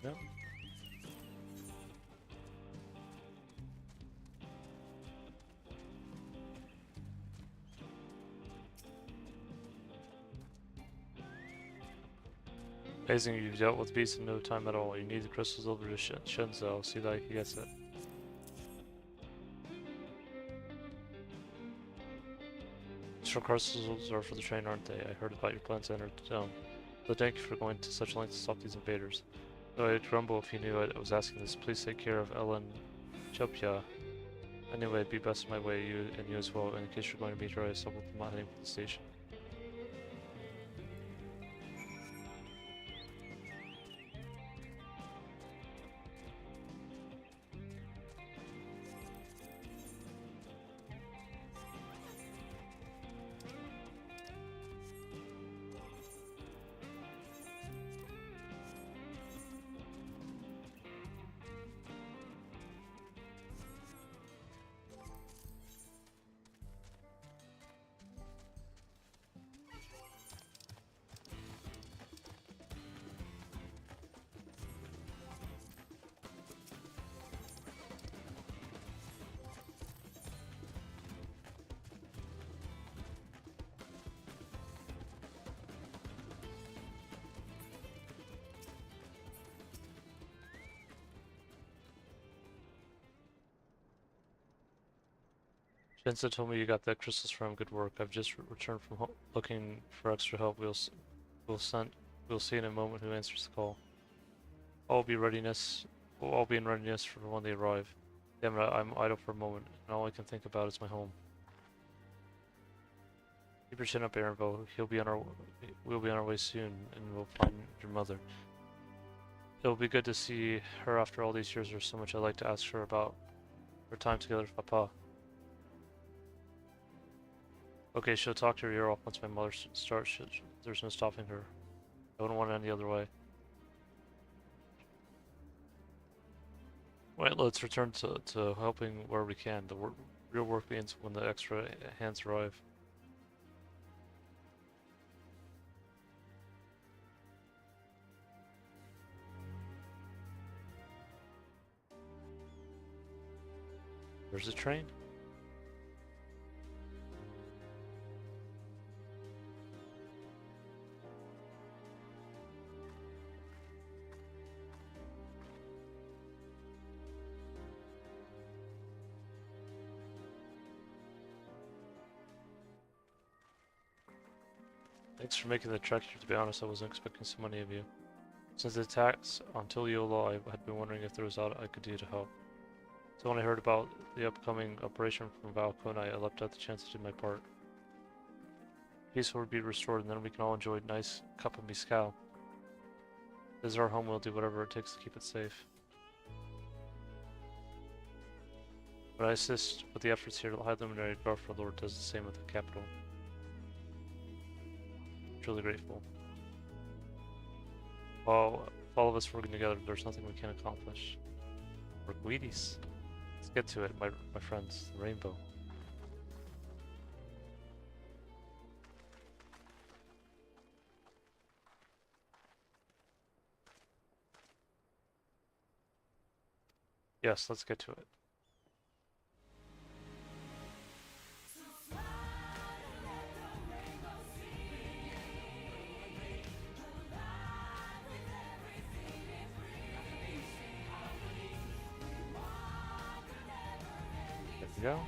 Yep. Amazing, you've dealt with beasts in no time at all. You need the crystals over to Shenzhou. See that he gets it. Extra crystals are for the train, aren't they? I heard about your plans to enter the dome. So thank you for going to such lengths to stop these invaders. Though I'd grumble if you knew I was asking this. Please take care of Ellen Chopia. Anyway, it'd be best in my way, you and you as well. In case you're going to meet her, I stumbled from not heading for the station. Jensen told me you got that crystals from. Good work. I've just returned from looking for extra help. We'll see in a moment who answers the call. We'll all be in readiness for when they arrive. Damn it, I'm idle for a moment, and all I can think about is my home. Keep your chin up, Aaronville. We'll be on our way soon, and we'll find your mother. It'll be good to see her after all these years. There's so much I'd like to ask her about her time together with Papa. Okay, she'll talk to her ear off once my mother starts. There's no stopping her. I wouldn't want it any other way. Right, let's return to helping where we can. The real work begins when the extra hands arrive. There's a train. Thanks for making the trek here. To be honest, I wasn't expecting so many of you. Since the attacks on Tuliola, I had been wondering if there was aught I could do to help. So when I heard about the upcoming operation from Valkona, I leapt at the chance to do my part. Peace will be restored, and then we can all enjoy a nice cup of mezcal. This is our home. We'll do whatever it takes to keep it safe. But I assist with the efforts here. The High Luminary Garfer Lord does the same with the capital. truly grateful. While if all of us working together, there's nothing we can't accomplish. We're Guidis. Let's get to it, my friends. The rainbow. Yes, let's get to it. There we go.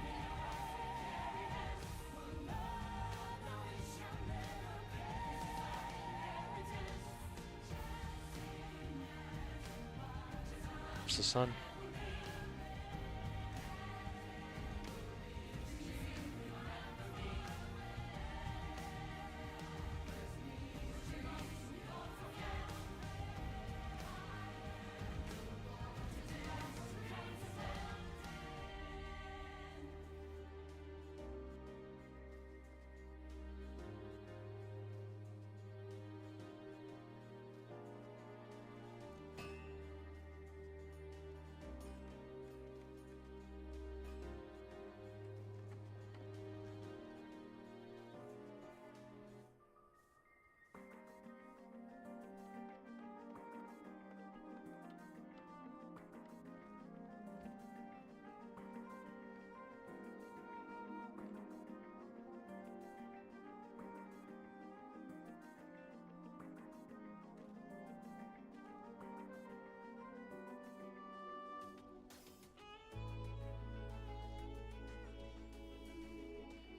There's the sun.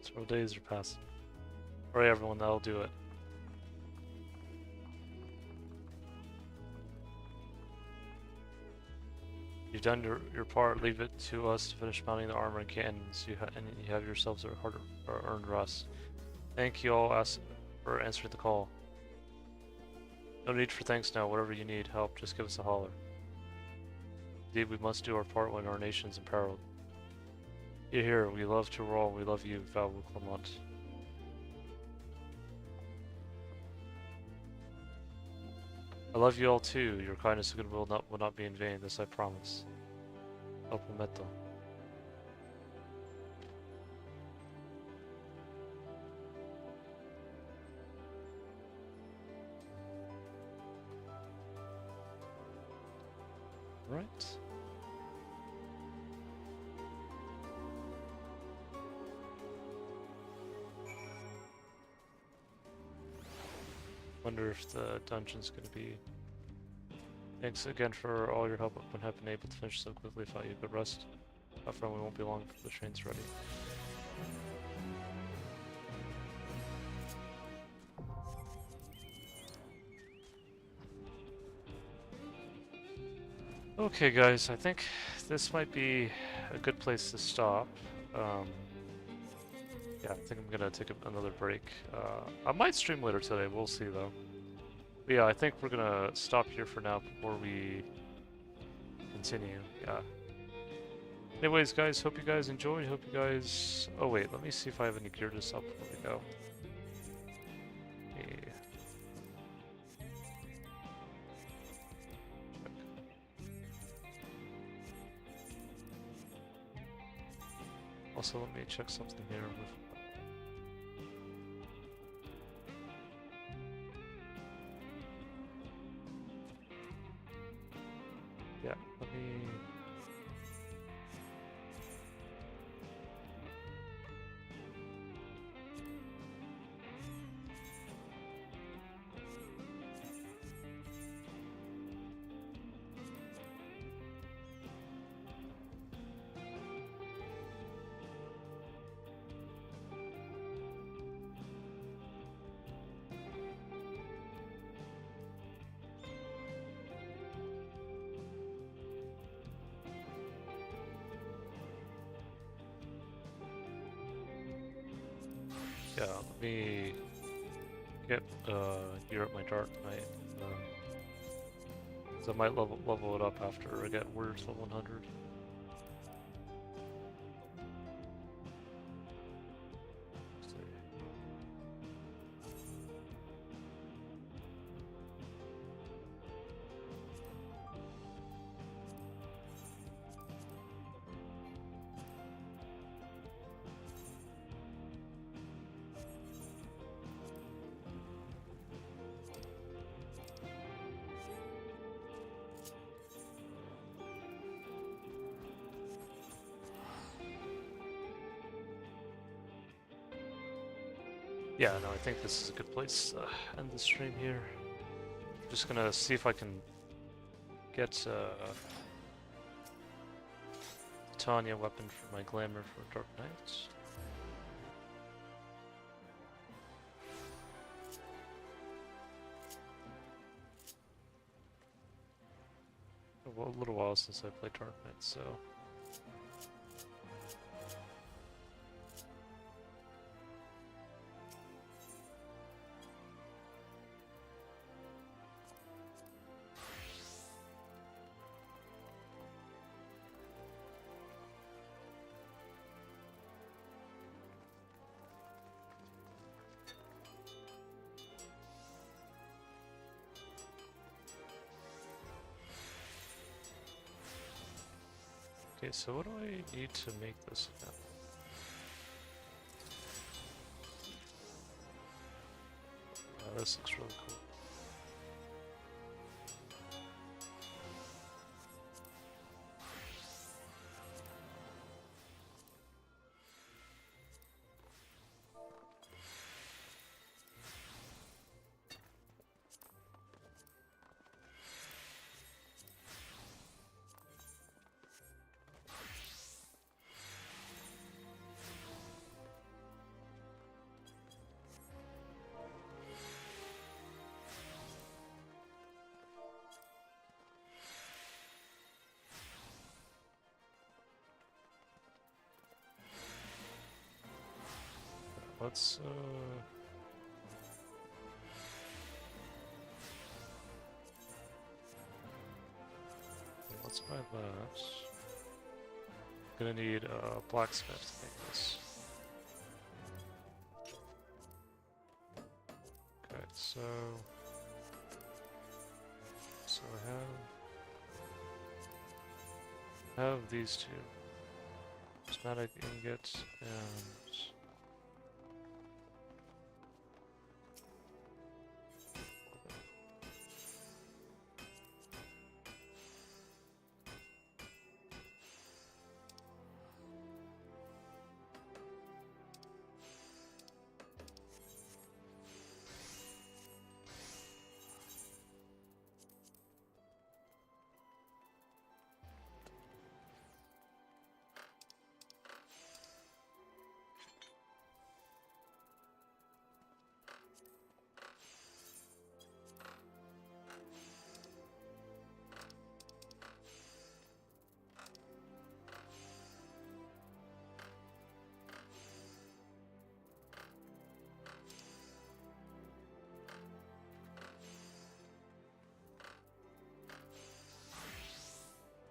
Several days are passing. Alright everyone, that'll do it. You've done your part, leave it to us to finish mounting the armor and cannons. You have yourselves a hard-earned rest. Thank you all for answering the call. No need for thanks now, whatever you need help, just give us a holler. Indeed, we must do our part when our nation's imperiled. Here, we love Tyrol, we love you, Val Clement. I love you all too, your kindness and goodwill will not be in vain, this I promise. El prometo. Right. Wonder if the dungeon's gonna be. Thanks again for all your help when I've been able to finish so quickly without you. Good rest. Up front, we won't be long before the train's ready. Okay, guys, I think this might be a good place to stop. Yeah, I think I'm gonna take another break. I might stream later today, we'll see though. But yeah, I think we're gonna stop here for now before we continue. Yeah. Anyways, guys, hope you guys enjoyed. Hope you guys. Oh wait, let me see if I have any gear to sell before we go. Yeah. Also, let me check something here with. Yeah, let me. Yeah, let me get gear up my Dark Knight. So I might level it up after I get Warriors level 100. Yeah, no, I think this is a good place to end the stream here. Just gonna see if I can get Tanya weapon for my glamour for Dark Knights. A little while since I played Dark Knights, so. Okay, so what do I need to make this again? This looks really cool. Let's let's buy that. Gonna need a blacksmith to make this. Okay, so I have these two. Prismatic ingots and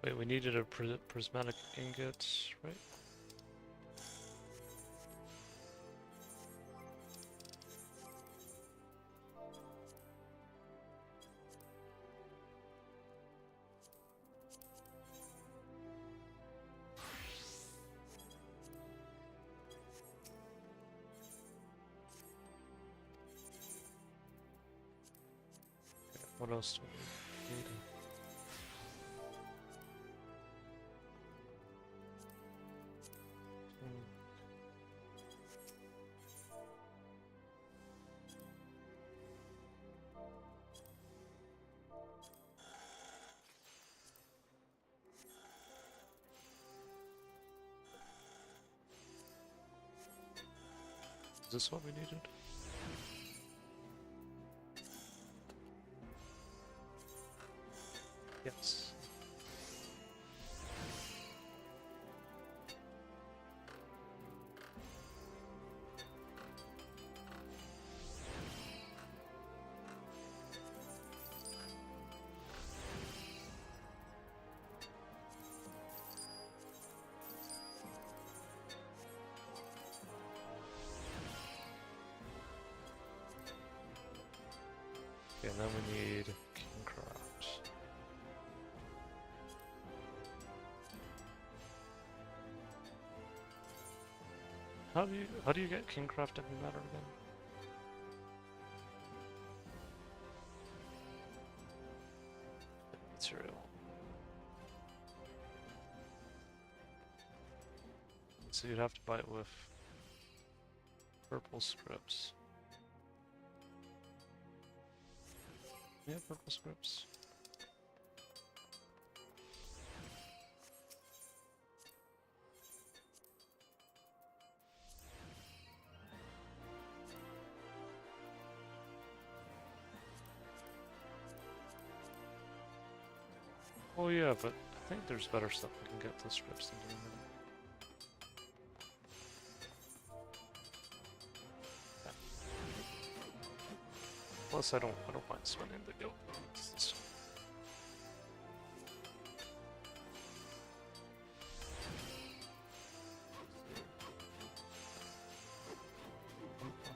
wait, we needed a prismatic ingot, right? Okay, what else do we need? Is this what we needed? Yes. Okay, and then we need Kingcraft. How do you get Kingcraft every matter again? Material. So you'd have to buy it with purple scripts. Yeah, purple scripts. Oh yeah, but I think there's better stuff we can get the scripts than doing that. Plus, I don't mind spending the guild.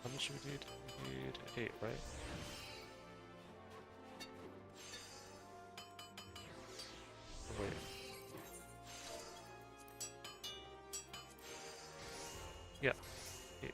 How much do we need? We need 8, right? Oh, wait. Yeah, 8.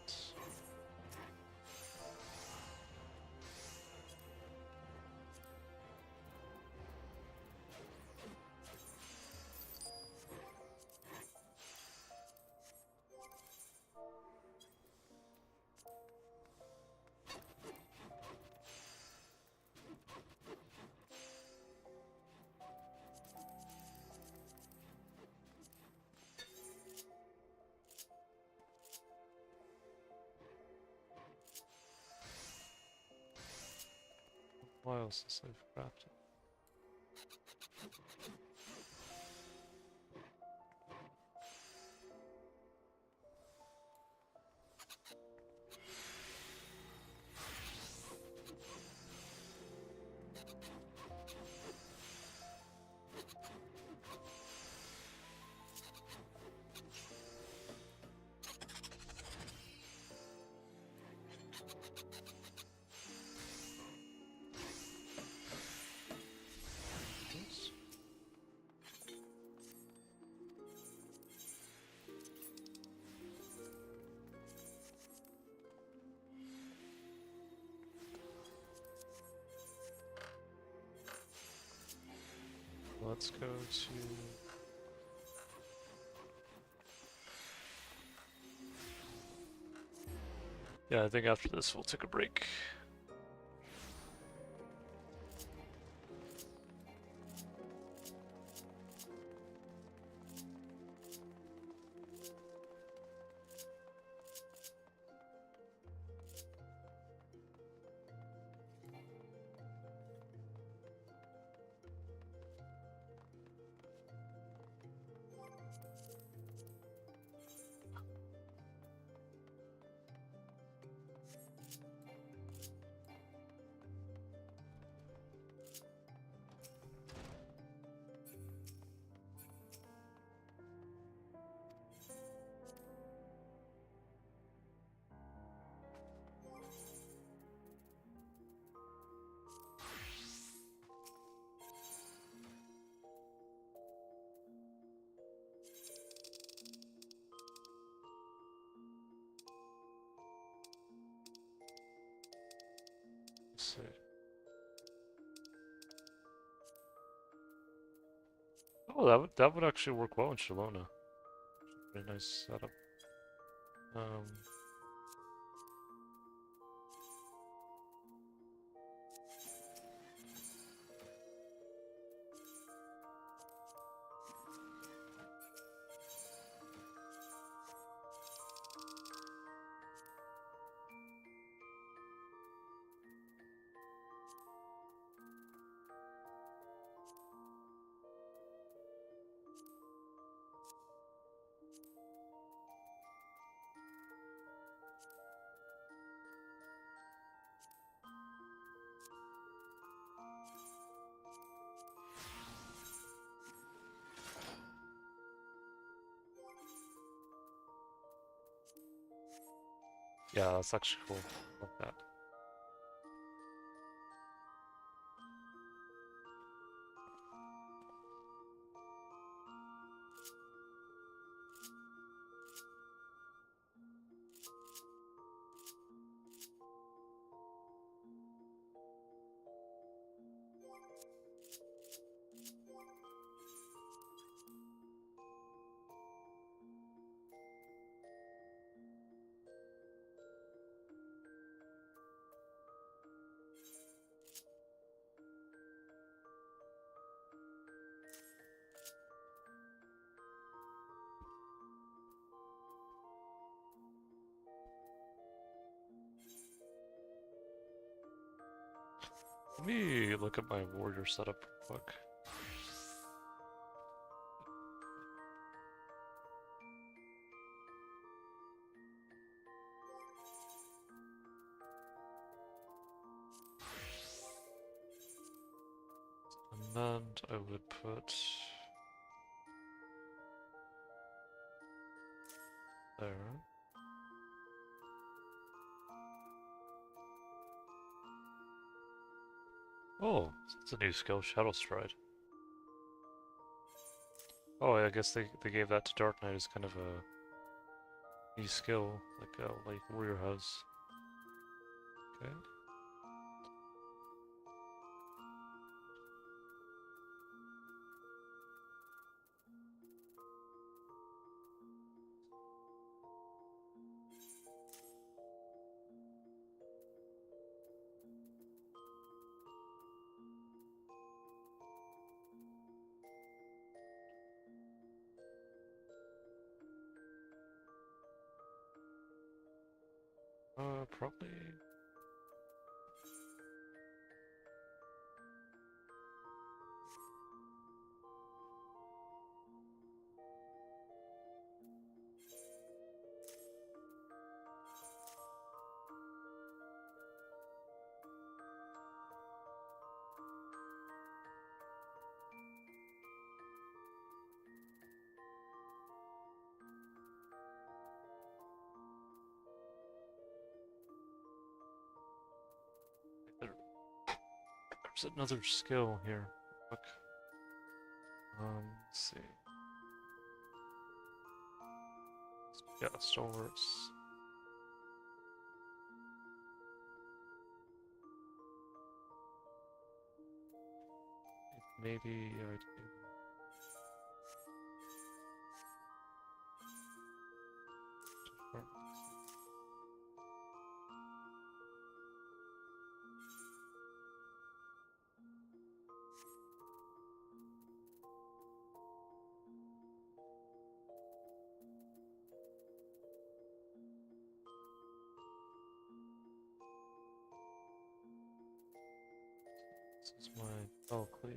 While since I've crafted. Let's go to... Yeah, I think after this we'll take a break. Let's see. Oh, that would actually work well in Shalona. Very nice setup. Yeah, that's actually cool. I like that. Let me look at my warrior setup real quick. And then I would put there. Oh, it's a new skill, Shadow Stride. Oh, I guess they gave that to Dark Knight as kind of a new skill, like Warrior has. Okay. Probably. There's another skill here. Look. Let's see. Yeah, stalwarts. Maybe I do. This is my bell cleave.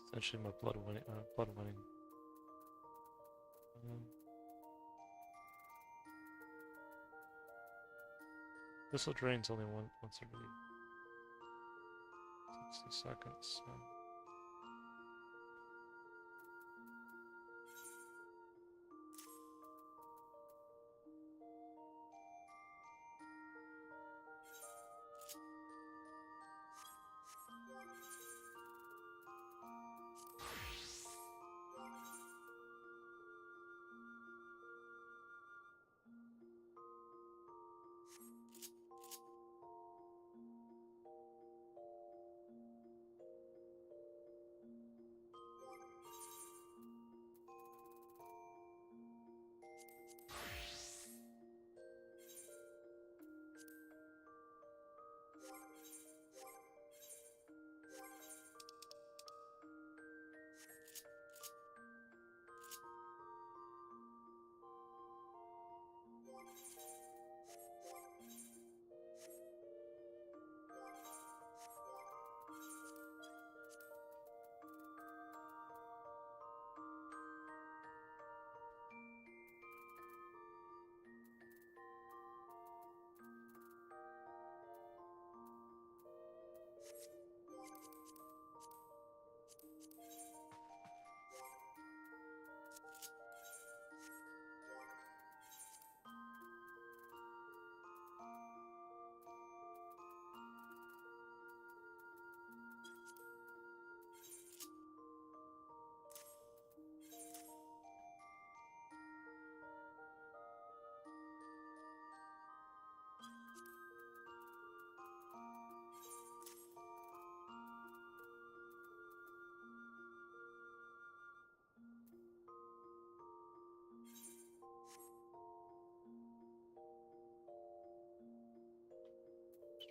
Essentially my blood winning. This will drains only once every 60 seconds. So.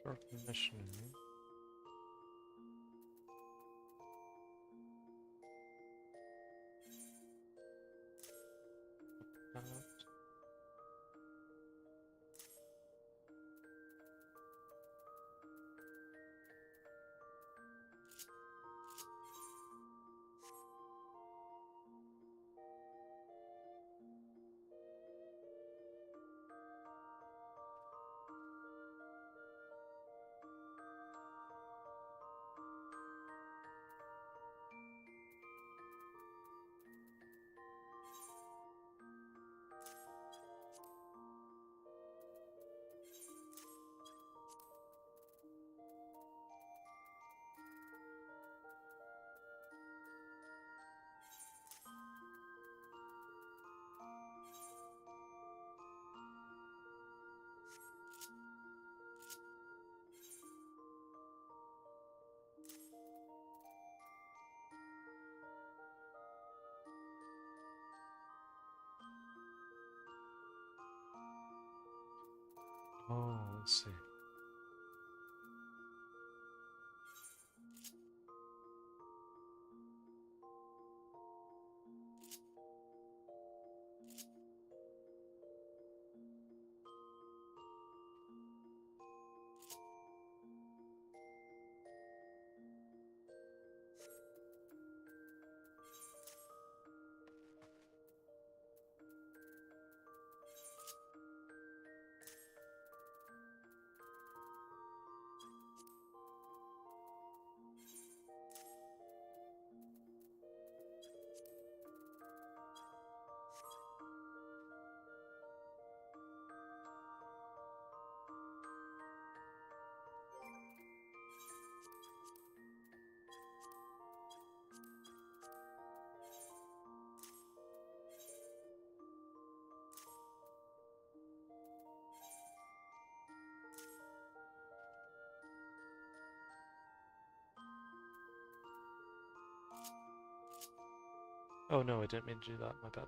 Dark mission. Oh, let's see. Oh no, I didn't mean to do that, my bad.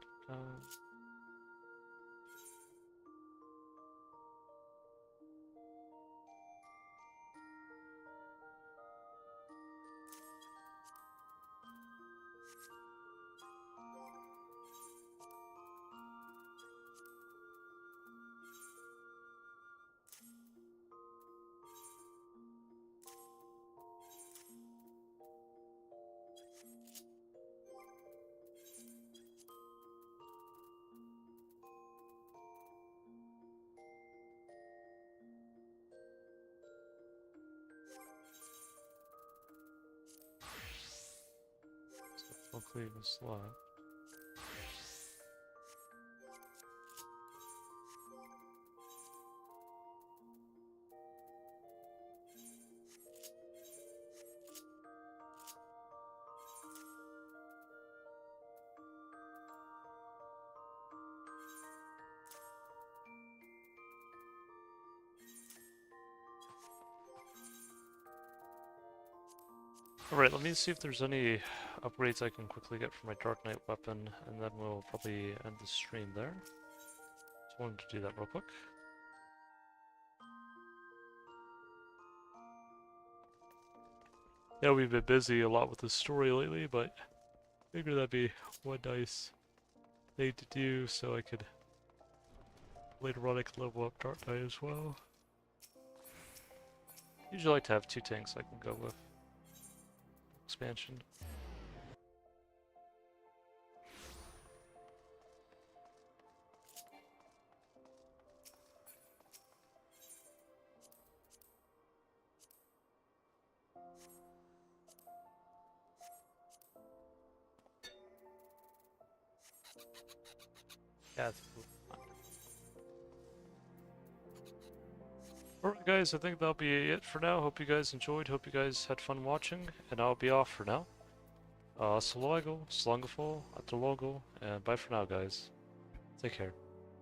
Hopefully it was left. Alright, let me see if there's any upgrades I can quickly get for my Dark Knight weapon, and then we'll probably end the stream there. Just wanted to do that real quick. Yeah, we've been busy a lot with the story lately, but I figured that'd be one nice thing to do so I could later on I could level up Dark Knight as well. Usually like to have 2 tanks I can go with. Expansion. Yeah, it's cool. Alright guys, I think that'll be it for now. Hope you guys enjoyed, hope you guys had fun watching, and I'll be off for now. Slangafol, Atalogo, and bye for now guys. Take care.